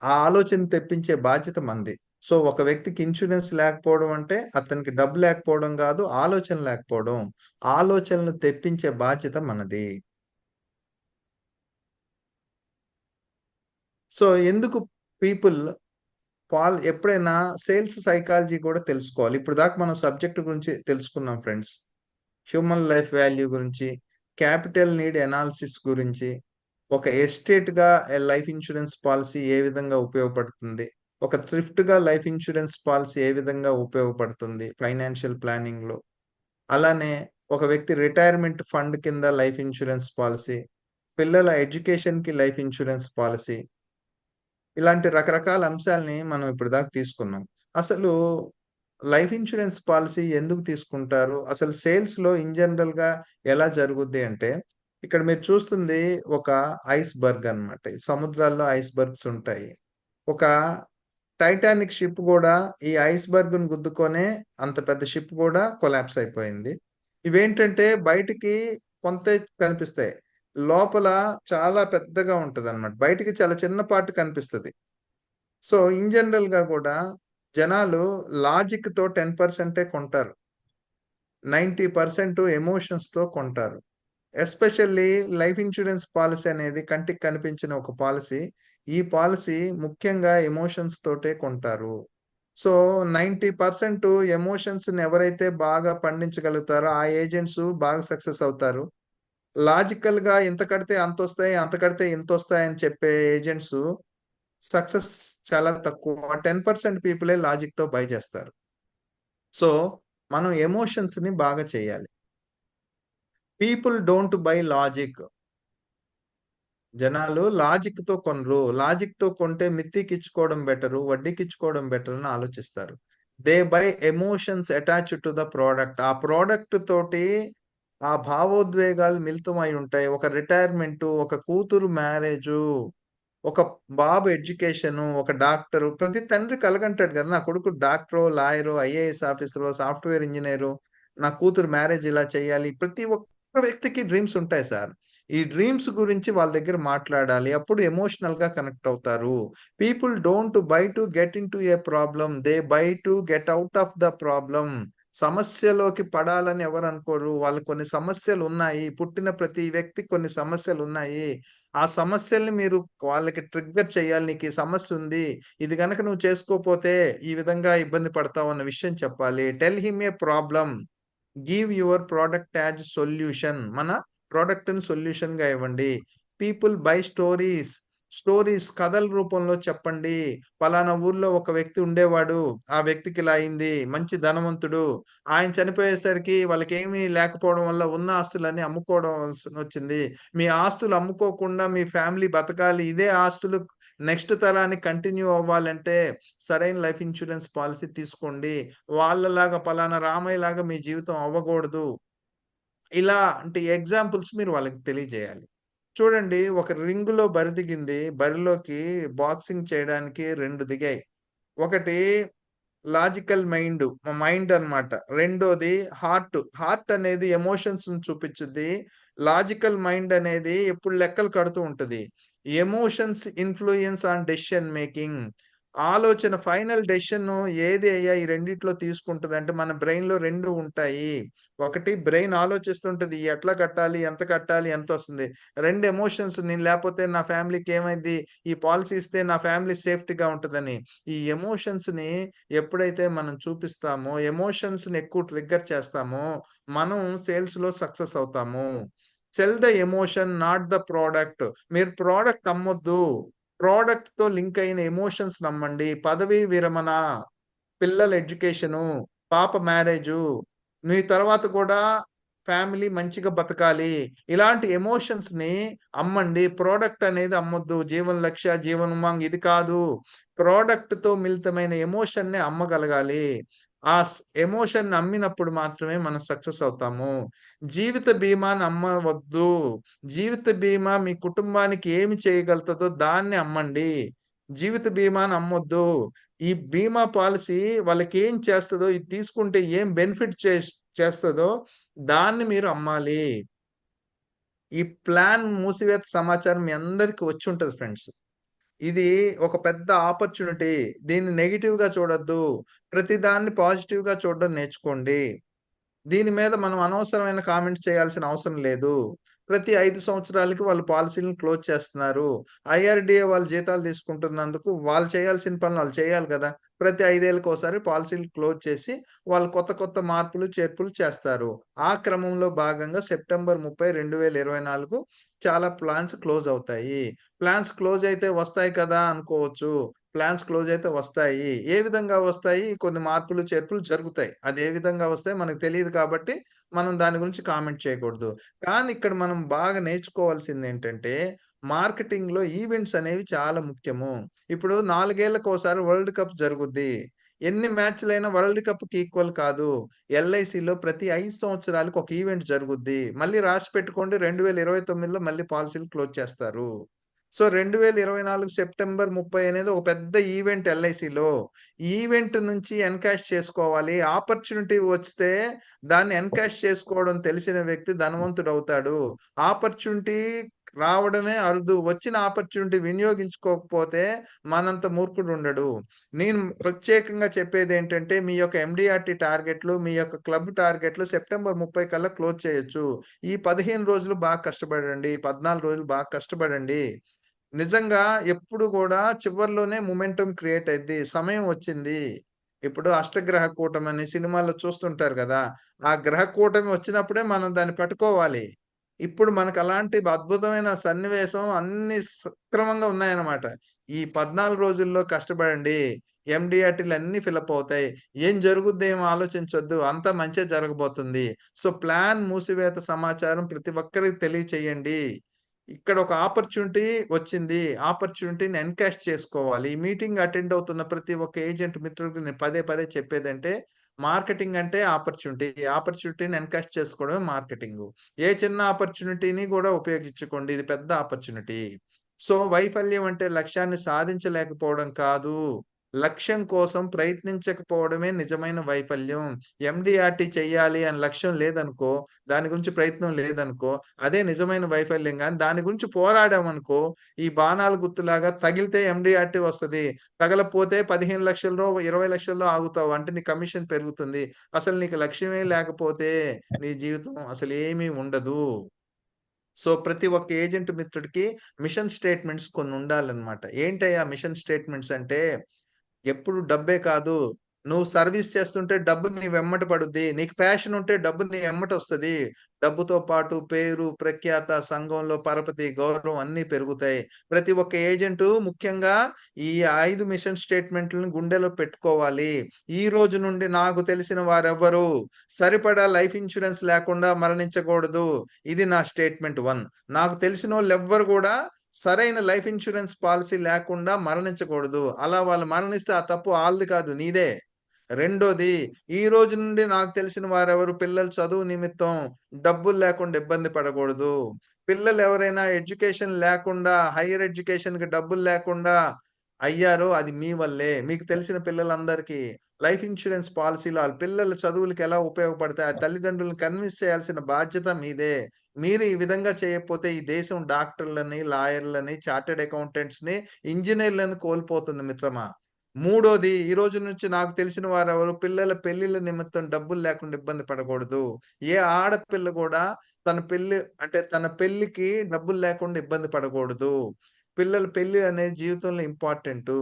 ఆ ఆలోచన తెప్పించే బాధ్యత మనది. సో ఒక వ్యక్తికి ఇన్సూరెన్స్ లేకపోవడం అంటే అతనికి డబ్బు లేకపోవడం కాదు, ఆలోచన లేకపోవడం. ఆలోచనలు తెప్పించే బాధ్యత మనది. సో ఎందుకు పీపుల్ ఎప్పుడైనా సేల్స్ సైకాలజీ కూడా తెలుసుకోవాలి. ఇప్పుడు దాకా మనం సబ్జెక్ట్ గురించి తెలుసుకున్నాం ఫ్రెండ్స్. హ్యూమన్ లైఫ్ వాల్యూ గురించి, క్యాపిటల్ నీడ్ అనాలిసిస్ గురించి, ఒక ఎస్టేట్‌గా లైఫ్ ఇన్సూరెన్స్ పాలసీ ఏ విధంగా ఉపయోగపడుతుంది, ఒక థ్రిఫ్ట్‌గా లైఫ్ ఇన్సూరెన్స్ పాలసీ ఏ విధంగా ఉపయోగపడుతుంది ఫైనాన్షియల్ ప్లానింగ్‌లో. అలానే ఒక వ్యక్తి రిటైర్మెంట్ ఫండ్ కింద లైఫ్ ఇన్సూరెన్స్ పాలసీ, పిల్లల ఎడ్యుకేషన్‌కి లైఫ్ ఇన్సూరెన్స్ పాలసీ. ఇలాంటి రకరకాల అంశాల్ని మనం ఇప్పటిదాకా తీసుకున్నాం. అసలు లైఫ్ ఇన్సూరెన్స్ పాలసీ ఎందుకు తీసుకుంటారు? అసలు సేల్స్‌లో ఇన్ జనరల్‌గా ఎలా జరుగుద్ది అంటే, ఇక్కడ మీరు చూస్తుంది ఒక ఐస్‌బర్గ్ అన్నమాట. సముద్రాల్లో ఐస్‌బర్గ్స్ ఉంటాయి. ఒక టైటానిక్ షిప్ గూడా ఈ ఐస్‌బర్గ్‌ని గుద్దుకొనే అంత పెద్ద షిప్ గూడా కొలాప్స్ అయిపోయింది. ఇవేంటంటే బయటికి కొంతే కనిపిస్తాయి. లోపల చాలా పెద్దగా ఉంటదన్నమాట. బయటికి చాలా చిన్న పార్ట్ కనిపిస్తది. సో, ఇన్ జనరల్‌గా గూడా జనాలు లాజిక్‌తో 10% కొంటారు. 90% ఎమోషన్స్‌తో కొంటారు. ఎస్పెషల్లీ లైఫ్ ఇన్సూరెన్స్ పాలిసీ అనేది కంటికి కనిపించిన ఒక పాలిసీ. ఈ పాలిసీ ముఖ్యంగా ఎమోషన్స్ తోటే కొంటారు. సో, 90% ఎమోషన్స్‌ని ఎవరైతే బాగా పండించగలుగుతారో ఆ ఏజెంట్స్ బాగా సక్సెస్ అవుతారు. లాజికల్‌గా ఇంత కడితే అంతొస్తాయి, అంత కడితే ఇంతొస్తాయని చెప్పే ఏజెంట్స్ సక్సెస్ చాలా తక్కువ. 10% పీపులే లాజిక్‌తో బై చేస్తారు. సో, మనం ఎమోషన్స్‌ని బాగా చేయాలి. People don't by logic. జనాలు లాజిక్‌తో కొనరు. లాజిక్‌తో కొంటే మిత్తికిచ్చుకోవడం బెటరు, వడ్డీకిచ్చుకోవడం బెటర్ అని ఆలోచిస్తారు. They by emotions attached to the product. ఆ ప్రొడక్ట్ తోటి ఆ భావోద్వేగాలు మిళితమై ఉంటాయి. ఒక రిటైర్మెంటు, ఒక కూతురు మ్యారేజు, ఒక బాబు ఎడ్యుకేషన్, ఒక డాక్టర్ ప్రతి తండ్రి కలగంటాడు కదా! నా కొడుకు డాక్టరో, లాయరో, ఐఏఎస్ ఆఫీసరో, సాఫ్ట్‌వేర్ ఇంజినీరో, నా కూతురు మ్యారేజ్ ఇలా చేయాలి. ప్రతి ఒక్క వ్యక్తికి డ్రీమ్స్ ఉంటాయి సార్. ఈ డ్రీమ్స్ గురించి వాళ్ళ దగ్గర మాట్లాడాలి. అప్పుడు ఎమోషనల్‌గా కనెక్ట్ అవుతారు. People don't buy to get into a problem. They buy to get out of the problem. సమస్యలోకి పడాలని ఎవరు అనుకోరు. వాళ్ళకి కొన్ని సమస్యలున్నాయి. పుట్టిన ప్రతి వ్యక్తికి కొన్ని సమస్యలున్నాయి. ఆ సమస్యల్ని మీరు వాళ్ళకి ట్రిగ్గర్ చేయాలి. నీకు ఈ సమస్య ఉంది. ఇది గనక నువ్వు చేసుకోపోతే ఈ విధంగా ఇబ్బంది పడతావు అన్న విషయం చెప్పాలి. Tell him a problem. Give your product as solution. మన ప్రొడక్ట్‌ని సొల్యూషన్‌గా ఇవ్వండి. People by stories. స్టోరీస్ కథల రూపంలో చెప్పండి. పలానా ఊర్లో ఒక వ్యక్తి ఉండేవాడు. ఆ వ్యక్తికి ఇలా అయింది. మంచి ధనవంతుడు. ఆయన చనిపోయేసరికి వాళ్ళకేమీ లేకపోవడం వల్ల ఉన్న ఆస్తులన్నీ అమ్ముకోవడం వచ్చింది. మీ ఆస్తులు అమ్ముకోకుండా మీ ఫ్యామిలీ బతకాలి. ఇదే ఆస్తులు నెక్స్ట్ తరానికి కంటిన్యూ అవ్వాలంటే సరైన లైఫ్ ఇన్స్యూరెన్స్ పాలిసీ తీసుకోండి. వాళ్ళలాగా పలానా రామయ్యలాగా మీ జీవితం అవ్వకూడదు. ఇలా అంటే ఎగ్జాంపుల్స్ మీరు వాళ్ళకి తెలియజేయాలి. చూడండి ఒక రింగ్‌లో బరి దిగింది. బరిలోకి బాక్సింగ్ చేయడానికి 2 దిగాయి. ఒకటి లాజికల్ మైండ్ అన్నమాట. రెండోది హార్ట్. హార్ట్ అనేది ఎమోషన్స్‌ని చూపిచ్చిద్ది. లాజికల్ మైండ్ అనేది ఎప్పుడు లెక్కలు కడుతూ ఉంటది. Emotions influence on decision making. ఆలోచన ఫైనల్ డెసిషన్ ఏది అయ్యా ఈ రెండిట్లో తీసుకుంటదంటే మన బ్రెయిన్‌లో 2 ఉంటాయి. ఒకటి బ్రెయిన్ ఆలోచిస్తుంటది. ఎట్లా కట్టాలి? ఎంత కట్టాలి? ఎంతొస్తుంది? 2 ఎమోషన్స్ నేను లేపోతే నా ఫ్యామిలీకి ఏమైద్ది? ఈ పాలిసీ ఇస్తే నా ఫ్యామిలీ సేఫ్టీగా ఉంటదని. ఈ ఎమోషన్స్‌ని ఎప్పుడైతే మనం చూపిస్తామో, ఎమోషన్స్‌ని ఎక్కువ ట్రిగ్గర్ చేస్తామో, మనం సేల్స్‌లో సక్సెస్ అవుతాము. Cell the emotion not the product. మీరు ప్రొడక్ట్ అమ్మొద్దు. ప్రొడక్ట్‌తో లింక్ అయిన ఎమోషన్స్ నమ్మండి. పదవీ విరమణ, పిల్లల ఎడ్యుకేషను, పాప మ్యారేజు, మీ తర్వాత కూడా ఫ్యామిలీ మంచిగా బతకాలి. ఇలాంటి ఎమోషన్స్‌ని అమ్మండి. ప్రొడక్ట్ అనేది అమ్మొద్దు. జీవన లక్ష్య, జీవన్ ఉమంగ్ ఇది కాదు. ప్రొడక్ట్‌తో మిళితమైన ఎమోషన్‌ని అమ్మగలగాలి. ఆ ఎమోషన్‌ని అమ్మినప్పుడు మాత్రమే మనం సక్సెస్ అవుతాము. జీవిత బీమాని అమ్మవద్దు. జీవిత బీమా మీ కుటుంబానికి ఏమి చేయగలుగుతదో దాన్ని అమ్మండి. జీవిత బీమాని అమ్మొద్దు. ఈ బీమా పాలిసీ వాళ్ళకేం చేస్తదో, ఇది తీసుకుంటే ఏం బెనిఫిట్ చేస్తదో దాన్ని మీరు అమ్మాలి. ఈ ప్లాన్ మూసివేత సమాచారం మీ అందరికి వచ్చుంటది ఫ్రెండ్స్. ఇది ఒక పెద్ద ఆపర్చునిటీ. దీన్ని నెగెటివ్‌గా చూడొద్దు. ప్రతిదాన్ని పాజిటివ్‌గా చూడడం నేర్చుకోండి. దీని మీద మనం అనవసరమైన కామెంట్స్ చేయాల్సిన అవసరం లేదు. ప్రతి 5 సంవత్సరాలకి వాళ్ళు పాలిసీలను క్లోజ్ చేస్తున్నారు. ఐఆర్‌డీఏ వాళ్ళు జీతాలు తీసుకుంటున్నందుకు వాళ్ళు చేయాల్సిన పనులు ఆళ్ళు చేయాలి గదా! ప్రతి 5 ఏళ్లకోసారి పాలిసీలు క్లోజ్ చేసి వాళ్ళు కొత్త కొత్త మార్పులు, చేర్పులు చేస్తారు. ఆ క్రమంలో భాగంగా సెప్టెంబర్ 30, 2024 చాలా ప్లాన్స్ క్లోజ్ అవుతాయి. ప్లాన్స్ క్లోజ్ అయితే వస్తాయి కదా అనుకోవచ్చు. ప్లాన్స్ క్లోజ్ అయితే వస్తాయి. ఏ విధంగా వస్తాయి? కొన్ని మార్పులు, చేర్పులు జరుగుతాయి. అది ఏ విధంగా వస్తాయో మనకు తెలీదు కాబట్టి, మనం దాని గురించి కామెంట్ చేయకూడదు. కానీ ఇక్కడ మనం బాగా నేర్చుకోవాల్సిందేంటంటే, మార్కెటింగ్‌లో ఈవెంట్స్ అనేవి చాలా ముఖ్యము. ఇప్పుడు 4 ఏళ్లకోసారి వరల్డ్ కప్ జరుగుద్ది. ఎన్ని మ్యాచ్‌లైనా వరల్డ్ కప్‌కి ఈక్వల్ కాదు. ఎల్ఐసీలో ప్రతి 5 సంవత్సరాలకు ఒక ఈవెంట్ జరుగుద్ది. మళ్ళీ రాసి పెట్టుకోండి 2029లో మళ్ళీ పాలిసీలు క్లోజ్ చేస్తారు. సో, 2024 సెప్టెంబర్ 30 అనేది ఒక పెద్ద ఈవెంట్ ఎల్ఐసీలో. ఈవెంట్ నుంచి ఎన్‌కాష్ చేసుకోవాలి. ఆపర్చునిటీ వస్తే దాన్ని ఎన్‌కాష్ చేసుకోవడం తెలిసిన వ్యక్తి ధనవంతుడవుతాడు. ఆపర్చునిటీ రావడమే అరుదు. వచ్చిన ఆపర్చునిటీ వినియోగించుకోకపోతే మనంత మూర్ఖుడుండడు. నేను ప్రత్యేకంగా చెప్పేదేంటంటే మీ యొక్క ఎండీఆర్‌టీ టార్గెట్‌లు, మీ యొక్క క్లబ్ టార్గెట్‌లు సెప్టెంబర్ 30 కల్లా క్లోజ్ చేయొచ్చు. ఈ 15 రోజులు బాగా కష్టపడండి. 14 రోజులు బాగా కష్టపడండి. నిజంగా ఎప్పుడు గూడా చివర్లోనే మొమెంటమ్ క్రియేట్ అయిద్ది. సమయం వచ్చింది. ఇప్పుడు అష్టగ్రహ కూటమని సినిమాల్లో చూస్తుంటారు గదా! ఆ గ్రహ కూటమి వచ్చినప్పుడే మనం దాన్ని పట్టుకోవాలి. ఇప్పుడు మనకలాంటి అద్భుతమైన సన్నివేశం అన్నీ సక్రమంగా ఉన్నాయన్నమాట. ఈ 14 రోజుల్లో కష్టపడండి. ఎండీఆర్‌టీలన్నీ ఫిలప్ అవుతాయి. ఏం జరుగుద్దో ఏం ఆలోచించొద్దు. అంతా మంచే జరగబోతుంది. సో, ప్లాన్ మూసివేత సమాచారం ప్రతి ఒక్కరికి తెలియచేయండి. ఇక్కడ ఒక ఆపర్చునిటీ వచ్చింది. ఆపర్చునిటీని ఎన్‌కాష్ చేసుకోవాలి. ఈ మీటింగ్ అటెండ్ అవుతున్న ప్రతి ఒక్క ఏజెంట్ మిత్రుడికి నేను పదే పదే చెప్పేదంటే, మార్కెటింగ్ అంటే ఆపర్చునిటీ. ఆపర్చునిటీని ఎన్‌కాష్ చేసుకోవడమే మార్కెటింగు. ఏ చిన్న ఆపర్చునిటీని గూడా ఉపయోగించుకోండి. ఇది పెద్ద ఆపర్చునిటీ. సో వైఫల్యం అంటే లక్ష్యాన్ని సాధించలేకపోవడం కాదు, లక్ష్యం కోసం ప్రయత్నించకపోవడమే నిజమైన వైఫల్యం. ఎండిఆర్‌టి చెయ్యాలి అని లక్ష్యం లేదనుకో, దాని గురించి ప్రయత్నం లేదనుకో, అదే నిజమైన వైఫల్యం. గాని దాని గురించి పోరాడామనుకో, ఈ బాణాల గుర్తులాగా తగిలితే ఎండిఆర్‌టి వస్తది. తగలపోతే 15,00,000లో, 20,00,000లో ఆగుతావు. అంటే నీ కమిషన్ పెరుగుతుంది. అసలు నీకు లక్ష్యమే లేకపోతే నీ జీవితం అసలేమీ ఉండదు. సో ప్రతి ఒక్క ఏజెంట్ మిత్రుడికి మిషన్ స్టేట్మెంట్స్ కొన్ని ఉండాలన్నమాట. ఏంటయ్యా మిషన్ స్టేట్మెంట్స్ అంటే, ఎప్పుడు డబ్బే కాదు. నువ్వు సర్వీస్ చేస్తుంటే డబ్బు నీ వెమ్మట పడుద్ది. నీకు ప్యాషన్ ఉంటే డబ్బు నీ ఎమ్మటొస్తది. డబ్బుతో పాటు పేరు, ప్రఖ్యాత, సంఘంలో పరపతి, గౌరవం అన్నీ పెరుగుతాయి. ప్రతి ఒక్క ఏజెంటు ముఖ్యంగా ఈ 5 మిషన్ స్టేట్మెంట్‌లని గుండెలో పెట్టుకోవాలి. ఈ రోజు నుండి నాకు తెలిసిన వారెవ్వరు సరిపడా లైఫ్ ఇన్స్యూరెన్స్ లేకుండా మరణించకూడదు. ఇది నా స్టేట్మెంట్ 1. నాకు తెలిసినోళ్ళెవ్వరు గూడా సరైన లైఫ్ ఇన్స్యూరెన్స్ పాలిసీ లేకుండా మరణించకూడదు. అలా వాళ్ళు మరణిస్తే ఆ తప్పు ఆళ్ళది కాదు, నీదే. రెండోది, ఈ రోజు నుండి నాకు తెలిసిన వారెవరు పిల్లల చదువు నిమిత్తం డబ్బులు లేకుండా ఇబ్బంది పడకూడదు. పిల్లలు ఎవరైనా ఎడ్యుకేషన్ లేకుండా, హైయర్ ఎడ్యుకేషన్‌కి డబ్బులు లేకుండా అయ్యారో అది మీ వల్లే. మీకు తెలిసిన పిల్లలందరికీ లైఫ్ ఇన్స్యూరెన్స్ పాలిసీలు ఆళ్ళ పిల్లల చదువులకి ఎలా ఉపయోగపడతాయి, ఆ తల్లిదండ్రులను కన్విన్స్ చేయాల్సిన బాధ్యత మీదే. మీరు ఈ విధంగా చేయకపోతే ఈ దేశం డాక్టర్‌లని, లాయర్‌లని, చార్టర్డ్ అకౌంటెంట్స్‌ని, ఇంజినీర్‌లని కోల్పోతుంది మిత్రమా. మూడోది, ఈ రోజు నుంచి నాకు తెలిసిన వారెవరు పిల్లల పెళ్ళిళ్ళ నిమిత్తం డబ్బులు లేకుండా ఇబ్బంది పడకూడదు. ఏ ఆడపిల్ల గూడా తన పెళ్ళికి డబ్బులు లేకుండా ఇబ్బంది పడకూడదు. పిల్లల పెళ్లి అనేది జీవితంలో ఇంపార్టెంటు.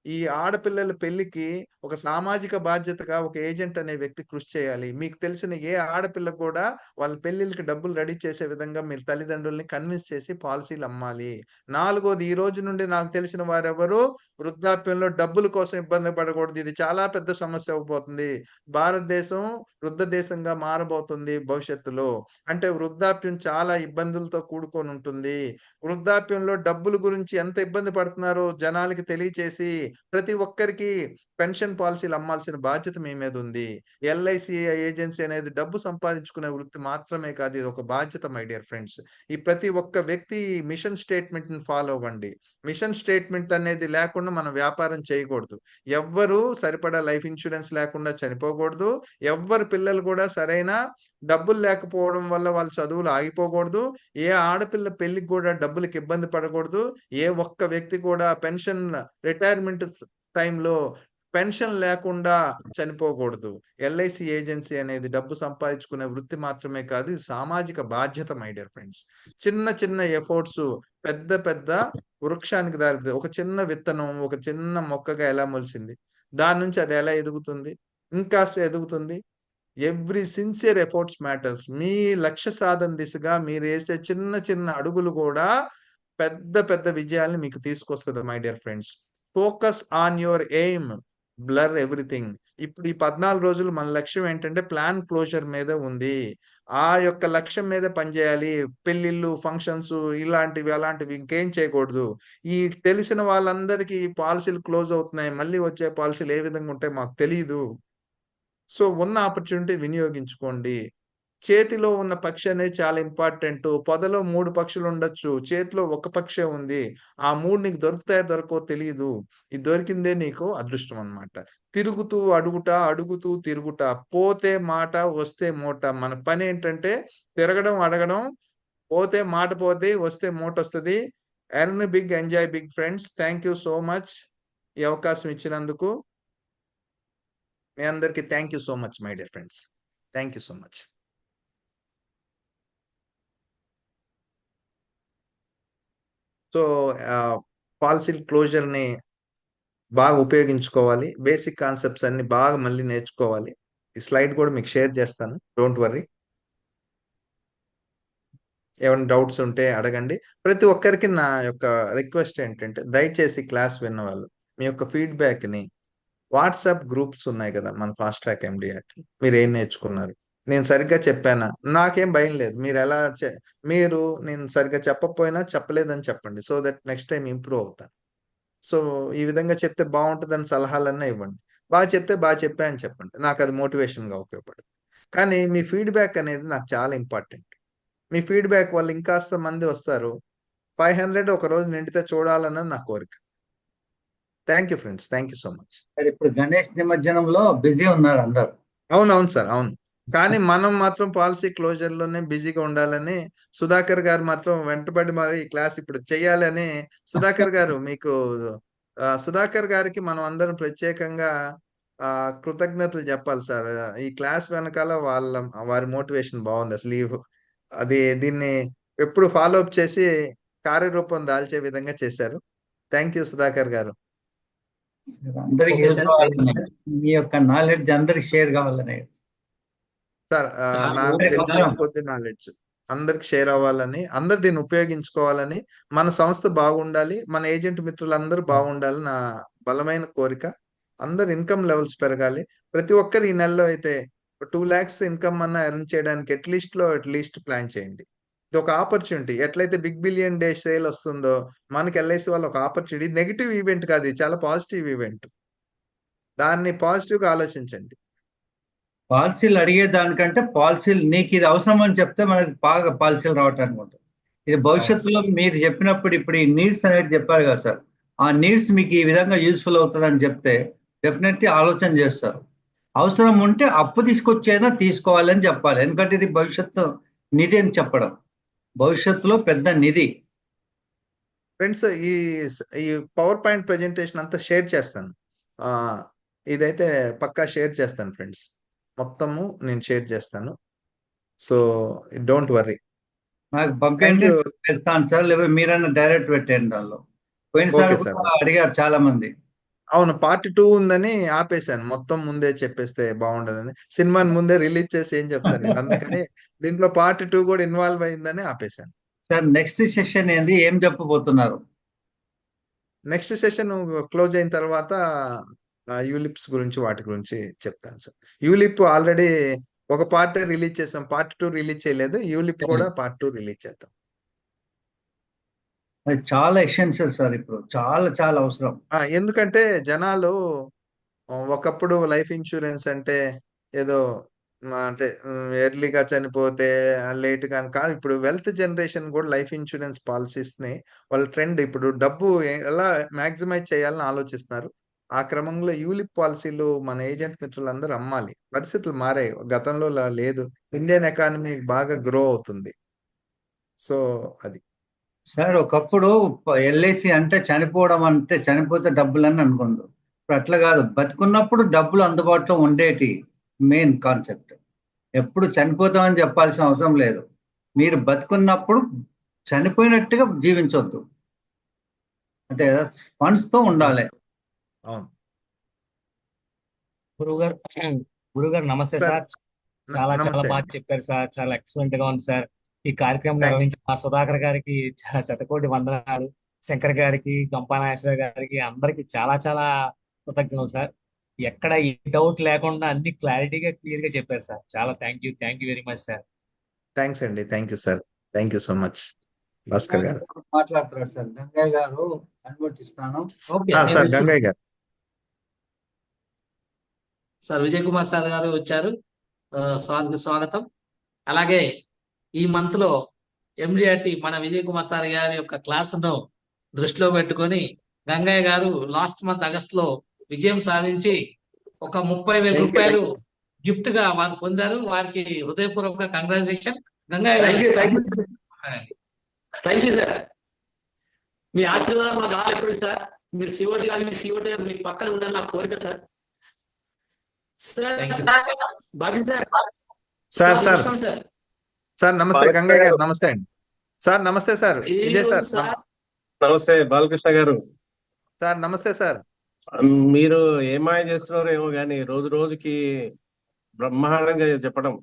ఈ ఆడపిల్లల పెళ్ళికి ఒక సామాజిక బాధ్యతగా ఒక ఏజెంట్ అనే వ్యక్తి కృషి చేయాలి. మీకు తెలిసిన ఏ ఆడపిల్ల కూడా వాళ్ళ పెళ్ళిళ్ళకి డబ్బులు రెడీ చేసే విధంగా మీరు తల్లిదండ్రుల్ని కన్విన్స్ చేసి పాలిసీలు అమ్మాలి. నాలుగోది, ఈ రోజు నుండి నాకు తెలిసిన వారెవరు వృద్ధాప్యంలో డబ్బుల కోసం ఇబ్బంది పడకూడదు. ఇది చాలా పెద్ద సమస్య అవ్వబోతుంది. భారతదేశం వృద్ధ దేశంగా మారబోతుంది భవిష్యత్తులో. అంటే వృద్ధాప్యం చాలా ఇబ్బందులతో కూడుకొని ఉంటుంది. వృద్ధాప్యంలో డబ్బుల గురించి ఎంత ఇబ్బంది పడుతున్నారో జనాలకి తెలియచేసి, ప్రతి ఒక్కరికి పెన్షన్ పాలిసీలు అమ్మాల్సిన బాధ్యత మీ మీద ఉంది. ఎల్ఐసి ఏజెన్సీ అనేది డబ్బు సంపాదించుకునే వృత్తి మాత్రమే కాదు. ఇది ఒక బాధ్యత మై డియర్ ఫ్రెండ్స్. ఈ ప్రతి ఒక్క వ్యక్తి ఈ మిషన్ స్టేట్మెంట్‌ని ఫాలో అవ్వండి. మిషన్ స్టేట్మెంట్ అనేది లేకుండా మనం వ్యాపారం చేయకూడదు. ఎవ్వరు సరిపడా లైఫ్ ఇన్స్యూరెన్స్ లేకుండా చనిపోకూడదు. ఎవ్వరి పిల్లలు కూడా సరైన డబ్బులు లేకపోవడం వల్ల వాళ్ళ చదువులు ఆగిపోకూడదు. ఏ ఆడపిల్ల పెళ్ళికి గూడా డబ్బులకి ఇబ్బంది పడకూడదు. ఏ ఒక్క వ్యక్తి కూడా రిటైర్మెంట్ టైంలో పెన్షన్ లేకుండా చనిపోకూడదు. ఎల్ఐసి ఏజెన్సీ అనేది డబ్బు సంపాదించుకునే వృత్తి మాత్రమే కాదు. ఇది సామాజిక బాధ్యత మై డియర్ ఫ్రెండ్స్. చిన్న చిన్న ఎఫర్ట్స్ పెద్ద పెద్ద వృక్షానికి దారితీస్తాయి. ఒక చిన్న విత్తనం, ఒక చిన్న మొక్కగా ఎలా మొలిసింది? దాని నుంచి అది ఎలా ఎదుగుతుంది? ఇంకాస్త ఎదుగుతుంది. Every sincere efforts matters. మీ లక్ష్య సాధన దిశగా మీరేసే చిన్న చిన్న అడుగులు గూడా పెద్ద పెద్ద విజయాల్ని మీకు తీసుకొస్తది my dear friends. Focus on your aim, blur everything. ఇప్పుడు ఈ 14 రోజులు మన లక్ష్యం ఏంటంటే ప్లాన్ క్లోజర్ మీద ఉంది. ఆ యొక్క లక్ష్యం మీద పనిచేయాలి. పెళ్ళిళ్ళు, ఫంక్షన్స్ ఇలాంటివి, అలాంటివి ఇంకేం చేయకూడదు. ఈ తెలిసిన వాళ్ళందరికీ పాలిసీలు క్లోజ్ అవుతున్నాయి. మళ్ళీ వచ్చే పాలిసీలు ఏ విధంగా ఉంటాయో మాకు తెలీదు. సో, ఉన్న ఆపర్చునిటీ వినియోగించుకోండి. చేతిలో ఉన్న పక్షి అనేది చాలా ఇంపార్టెంటు. పొదలో 3 పక్షులుండొచ్చు. చేతిలో ఒక పక్షే ఉంది. ఆ 3 నీకు దొరుకుతాయో దొరకవో తెలీదు. ఇది దొరికిందే నీకు అదృష్టం అన్నమాట. తిరుగుతూ అడుగుట, అడుగుతూ తిరుగుట. పోతే మాట, వస్తే మూట. మన పనేంటంటే తిరగడం, అడగడం. పోతే మాట పోద్ది, వస్తే మూటొస్తది. Earn big, enjoy big friends. Thank you so much. ఈ అవకాశం ఇచ్చినందుకు. మీ అందరికి thank you so much my dear friends. Thank you so much. So, policy క్లోజర్‌ని బాగా ఉపయోగించుకోవాలి. బేసిక్ కాన్సెప్ట్స్ అన్నీ బాగా మళ్ళీ నేర్చుకోవాలి. ఈ స్లైడ్ కూడా మీకు షేర్ చేస్తాను. Don't worry. ఏమైనా డౌట్స్ ఉంటే అడగండి. ప్రతి ఒక్కరికి నా యొక్క రిక్వెస్ట్ ఏంటంటే, దయచేసి క్లాస్ విన్నవాళ్ళు మీ యొక్క ఫీడ్‌బ్యాక్‌ని వాట్సాప్ గ్రూప్స్ ఉన్నాయి కదా! మన ఫాస్ట్ ట్రాక్ ఎండీఆర్‌టి. మీరేం నేర్చుకున్నారు? నేను సరిగ్గా చెప్పానా? నాకేం భయం లేదు. మీరు నేను సరిగ్గా చెప్పకపోయినా చెప్పలేదని చెప్పండి. So that next time improve అవుతా. సో, ఈ విధంగా చెప్తే బావుంటదని సలహాలన్నా ఇవ్వండి. చెప్తే చెప్పా అని చెప్పండి. నాకది మోటివేషన్‌గా ఉపయోగపడుతుంది. కానీ మీ ఫీడ్‌బ్యాక్ అనేది నాకు చాలా ఇంపార్టెంట్. మీ ఫీడ్‌బ్యాక్ వల్ల ఇంకాస్త మంది వస్తారు. 500 ఒక రోజు నిండితే చూడాలన్నది నా కోరిక. Thank you friends, thank you so much. Sir ఇప్పుడు గణేష్ నిమజ్జనంలో బిజీ ఉన్నారు అందరు. అవునవును సార్, అవును. కానీ మనం మాత్రం పాలసీ క్లోజర్ లోనే బిజీగా ఉండాలని సుధాకర్ గారు మాత్రం వెంటబడి మరి ఈ క్లాస్ ఇప్పుడు చేయాలని. సుధాకర్ గారు మీకు సుధాకర్ గారికి మనం అందరం ప్రత్యేకంగా కృతజ్ఞతలు చెప్పాలి సార్. ఈ క్లాస్ వెనకాల వారి మోటివేషన్ బాగుంది అసలు. దీన్ని ఎప్పుడు ఫాలో అప్ చేసి కార్యరూపం దాల్చే విధంగా చేశారు. థ్యాంక్ యూ సుధాకర్ గారు. అందరికి ఓకే యూజ్ సార్. కావాలని, మీ యొక్క నాలెడ్జ్ అందరికి షేర్ కావాలని. సార్ చాలా నాకు ఓకే, తెలిసిన కొంచెం. కొద్ది నాలెడ్జ్ అందరికి షేర్ అవ్వాలని, అందరు దీన్ని ఉపయోగించుకోవాలని, మన సంస్థ బాగుండాలి, మన ఏజెంట్ మిత్రులందరూ బాగుండాలి నా బలమైన కోరిక. అందరు ఇన్కమ్ లెవెల్స్ పెరగాలి. ప్రతి ఒక్కరు ఈ నెలలో అయితే 2 lakhs ఇన్కమ్ అన్న ఎర్న్ చేయడానికి అట్లీస్ట్ ప్లాన్ చేయండి. ఇది ఒక ఆపర్చునిటీ. ఎట్లయితే బిగ్ బిలియన్ డే సేల్ వస్తుందో మనకి ఎల్ఐసి వాళ్ళ ఒక ఆపర్చునిటీ. నెగిటివ్ ఈవెంట్ కాదు, ఇది చాలా పాజిటివ్ ఈవెంట్. దాన్ని పాజిటివ్ గా ఆలోచించండి. పాలసీలు అడిగే దానికంటే పాలసీలు నీకు ఇది అవసరం అని చెప్తే మనకి బాగా పాలసీలు రావటానికి ఉంటుంది. ఇది భవిష్యత్తులో మీరు చెప్పినప్పుడు ఇప్పుడు ఈ నీడ్స్ అనేది చెప్పారు కదా సార్, ఆ నీడ్స్ మీకు ఈ విధంగా యూస్ఫుల్ అవుతుందని చెప్తే డెఫినెట్లీ ఆలోచన చేస్తారు. అవసరం ఉంటే అప్పు తీసుకొచ్చైనా తీసుకోవాలని చెప్పాలి, ఎందుకంటే ఇది భవిష్యత్తు నిధి అని చెప్పడం. భవిష్యత్తులో పెద్ద నిధి. ఫ్రెండ్స్, ఈ పవర్ పాయింట్ ప్రెజెంటేషన్ అంతా షేర్ చేస్తాను. ఇదైతే పక్కా షేర్ చేస్తాను ఫ్రెండ్స్, మొత్తము నేను షేర్ చేస్తాను. So don't worry. నాకు థ్యాంక్ పంపించండి, యూ. పెడతాను సార్, లేకపోతే మీరన్నా డైరెక్ట్ పెట్టండి దానిలో. పోయినసారి ఓకే సార్. కూడా అడిగారు చాలా మంది. అవును, పార్ట్ 2 ఉందని ఆపేశాను. మొత్తం ముందే చెప్పేస్తే బాగుండదని, సినిమాని ముందే రిలీజ్ చేసి ఏం చెప్తాను నేను. అందుకని దీంట్లో పార్ట్ 2 కూడా ఇన్వాల్వ్ అయిందని ఆపేశాను. సార్ నెక్స్ట్ సెషన్ ఏంది, ఏం చెప్పబోతున్నారు? నెక్స్ట్ సెషన్ క్లోజ్ అయిన తర్వాత యూలిప్స్ గురించి వాటి గురించి చెప్తాను సార్. యూలిప్ ఆల్రెడీ ఒక పార్ట్ రిలీజ్ చేసాం, పార్ట్ 2 రిలీజ్ చేయలేదు. యూలిప్ కూడా పార్ట్ 2 రిలీజ్ చేద్దాం. అది చాలా ఎసెన్షియల్ సార్, ఇప్పుడు చాలా చాలా అవసరం. ఎందుకంటే జనాలు ఒకప్పుడు లైఫ్ ఇన్సూరెన్స్ అంటే ఏదో అంటే ఎర్లీగా చనిపోతే లేట్ గా కాదు. ఇప్పుడు వెల్త్ జనరేషన్ కూడా లైఫ్ ఇన్సూరెన్స్ పాలసీస్ ని వాళ్ళ ట్రెండ్ ఇప్పుడు డబ్బు ఎలా మాక్సిమైజ్ చేయాలని ఆలోచిస్తున్నారు. ఆ క్రమంలో యూలిప్ పాలసీలు మన ఏజెంట్ మిత్రులందరూ అమ్మాలి. పరిస్థితులు మారాయి, గతంలో లేదు. ఇండియన్ ఎకానమీ బాగా గ్రో అవుతుంది. సో అది సార్ ఒకప్పుడు ఎల్ఐసి అంటే చనిపోవడం, అంటే చనిపోతే డబ్బులని అనుకుంది. ఇప్పుడు అట్లా కాదు, బతుకున్నప్పుడు డబ్బులు అందుబాటులో ఉండేటి మెయిన్ కాన్సెప్ట్. ఎప్పుడు చనిపోతామని చెప్పాల్సిన అవసరం లేదు. మీరు బతుకున్నప్పుడు చనిపోయినట్టుగా జీవించొద్దు, అంటే ఫండ్స్ తో ఉండాలి. అవును గురుగారు నమస్తే సార్. సార్. చాలా చాలా నమస్తే బాగా అండి. చెప్పారు సార్. చాలా ఎక్సలెంట్ గా ఉంది సార్. ఈ కార్యక్రమం నిర్వహించిన మా సుధాకర్ గారికి శతకోటి వందనాలు. శంకర్ గారికి, గంపానాగేశ్వర గారికి, అందరికి చాలా చాలా కృతజ్ఞతలు సార్. ఎక్కడ ఏ డౌట్ లేకుండా అన్ని క్లారిటీగా క్లియర్ గా చెప్పారు సార్. చాలా thank you very much sir. Thanks అండి, thank you sir, thank you so much Bhaskar గారు. మాట్లాడుతున్నారు సార్, గంగయ్య గారు అనుమతిస్తాను. ఓకే, సార్ గంగయ్య గారు. సార్ విజయ్ కుమార్ సార్ గారు వచ్చారు. సార్కి స్వాగతం. అలాగే ఈ మంత్ లో ఎండిఆర్టీ మన విజయ్ కుమార్ సార్ గారి యొక్క క్లాసును దృష్టిలో పెట్టుకొని గంగయ్య గారు లాస్ట్ మంత్ ఆగస్ట్ లో విజయం సాధించి ఒక 30,000 రూపాయలు గిఫ్ట్ గా వారు పొందారు. వారికి హృదయపూర్వక కంగ్రాచులేషన్. గంగయ్య గారు థ్యాంక్ యూ సార్. మీ ఆశీర్వాదం మాకు కావాలి ఎప్పుడు సార్. మీరు సిఓటి కానీ మీ సిఓటి మీ పక్కన ఉండాలి నా కోరిక సార్. Thank you. బాగా sir. Sir sir sir sir నమస్తే. గంగయ్య గారు నమస్తే అండి. సార్ నమస్తే సార్. విజయ్ సార్ నమస్తే. బాలకృష్ణ గారు సార్ నమస్తే సార్. మీరు ఏమాయ చేస్తున్నారో ఏమో కానీ రోజు రోజుకి బ్రహ్మాండంగా చెప్పడం.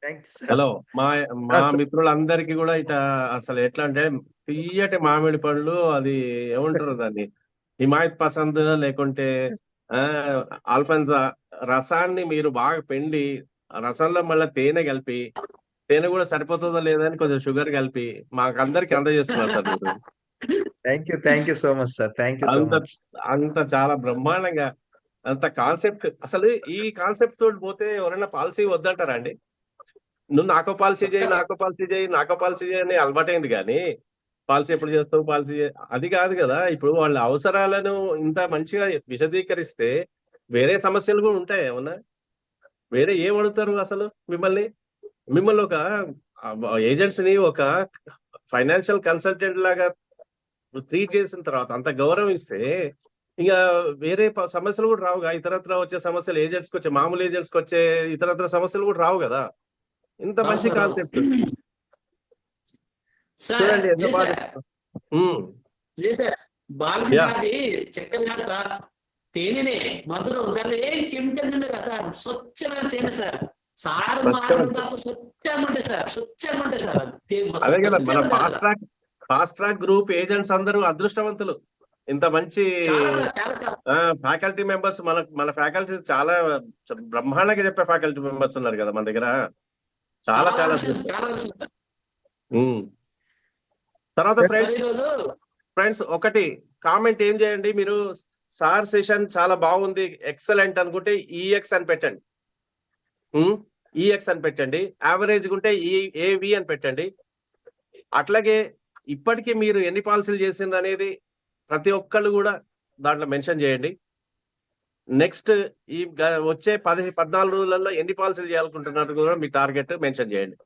Thank you sir. హలో, మా సార్. మిత్రులందరికీ కూడా ఇట అసలు ఎట్లా అంటే తీయటి మామిడి పళ్ళు, అది ఏమంటారు దాన్ని, హిమాయత్ పసంద్ లేకుంటే ఆల్ఫాన్సా రసాన్ని మీరు బాగా పిండి, రసంలో మళ్ళీ తేనె కలిపి, తేనె కూడా సరిపోతుందో లేదని కొంచెం షుగర్ కలిపి మాకందరికి అందజేస్తున్నారు సార్ మీరు. Thank you so much sir. Thank you so much. అంత చాలా బ్రహ్మాండంగా, అంత కాన్సెప్ట్. అసలు ఈ కాన్సెప్ట్ తోటి పోతే ఎవరైనా పాలసీ వద్దంటారా అండి? నువ్వు నాకో పాలసీ చేయి, నాకో పాలసీ చేయి, నాకో పాలసీ చేయి అని అలవాటైంది. కానీ పాలసీ ఎప్పుడు చేస్తావు పాలసీ అది కాదు కదా. ఇప్పుడు వాళ్ళ అవసరాలను ఇంత మంచిగా విశదీకరిస్తే వేరే సమస్యలు కూడా ఉంటాయి ఏమన్నా? వేరే ఏం అడుగుతారు అసలు మిమ్మల్ని ఒక ఏజెంట్స్ ని ఒక ఫైనాన్షియల్ కన్సల్టెంట్ లాగా ట్రీట్ చేసిన తర్వాత అంత గౌరవం ఇస్తే ఇక వేరే సమస్యలు కూడా రావుగా. ఇతరత్ర వచ్చే సమస్యలు ఏజెంట్స్ కి వచ్చే మామూలు ఏజెంట్స్ కి వచ్చే ఇతరత్ర సమస్యలు కూడా రావు కదా. ఇంత రావు మంచి సార్, రావు. కాన్సెప్ట్ సార్ చూడండి ఎంత లేదు బాగా. సార్, లేదు సార్, యా బాలకృష్ణది చక్కెర కాదు సార్, తేనెనే మధురం. దాంట్లో ఏ కెమికల్ ఉండదు కదా సార్, స్వచ్ఛమైన తేనె సార్. సార్ మాట్లాడుతూ స్వచ్ఛంగా ఉంటాయి సార్, స్వచ్ఛంగా ఉంటాయి సార్. అదే కదా మన స్వచ్ఛంగా ఉంటాయి ఫాస్ట్ ట్రాక్ గ్రూప్ ఏజెంట్స్ అందరూ అదృష్టవంతులు. ఇంత మంచి చాలా సార్, చాలా సార్. ఫ్యాకల్టీ మెంబర్స్ మన ఫ్యాకల్టీ చాలా బ్రహ్మాండంగా చెప్పే ఫ్యాకల్టీ మెంబర్స్ ఉన్నారు కదా మన దగ్గర. చాలా చాలా చాలా విషయం, చాలా విషయం సార్. తర్వాత సార్ ఫ్రెండ్స్ ఈరోజు ఒకటి కామెంట్ ఏం చేయండి మీరు, సార్ సెషన్ చాలా బాగుంది ఎక్సలెంట్ అనుకుంటే ఈఎక్స్ అని పెట్టండి. ఈఎక్స్ అని పెట్టండి. యావరేజ్ ఉంటే ఏవి అని పెట్టండి. అట్లాగే ఇప్పటికీ మీరు ఎన్ని పాలసీలు చేసిండ్రు అనేది ప్రతి ఒక్కళ్ళు కూడా దాంట్లో మెన్షన్ చేయండి. నెక్స్ట్ ఈ వచ్చే 14 రోజులలో ఎన్ని పాలసీలు చేయాలనుకుంటున్నారు కూడా మీ టార్గెట్ మెన్షన్ చేయండి.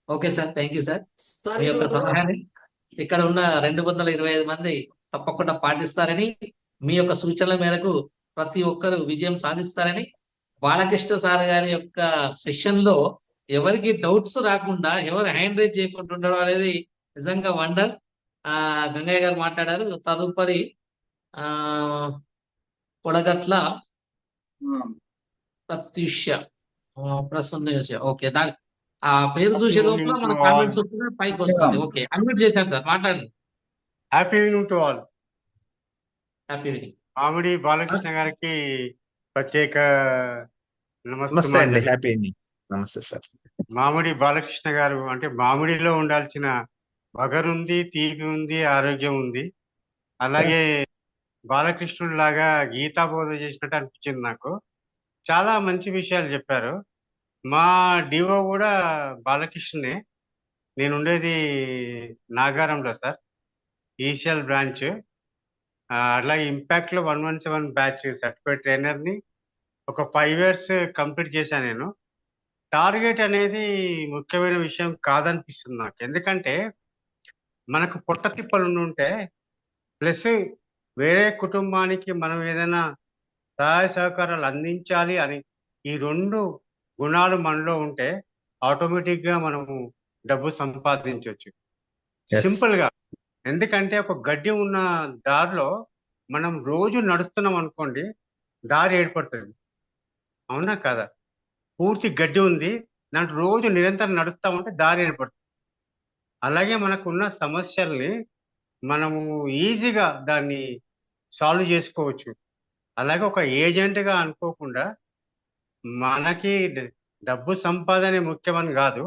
Okay sir, thank you sir. Sir మీ యొక్క ఈరోజు సలహాని ఇక్కడ ఉన్న 225 మంది తప్పకుండా పాటిస్తారని, మీ యొక్క సూచనల మేరకు ప్రతి ఒక్కరు విజయం సాధిస్తారని, బాలకృష్ణ సార్ గారి యొక్క సెషన్ లో ఎవరికి డౌట్స్ రాకుండా, ఎవరు హ్యాండ్ రైజ్ చేయకుండా ఉండడం అనేది నిజంగా వండర్. గంగయ్య గారు మాట్లాడారు. తదుపరి ఆ కొడగట్ల ప్రత్యూష ప్రసన్న. ఓకే, దాని ఆ పేరు చూసే లోపల మన కామెంట్స్ వస్తుంది, పైకి వస్తుంది. ఓకే, అన్మ్యూట్ చేశాను సార్, మాట్లాడండి. Happy evening to all. Happy evening. మామిడి బాలకృష్ణ గారికి ప్రత్యేక నమస్తే అండి. నమస్తే. Happy evening. నమస్తే సార్. మామిడి బాలకృష్ణ గారు అంటే మామిడిలో ఉండాల్సిన వగరుంది, తీపి ఉంది, ఆరోగ్యం ఉంది. అలాగే బాలకృష్ణుడు లాగా గీతాబోధ చేసినట్టు అనిపించింది నాకు. చాలా మంచి విషయాలు చెప్పారు. మా డివో కూడా బాలకృష్ణనే. నేను ఉండేది నాగారంలో సార్, ఈసీఎల్ బ్రాంచ్. అట్లాగే ఇంపాక్ట్ లో 117 బ్యాచ్ సర్టిఫైడ్ ట్రైనర్ ని ఒక 5 years కంప్లీట్ చేశాను నేను. టార్గెట్ అనేది ముఖ్యమైన విషయం కాదనిపిస్తుంది నాకు. ఎందుకంటే మనకు పొట్ట తిప్పలు ఉంటే ప్లస్ వేరే కుటుంబానికి మనం ఏదైనా సహాయ సహకారాలు అందించాలి అని ఈ 2 గుణాలు మనలో ఉంటే ఆటోమేటిక్ గా మనము డబ్బు సంపాదించవచ్చు సింపుల్ గా. ఎందుకంటే ఒక గడ్డి ఉన్న దారిలో మనం రోజు నడుస్తున్నాం అనుకోండి, దారి ఏర్పడుతుంది. అవునా కదా? పూర్తి గడ్డి ఉంది, దాంట్లో రోజు నిరంతరం నడుస్తామంటే దారి ఏర్పడుతుంది. అలాగే మనకున్న సమస్యల్ని మనము ఈజీగా దాన్ని సాల్వ్ చేసుకోవచ్చు. అలాగే ఒక ఏజెంట్గా అనుకోకుండా మనకి డబ్బు సంపాదనే ముఖ్యమని కాదు,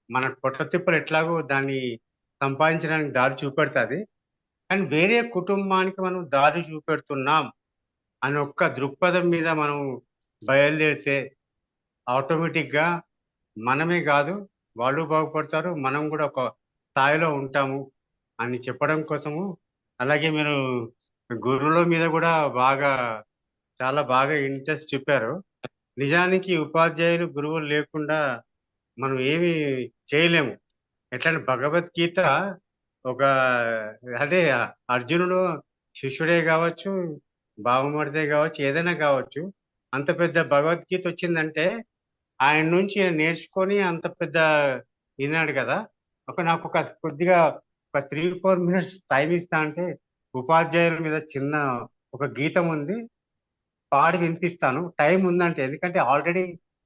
మన పొట్ట తిప్పలు ఎట్లాగో దాన్ని సంపాదించడానికి దారి చూపెడుతుంది. కానీ వేరే కుటుంబానికి మనం దారి చూపెడుతున్నాం అని ఒక్క దృక్పథం మీద మనం బయలుదేరితే ఆటోమేటిక్గా మనమే కాదు వాళ్ళు బాగుపడతారు, మనం కూడా ఒక స్థాయిలో ఉంటాము అని చెప్పడం కోసము. అలాగే మీరు గురువుల మీద కూడా చాలా బాగా ఇంట్రెస్ట్ చూపారు. నిజానికి ఉపాధ్యాయులు గురువులు లేకుండా మనం ఏమి చేయలేము. ఎట్లా భగవద్గీత ఒక అంటే అర్జునుడు శిష్యుడే కావచ్చు, బావమరిదే కావచ్చు, ఏదైనా కావచ్చు, అంత పెద్ద భగవద్గీత వచ్చిందంటే ఆయన నుంచి నేర్చుకొని అంత పెద్ద విన్నాడు కదా. నాకు కొద్దిగా ఒక 3-4 minutes టైం ఇస్తా అంటే ఉపాధ్యాయుల మీద చిన్న ఒక గీతం ఉంది, పాడి వినిపిస్తాను. టైం ఉందంటే, ఎందుకంటే ఆల్రెడీ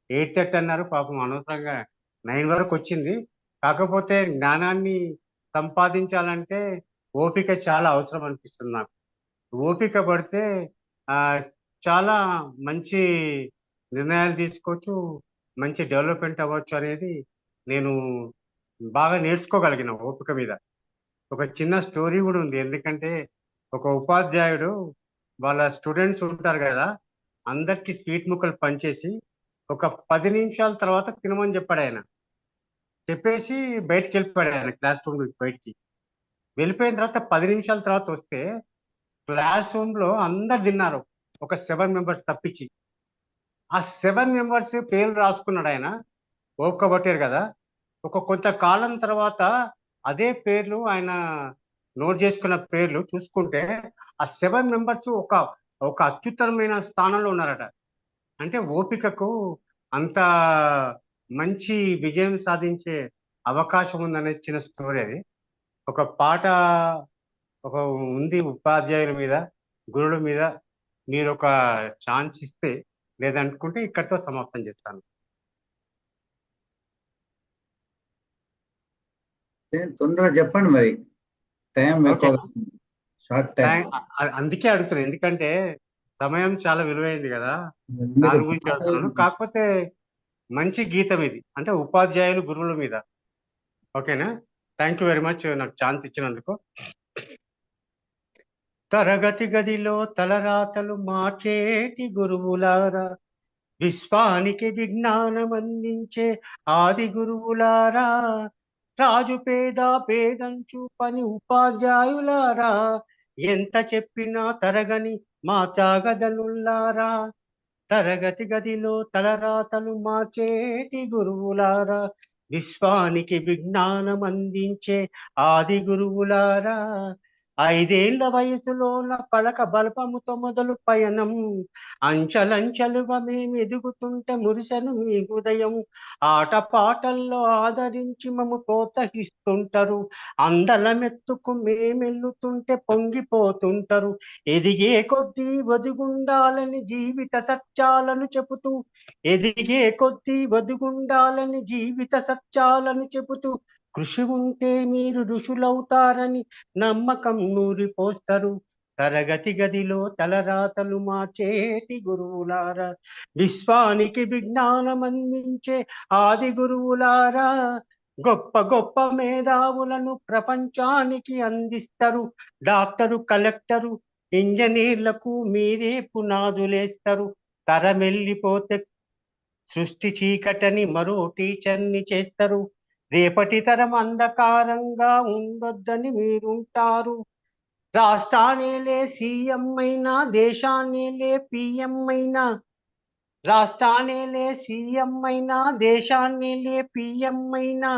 8:30 అన్నారు, పాపం అనవసరంగా 9 వరకు వచ్చింది. కాకపోతే జ్ఞానాన్ని సంపాదించాలంటే ఓపిక చాలా అవసరం అనిపిస్తుంది నాకు. ఓపిక పడితే చాలా మంచి నిర్ణయాలు తీసుకోవచ్చు, మంచి డెవలప్మెంట్ అవ్వచ్చు అనేది నేను బాగా నేర్చుకోగలిగిన ఓపిక మీద. ఒక చిన్న స్టోరీ కూడా ఉంది. ఎందుకంటే ఒక ఉపాధ్యాయుడు వాళ్ళ స్టూడెంట్స్ ఉంటారు కదా, అందరికి స్వీట్ ముక్కలు పంచేసి ఒక 10 నిమిషాల తర్వాత తినమని చెప్పాడు ఆయన. చెప్పేసి బయటికి వెళ్ళిపోయాడు ఆయన క్లాస్ రూమ్ నుంచి బయటికి. వెళ్ళిపోయిన తర్వాత 10 నిమిషాల తర్వాత వస్తే క్లాస్ రూమ్ లో అందరు తిన్నారు, ఒక 7 మెంబర్స్ తప్పించి. ఆ 7 మెంబర్స్ పేర్లు రాసుకున్నాడు ఆయన, ఓపుకోబట్టారు కదా. కొంత కాలం తర్వాత అదే పేర్లు ఆయన నోట్ చేసుకున్న పేర్లు చూసుకుంటే ఆ 7 మెంబర్స్ ఒక అత్యుత్తమమైన స్థానంలో ఉన్నారట. అంటే ఓపికకు అంత మంచి విజయం సాధించే అవకాశం ఉందనే చిన్న స్టోరీ అది. ఒక పాట ఉంది ఉపాధ్యాయుల మీద, గురువుల మీద. మీరు ఒక ఛాన్స్ ఇస్తే, లేదనుకుంటే ఇక్కడితో సమాప్తం చేస్తాను. తొందరగా చెప్పండి మరి, టైం ఓకే, ఎక్కువ, షార్ట్ టైం. అందుకే అడుగుతున్నాను, ఎందుకంటే సమయం చాలా విలువైంది కదా, దాని గురించి అడుగుతున్నాను. కాకపోతే మంచి గీతం ఇది, అంటే ఉపాధ్యాయులు గురువుల మీద. ఓకేనా? థ్యాంక్ యూ వెరీ మచ్ నాకు ఛాన్స్ ఇచ్చినందుకు. తరగతి గదిలో తలరాతలు మార్చేటి గురువులారా, విశ్వానికి విజ్ఞానం అందించే ఆది గురువులారా, రాజు పేద భేదం చూపని ఉపాధ్యాయులారా, ఎంత చెప్పినా తరగని మా త్యాగదనులారా, తరగతి గదిలో తలరాతలు మార్చేటి గురువులారా, విశ్వానికి విజ్ఞానం అందించే ఆది గురువులారా, 5 ఏళ్ల వయసులోన పలక బల్పముతో మొదలు పయనం, అంచలంచలుగా మేము ఎదుగుతుంటే మురిసెను మీ హృదయం, ఆట పాటల్లో ఆదరించి మము ప్రోత్సహిస్తుంటారు, అందలమెత్తుకు మేమెల్లుతుంటే పొంగిపోతుంటారు, ఎదిగే కొద్దీ ఒదిగుండాలని జీవిత సత్యాలను చెబుతూ, ఎదిగే కొద్దీ ఒదిగుండాలని జీవిత సత్యాలను చెబుతూ, కృషి ఉంటే మీరు ఋషులవుతారని నమ్మకం నూరిపోస్తారు, తరగతి గదిలో తలరాతలు మార్చేటి గురువులారా, విశ్వానికి విజ్ఞానం అందించే ఆది గురువులారా, గొప్ప గొప్ప మేధావులను ప్రపంచానికి అందిస్తారు, డాక్టరు కలెక్టరు ఇంజనీర్లకు మీరే పునాదులేస్తారు, తరమెల్లిపోతే సృష్టి చీకటని మరో టీచర్ని చేస్తారు, రేపటి తరం అంధకారంగా ఉండొద్దని మీరుంటారు, రాష్ట్రానేలే సీఎం అయినా దేశాన్నేలే పిఎం అయినా, రాష్ట్రానేలే సీఎం అయినా దేశాన్నేలే పిఎం అయినా,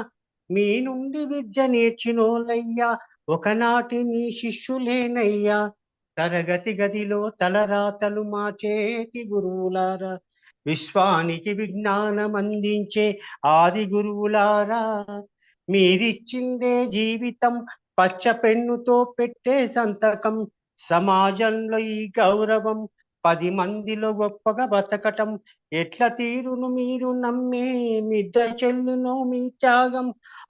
మీ నుండి విద్య నేర్చినోళ్ళయ్యా ఒకనాటి మీ శిష్యులేనయ్యా, తరగతి గదిలో తలరాతలు మార్చేటి గురువులారా, విశ్వానికి విజ్ఞానం అందించే ఆది గురువులారా, మీరిచ్చిందే జీవితం పచ్చ పెన్నుతో పెట్టే సంతకం, సమాజంలో ఈ గౌరవం 10 మందిలో గొప్పగా బతకటం, ఎట్ల తీరును మీరు నమ్మే మిద్ద చెల్లును మీ త్యాగం,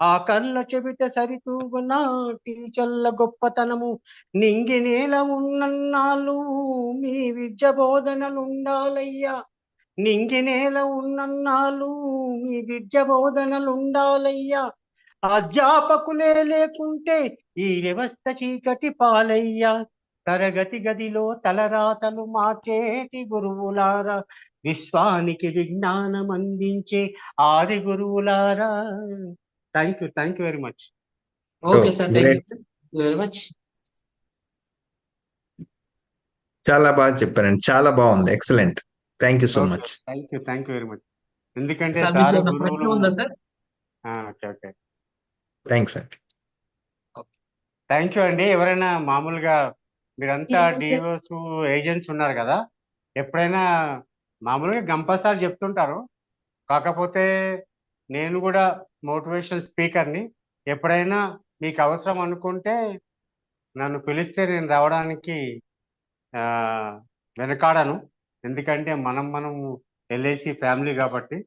ఆ కళ్ళ చెబితే సరితూగునా టీచర్ల గొప్పతనము, నింగి నేల ఉన్నన్నాళ్ళు మీ విద్య బోధనలుండాలయ్యా, నింగి నేల ఉన్నన్నాళ్ళు మీ విద్య బోధనలుండాలయ్యా, అధ్యాపకులే లేకుంటే ఈ వ్యవస్థ చీకటి పాలయ్యా, తరగతి గదిలో తలరాతలు మార్చేటి గురువులారా, విశ్వానికి విజ్ఞానం అందించే ఆది గురువులారా. Thank you very much. Okay sir, thank you very much. చాలా బాగా చెప్పారండి, చాలా బాగుంది, excellent. Thank you so much. Thank you very much. ఎందుకంటే సార్ సార్ మీకు ఏమైనా గురువులు. ప్రశ్న ఉందా సార్? ఓకే, థ్యాంక్స్ అండి. థ్యాంక్ యూ అండి. ఎవరైనా మామూలుగా మీరంతా డిఓస్ ఏజెంట్స్ ఉన్నారు కదా, ఎప్పుడైనా మామూలుగా గంపసారి చెప్తుంటారు, కాకపోతే నేను కూడా మోటివేషనల్ స్పీకర్ని. ఎప్పుడైనా మీకు అవసరం అనుకుంటే నన్ను పిలిస్తే నేను రావడానికి వెనకాడను, ఎందుకంటే మనం ఎల్ఐసి ఫ్యామిలీ కాబట్టి.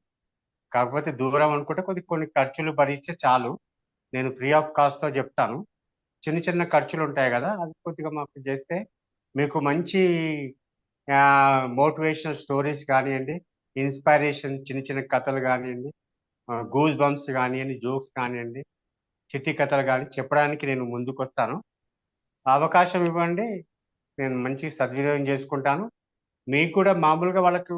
కాకపోతే దూరం అనుకుంటే కొన్ని ఖర్చులు భరిస్తే చాలు, నేను ఫ్రీ ఆఫ్ కాస్ట్తో చెప్తాను. చిన్న చిన్న ఖర్చులు ఉంటాయి కదా, అది కొద్దిగా మాకు చేస్తే మీకు మంచి మోటివేషనల్ స్టోరీస్ కానివ్వండి, ఇన్స్పైరేషన్ చిన్న చిన్న కథలు కానివ్వండి, గూస్ బంప్స్ కానివ్వండి, జోక్స్ కానివ్వండి, చిట్టి కథలు కానీ చెప్పడానికి నేను ముందుకు వస్తాను. అవకాశం ఇవ్వండి, నేను మంచి సద్వినియోగం చేసుకుంటాను. మీకు కూడా మామూలుగా వాళ్ళకు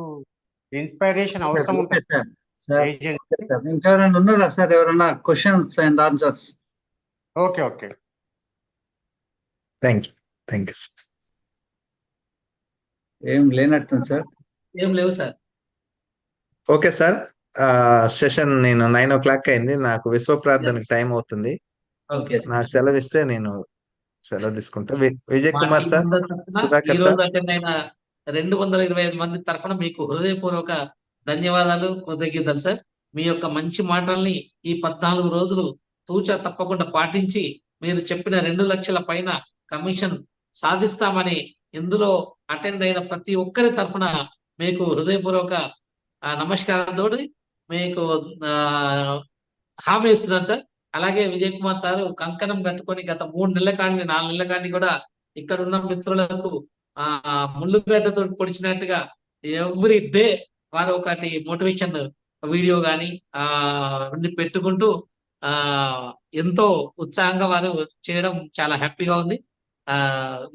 ఇన్స్పైరేషన్ అవసరం ఓకే ఉంటుంది sir. Sir agent. Okay sir. ఇంకెవరైనా ఉన్నారా సార్? ఎవరైనా questions and answers? Okay okay. Thank you sir. ఏం లేనట్టుంది సార్. ఏం లేవు సార్. ఓకే సార్, సెషన్ నేను 9 o'clock అయింది, నాకు విశ్వ ప్రార్థనకి టైం అవుతుంది. ఓకే నాకు సెలవు ఇస్తే నేను సెలవు తీసుకుంటా. విజయ్ మా కుమార్ టీం సార్, అందరి తరఫున ఈ సుధాకర్ రోజు సార్, అటెండ్ అయిన 225 మంది తరఫున మీకు హృదయపూర్వక ధన్యవాదాలు, కృతజ్ఞతలు సార్. మీ యొక్క మంచి మాటల్ని ఈ 14 రోజులు తూచా తప్పకుండా పాటించి మీరు చెప్పిన 2 లక్షల పైన కమిషన్ సాధిస్తామని ఇందులో అటెండ్ అయిన ప్రతి ఒక్కరి తరఫున మీకు హృదయపూర్వక నమస్కారంతో మీకు హామీ ఇస్తున్నాను సార్. అలాగే విజయ్ కుమార్ సార్ కంకణం కట్టుకొని గత 3 నెలల కాడి 4 నెలల కాడి కూడా ఇక్కడ ఉన్న మిత్రులకు ముళ్ళుగడ్డతో పొడిచినట్టుగా ఎవ్రీ డే వారు ఒకటి మోటివేషన్ వీడియో కానీ పెట్టుకుంటూ ఎంతో ఉత్సాహంగా వారు చేయడం చాలా హ్యాపీగా ఉంది.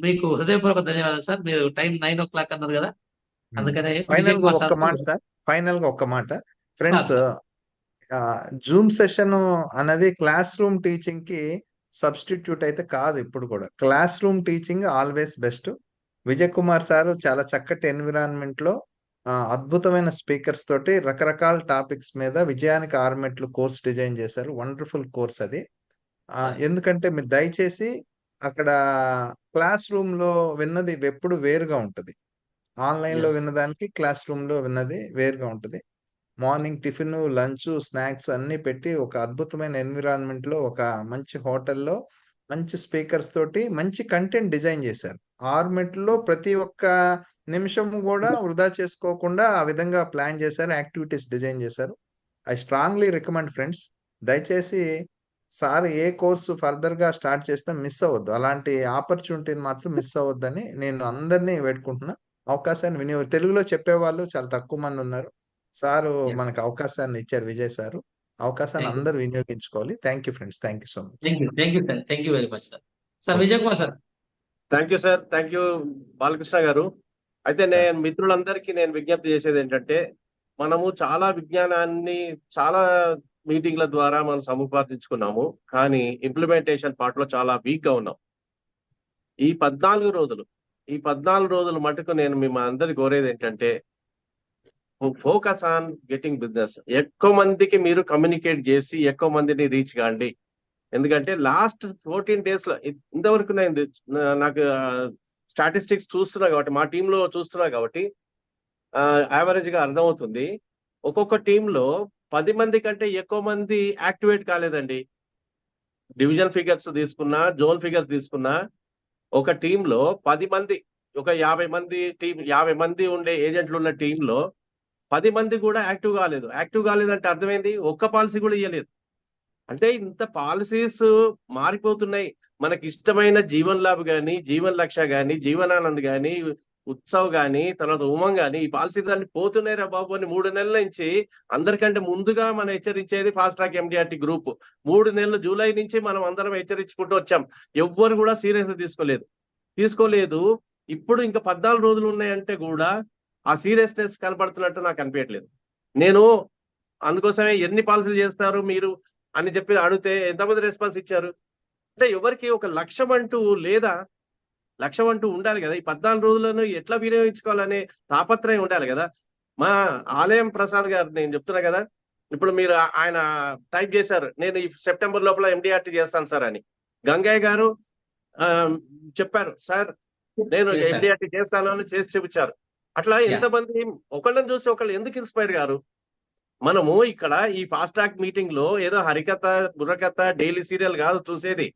మీకు హృదయపూర్వక ధన్యవాదాలు సార్. మీరు టైం 9 o'clock అన్నారు కదా, అందుకనే విజయ్ కుమార్ ఒక్క మాట సార్, ఫైనల్ గా ఒక్క మాట ఫ్రెండ్స్. జూమ్ సెషన్ అనేది క్లాస్ రూమ్ టీచింగ్ కి సబ్స్టిట్యూట్ అయితే కాదు. ఇప్పుడు కూడా class room teaching always best. Vijay Kumar sir చాలా చక్కటి ఎన్విరాన్మెంట్ లో అద్భుతమైన స్పీకర్స్ తోటి రకరకాల టాపిక్స్ మీద విజయానికి 6 మెట్లు కోర్స్ డిజైన్ చేశారు. వండర్ఫుల్ కోర్స్ అది. ఎందుకంటే మీరు దయచేసి అక్కడ క్లాస్ రూమ్ లో విన్నది ఎప్పుడు వేరుగా ఉంటది. ఆన్లైన్ లో విన్నదానికి క్లాస్ రూమ్ లో విన్నది వేరుగా ఉంటది. మార్నింగ్ టిఫిన్, లంచ్, స్నాక్స్ అన్ని పెట్టి ఒక అద్భుతమైన ఎన్విరాన్మెంట్ లో ఒక మంచి హోటల్లో మంచి స్పీకర్స్ తోటి మంచి కంటెంట్ డిజైన్ చేశారు. 6 మెట్లలో ప్రతి ఒక్క నిమిషం కూడా వృధా చేసుకోకుండా ఆ విధంగా ప్లాన్ చేశారు, యాక్టివిటీస్ డిజైన్ చేశారు. ఐ స్ట్రాంగ్లీ రికమెండ్ ఫ్రెండ్స్, దయచేసి సార్ ఏ కోర్సు ఫర్దర్ గా స్టార్ట్ చేస్తే మిస్ అవ్వద్దు. అలాంటి ఆపర్చునిటీని మాత్రం మిస్ అవ్వద్దని నేను అందరినీ వేడుకుంటున్నా. అవకాశాన్ని వినియోగం, తెలుగులో చెప్పేవాళ్ళు చాలా తక్కువ మంది ఉన్నారు. సారు మనకు అవకాశాన్ని ఇచ్చారు, విజయ్ సారు. అవకాశాన్ని అందరూ వినియోగించుకోవాలి. Thank you friends, thank you so much. Thank you very much sir. Sir Vijay Kumar sir. Thank you sir, thank you Balakrishna గారు. అయితే నేను మిత్రులందరికీ నేను విజ్ఞప్తి చేసేది ఏంటంటే, మనము చాలా విజ్ఞానాన్ని చాలా మీటింగ్ల ద్వారా మనం సముపార్జించుకున్నాము, కానీ ఇంప్లిమెంటేషన్ పార్ట్ లో చాలా వీక్ గా ఉన్నాం. ఈ 14 రోజులు మటుకు నేను మిమ్మల్ని అందరికి కోరేది ఏంటంటే, ఫోకస్ ఆన్ గెటింగ్ బిజినెస్. ఎక్కువ మందికి మీరు కమ్యూనికేట్ చేసి ఎక్కువ మందిని రీచ్ కాండి. ఎందుకంటే లాస్ట్ 14 days లో ఇంతవరకు నాకు స్టాటిస్టిక్స్ చూస్తున్నా కాబట్టి, మా టీంలో చూస్తున్నా కాబట్టి యావరేజ్ గా అర్థమవుతుంది. ఒక్కొక్క టీంలో 10 మంది కంటే ఎక్కువ మంది యాక్టివేట్ కాలేదండి. డివిజన్ ఫిగర్స్ తీసుకున్నా, జోన్ ఫిగర్స్ తీసుకున్నా, ఒక టీంలో 10 మంది, ఒక 50 మంది ఉండే ఏజెంట్లు ఉన్న టీంలో 10 మంది కూడా యాక్టివ్ కాలేదు. యాక్టివ్ కాలేదంటే అర్థమైంది, ఒక్క పాలసీ కూడా ఇవ్వలేదు. అంటే ఇంత పాలసీస్ మారిపోతున్నాయి. మనకి ఇష్టమైన జీవన్ లాభ్ గాని, జీవన్ లక్ష్య గాని, జీవనానంద్ గాని, ఉత్సవ్ గాని, తర్వాత ఉమంగ్ గాని, ఈ పాలసీలు అన్ని పోతున్నాయి రా బాబు అని 3 నెలల నుంచి అందరికంటే ముందుగా మనం హెచ్చరించేది ఫాస్ట్ ట్రాక్ MDRT గ్రూప్. 3 నెలలు జూలై నుంచి మనం అందరం హెచ్చరించుకుంటూ వచ్చాం. ఎవ్వరు కూడా సీరియస్ తీసుకోలేదు. ఇప్పుడు ఇంకా 14 రోజులు ఉన్నాయంటే కూడా ఆ సీరియస్నెస్ కనపడుతున్నట్టు నాకు అనిపించట్లేదు. నేను అందుకోసమే ఎన్ని పాలసీలు చేస్తారు మీరు అని చెప్పి అడిగితే ఎంతమంది రెస్పాన్స్ ఇచ్చారు అంటే, ఎవరికి ఒక లక్ష్యం అంటూ లేదా, లక్ష్యం అంటూ ఉండాలి కదా. ఈ 14 రోజులను ఎట్లా వినియోగించుకోవాలనే తాపత్రయం ఉండాలి కదా. మా ఆలయం ప్రసాద్ గారు నేను చెప్తున్నా కదా, ఇప్పుడు మీరు ఆయన టైప్ చేశారు, నేను ఈ సెప్టెంబర్ లోపల MDRT చేస్తాను సార్ అని. గంగయ్య గారు చెప్పారు, సార్ నేను MDRT చేస్తాను అని చేసి చూపించారు. అట్లా ఎంతమంది ఒకళ్ళని చూసి ఒకళ్ళు ఎందుకు ఇన్స్పైర్ గారు. మనము ఇక్కడ ఈ ఫాస్ట్ ట్రాక్ మీటింగ్ లో ఏదో హరికథ, బుర్రకథ, డైలీ సీరియల్ కాదు చూసేది.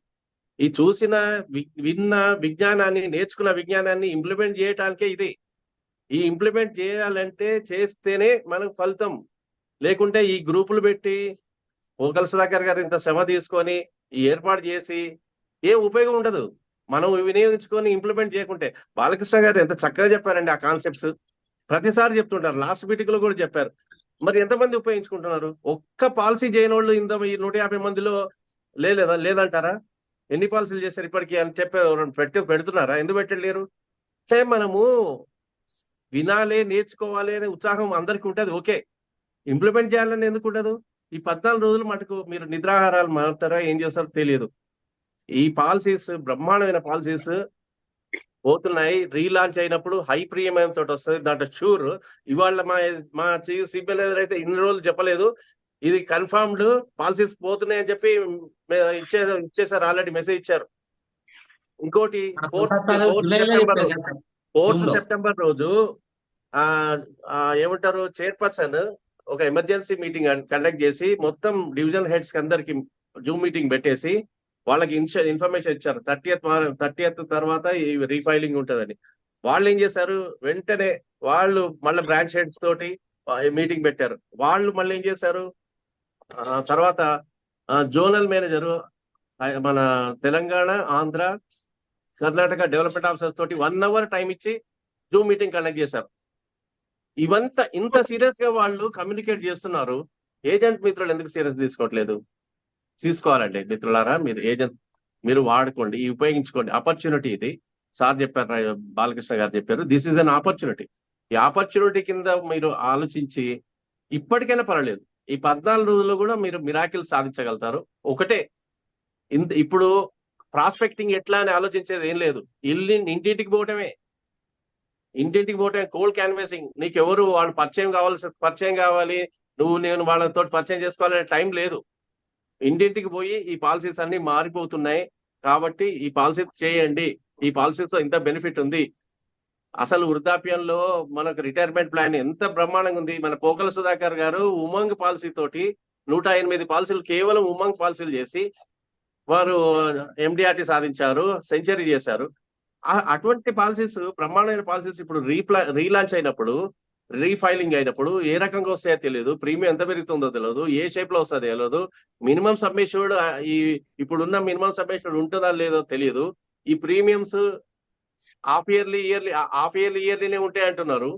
ఈ చూసిన విన్న విజ్ఞానాన్ని, నేర్చుకున్న విజ్ఞానాన్ని ఇంప్లిమెంట్ చేయటానికే ఇది. ఈ ఇంప్లిమెంట్ చేయాలంటే చేస్తేనే మనకు ఫలితం. లేకుంటే ఈ గ్రూపులు పెట్టి ఓకల సుధాకర్ గారు ఇంత శ్రమ తీసుకొని ఈ ఏర్పాటు చేసి ఏం ఉపయోగం ఉండదు. మనం వినియోగించుకొని ఇంప్లిమెంట్ చేయకుంటే. బాలకృష్ణ గారు ఎంత చక్కగా చెప్పారండి ఆ కాన్సెప్ట్స్. ప్రతిసారి చెప్తుంటారు, లాస్ట్ మీటింగ్ లో కూడా చెప్పారు. మరి ఎంతమంది ఉపయోగించుకుంటున్నారు? ఒక్క పాలసీ చేయని వాళ్ళు ఈ 150 మందిలో లేదంటారా? ఎన్ని పాలసీలు చేశారు ఇప్పటికీ అని చెప్పి పెడుతున్నారా? ఎందుకు పెట్టలేరు? అంటే మనము వినాలి, నేర్చుకోవాలి అనే ఉత్సాహం అందరికీ ఉంటుంది. ఓకే, ఇంప్లిమెంట్ చేయాలని ఎందుకు ఉండదు? ఈ 14 రోజులు మటుకు మీరు నిద్రాహారాలు మారుతారా, ఏం చేస్తారో తెలియదు. ఈ పాలసీస్ బ్రహ్మాండమైన పాలసీస్ పోతున్నాయి. రీలాంచ్ అయినప్పుడు హై ప్రీమియం తోటి వస్తుంది, దాంట్లో షూర్. ఇవాళ మా చీఫ్ సిబిఎల్ ఎదురైతే ఇన్ని రోజులు చెప్పలేదు, ఇది కన్ఫర్మ్డ్ పాలసీస్ పోతున్నాయి అని చెప్పి ఇచ్చేసారు, ఆల్రెడీ మెసేజ్ ఇచ్చారు. ఇంకోటి 4th సెప్టెంబర్ రోజు ఏమంటారు, చైర్పర్సన్ ఒక ఎమర్జెన్సీ మీటింగ్ కండక్ట్ చేసి మొత్తం డివిజన్ హెడ్స్ కి అందరికి జూమ్ మీటింగ్ పెట్టేసి వాళ్ళకి ఇన్ఫర్మేషన్ ఇచ్చారు. 30th తర్వాత ఈ రీఫైలింగ్ ఉంటుందని. వాళ్ళు ఏం చేశారు, వెంటనే వాళ్ళు మళ్ళీ బ్రాంచ్ హెడ్స్ తోటి మీటింగ్ పెట్టారు. వాళ్ళు మళ్ళీ ఏం చేశారు, తర్వాత జోనల్ మేనేజర్ మన తెలంగాణ, ఆంధ్ర, కర్ణాటక డెవలప్మెంట్ ఆఫీసర్స్ తోటి 1 hour టైం ఇచ్చి జూమ్ మీటింగ్ కండక్ట్ చేశారు. ఇంత సీరియస్ గా వాళ్ళు కమ్యూనికేట్ చేస్తున్నారు. ఏజెంట్ మిత్రులు ఎందుకు సీరియస్ తీసుకోవట్లేదు? తీసుకోవాలండి మిత్రులారా, మీరు ఏజెంట్స్ మీరు వాడుకోండి, ఉపయోగించుకోండి. ఆపర్చునిటీ ఇది. సార్ చెప్పారు, బాలకృష్ణ గారు చెప్పారు, దిస్ ఈజ్ అన్ ఆపర్చునిటీ. ఈ ఆపర్చునిటీ కింద మీరు ఆలోచించి ఇప్పటికైనా పర్వాలేదు, ఈ 14 రోజుల్లో కూడా మీరు మిరాకిల్ సాధించగలుగుతారు. ఒకటే, ఇప్పుడు ప్రాస్పెక్టింగ్ ఎట్లా అని ఆలోచించేది ఏం లేదు. ఇంటింటికి పోవటమే, కోల్డ్ క్యాన్వాసింగ్. నీకు ఎవరు వాళ్ళు పరిచయం కావాలి, నేను వాళ్ళతో పరిచయం చేసుకోవాలనే టైం లేదు. ఇంటింటికి పోయి ఈ పాలసీస్ అన్ని మారిపోతున్నాయి కాబట్టి ఈ పాలసీస్ చేయండి, ఈ పాలసీస్ ఇంత బెనిఫిట్ ఉంది. అసలు వృద్ధాప్యంలో మనకు రిటైర్మెంట్ ప్లాన్ ఎంత బ్రహ్మాండంగా ఉంది. మన పోకల సుధాకర్ గారు ఉమంగ్ పాలసీ తోటి 108 పాలసీలు కేవలం ఉమంగ్ పాలసీలు చేసి వారు MDRT సాధించారు, సెంచరీ చేశారు. అటువంటి పాలసీస్, బ్రహ్మాండమైన పాలసీస్ ఇప్పుడు రీలాంచ్ అయినప్పుడు, రీఫైలింగ్ అయినప్పుడు ఏ రకంగా వస్తాయో తెలియదు, ప్రీమియం ఎంత పెరుగుతుందో తెలియదు, ఏ షేప్ లో వస్తుందో తెలియదు, మినిమం సబ్మిష్యూర్డ్ ఇప్పుడున్న మినిమం సబ్మిష్యూర్డ్ ఉంటుందా లేదో తెలియదు. ఈ ప్రీమియమ్స్ హాఫ్ ఇయర్లీనే ఉంటాయి అంటున్నారు.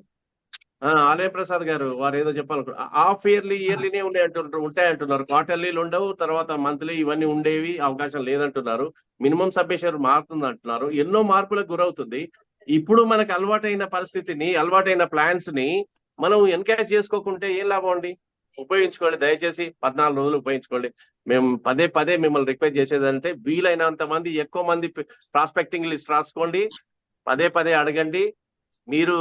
ఆలయ ప్రసాద్ గారు వారు ఏదో చెప్పాలనుకో, హాఫ్ ఇయర్లీనే ఉంటాయి అంటున్నారు. క్వార్టర్లీలు ఉండవు, తర్వాత మంత్లీ ఇవన్నీ ఉండేవి అవకాశం లేదంటున్నారు. మినిమం సబ్మిషన్ మారుతుంది అంటున్నారు. ఎన్నో మార్పులకు గురవుతుంది. ఇప్పుడు మనకు అలవాటైన పరిస్థితిని, అలవాటైన ప్లాన్స్ ని మనం ఎన్కాష్ చేసుకోకుంటే ఏం లాభం అండి? ఉపయోగించుకోండి, దయచేసి 14 రోజులు ఉపయోగించుకోండి. మేము పదే మిమ్మల్ని రిక్వెస్ట్ చేసేదంటే వీలైనంత మంది, ఎక్కువ మంది ప్రాస్పెక్టింగ్ లిస్ట్ రాసుకోండి, పదే అడగండి. మీరు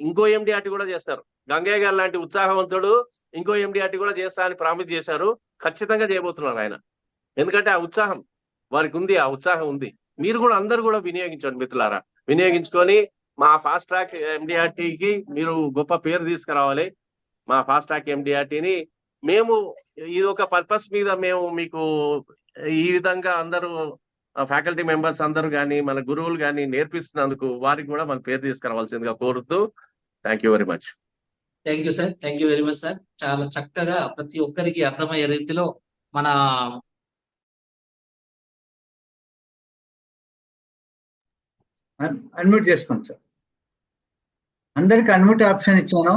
ఇంకో MDRT కూడా చేస్తారు. గంగయ్య గారు లాంటి ఉత్సాహవంతుడు ఇంకో MDRT కూడా చేస్తా అని ప్రామిస్ చేశారు. ఖచ్చితంగా చేయబోతున్నారు ఆయన. ఎందుకంటే ఆ ఉత్సాహం వారికి ఉంది, ఆ ఉత్సాహం ఉంది. మీరు కూడా అందరు కూడా వినియోగించండి మిత్రులారా. వినియోగించుకొని మా ఫాస్ట్ ట్రాక్ MDRTకి మీరు గొప్ప పేరు తీసుకురావాలి. మా ఫాస్ట్ ట్రాక్ MDRTని మేము ఇది ఒక పర్పస్ మీద మేము మీకు ఈ విధంగా అందరూ ఫ్యాకల్టీ మెంబర్స్ అందరూ కానీ, మన గురువులు కానీ నేర్పిస్తున్నందుకు వారికి కూడా మన పేరు తీసుకురావాల్సిందిగా కోరుతూ, thank you very much. Thank you sir, thank you very much sir. చాలా చక్కగా ప్రతి ఒక్కరికి అర్థమయ్యే రీతిలో మన అన్మ్యూట్ చేసుకోండి సార్. అందరికి అన్మ్యూట్ ఆప్షన్ ఇచ్చాను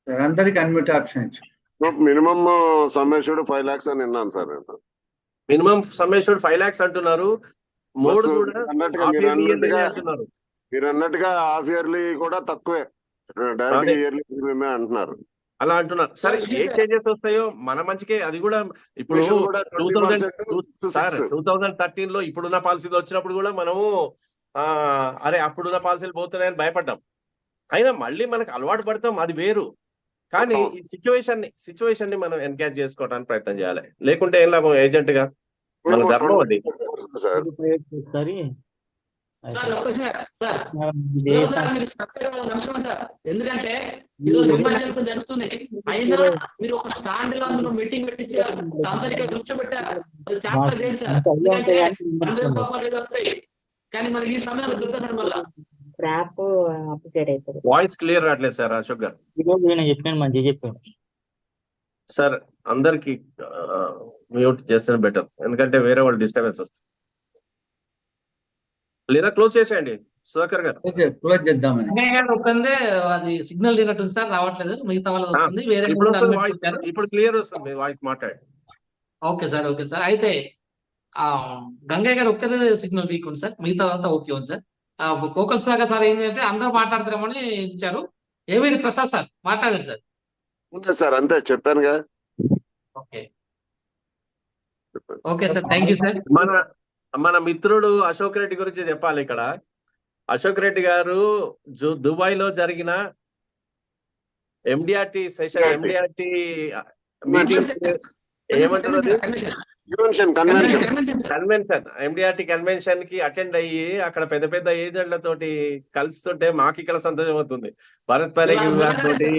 సార్, అందరికి అన్మ్యూట్ ఆప్షన్ ఇచ్చాను. మినిమం సమ్మేషుడ్ 5 lakhs అని విన్నాను సార్. మినిమం సమ్మేషుడ్ 5 lakhs అంటున్నారు. మోడ్ కూడా మీరు అన్నట్టుగా హాఫ్ ఇయర్లీ కూడా తక్కువే, డైరెక్ట్ ఇయర్లీ ప్రీమియమే అంటున్నారు. అలా అంటున్నారు. సరే, ఏ చేంజెస్ వస్తాయో మన మంచికే. అది కూడా ఇప్పుడు 2013లో ఇప్పుడున్న పాలసీలు వచ్చినప్పుడు కూడా మనము అరే అప్పుడున్న పాలసీలు పోతున్నాయని భయపడ్డాం. అయినా మళ్ళీ మనకు అలవాటు పడతాం, అది వేరు. కానీ ఈ సిచ్యువేషన్ ని మనం ఎన్కాష్ చేసుకోవడానికి ప్రయత్నం చేయాలి. లేకుంటే ఏం లాభం? ఏజెంట్ గా మన ధర్మం అది. ఎందుకంటే ఈరోజు విమర్శలు జరుగుతున్నాయి. అయినా మీరు ఒక స్టాండ్ గా మీరు మీటింగ్ పెట్టించి అందరికీ కూర్చోబెట్టారు. అది చాలా గ్రేట్ సార్. ఎందుకంటే వస్తాయి, కానీ మనకి ఈ సమయంలో దొరకదు. మళ్ళీ వాయిస్ క్లియర్ రావట్లేదు సార్. అశోక్ గారు చెప్పాను, మంచిగా చెప్పాను సార్. అందరికి మ్యూట్ చేస్తే బెటర్, ఎందుకంటే వేరే వాళ్ళు డిస్టర్బెన్స్ వస్తుంది. లేదా క్లోజ్ చేసేయండి సుధాకర్ గారు. క్లోజ్ చేద్దామని ఒక్కందే అది సిగ్నల్ తినట్టుంది సార్, రావట్లేదు. మిగతా వాళ్ళది వస్తుంది. వేరే ఇప్పుడు క్లియర్ వస్తుంది వాయిస్, మాట్లాడి. Okay sir, okay sir. అయితే గంగయ్య గారు ఒక్కరే సిగ్నల్ వీక్ ఉంది సార్, మిగతా అంతా ఓకే ఉంది సార్. కోకల్ సాగర్ సార్ ఏంటంటే అందరూ మాట్లాడతారేమని ఇచ్చారు. ఏవిడి ప్రసాద్ సార్ మాట్లాడారు సార్. ఉంది సార్, అంతే చెప్పానుగా. Okay okay sir, thank you sir. మన మిత్రుడు అశోక్ రెడ్డి గురించి చెప్పాలి ఇక్కడ. అశోక్ రెడ్డి గారు దుబాయ్ లో జరిగిన ఎండిఆర్టీ సెషన్, ఎండిఆర్టీ మీటింగ్ ఏమంటారు, కన్వెన్షన్, ఎండిఆర్టీ కన్వెన్షన్ కి అటెండ్ అయ్యి అక్కడ పెద్ద పెద్ద ఏజెంట్లతోటి కలుస్తుంటే మాకు ఇక్కడ సంతోషం అవుతుంది. భరత్ పరేగి తోటి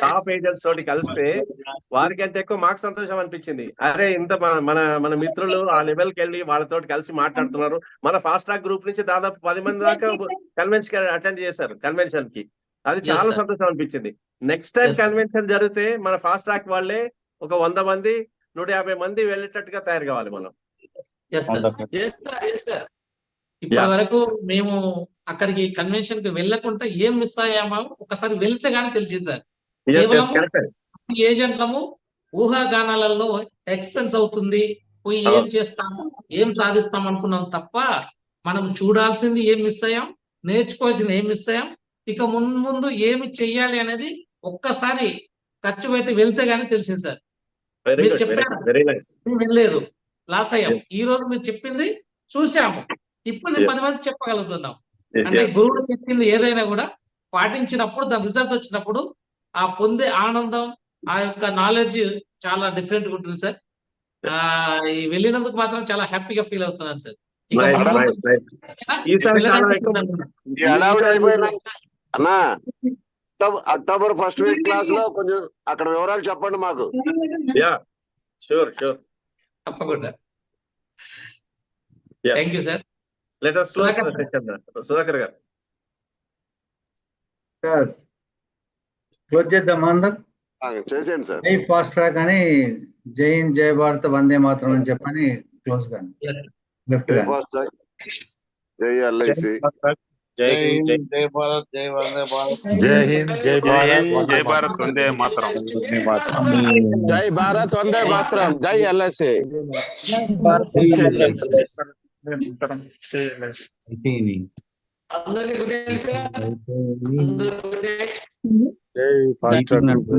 టాప్ ఏజెంట్స్ తోటి కలిస్తే వారికంటే ఎక్కువ మాకు సంతోషం అనిపించింది. అరే ఇంత మన మన మిత్రులు ఆ లెవెల్ కి వెళ్ళి వాళ్ళతో కలిసి మాట్లాడుతున్నారు. మన ఫాస్ట్ ట్రాక్ గ్రూప్ నుంచి దాదాపు 10 మంది దాకా కన్వెన్షన్ అటెండ్ చేశారు కన్వెన్షన్ కి. అది చాలా సంతోషం అనిపించింది. నెక్స్ట్ టైం కన్వెన్షన్ జరిగితే మన ఫాస్ట్ ట్రాక్ వాళ్ళే ఒక 100 మంది 150 మంది వెళ్ళేటట్టుగా తయారు కావాలి మనం. ఇప్పటి వరకు మేము అక్కడికి కన్వెన్షన్ కి వెళ్ళకుండా ఏం మిస్ అయ్యామో ఒకసారి వెళ్తే గానీ తెలిసింది సార్. ఏజెంట్లము ఊహాగానాలలో ఎక్స్పెన్స్ అవుతుంది, పోయి ఏం చేస్తాము, ఏం సాధిస్తాం అనుకున్నాం తప్ప మనం చూడాల్సింది ఏం మిస్ అయ్యాం, నేర్చుకోవాల్సింది ఏం మిస్ అయ్యాం, ఇక ముందు ఏమి చెయ్యాలి అనేది ఒక్కసారి ఖర్చు పెట్టి వెళ్తే గానీ తెలిసింది సార్. మీరు చెప్పారు వెళ్ళలేదు, లాస్ అయ్యాం. ఈ రోజు మీరు చెప్పింది చూసాము, ఇప్పుడు నేను 10 మంది చెప్పగలుగుతున్నాం. అంటే గురువులు చెప్పింది ఏదైనా కూడా పాటించినప్పుడు దాని రిజల్ట్ వచ్చినప్పుడు ఆ పొందే ఆనందం, ఆ యొక్క నాలెడ్జ్ చాలా డిఫరెంట్ గా ఉంటుంది సార్. వెళ్ళినందుకు మాత్రం చాలా హ్యాపీగా ఫీల్ అవుతున్నాను సార్. అన్నా అక్టోబర్ ఫస్ట్ వీక్ క్లాస్ లో కొంచెం అక్కడ వివరాలు చెప్పండి మాకు. తప్పకుండా. Thank you sir. సుధాకర్ గారు క్లోజ్ చేద్దామా అందరు? చేసేయండి సార్. జై ఫాస్ట్ ట్రాక్ అని, జై హింద్, జై భారత్, వందే మాత్రం అని చెప్పని క్లోజ్ కానీ లెఫ్ట్ కానీ. జై ఎల్ఐసి, జై హింద్, జై భారత్, జై వందే భారత్, జై హింద్, జై భారత్, జై భారత్, వందే మాతరం, జై భారత్, వందే మాతరం, జై ఎల్ఐసి, అందరికీ గుడ్ నైట్ సార్. అందరూ గుడ్ నైట్. జై ఫాస్ట్ ట్రాక్.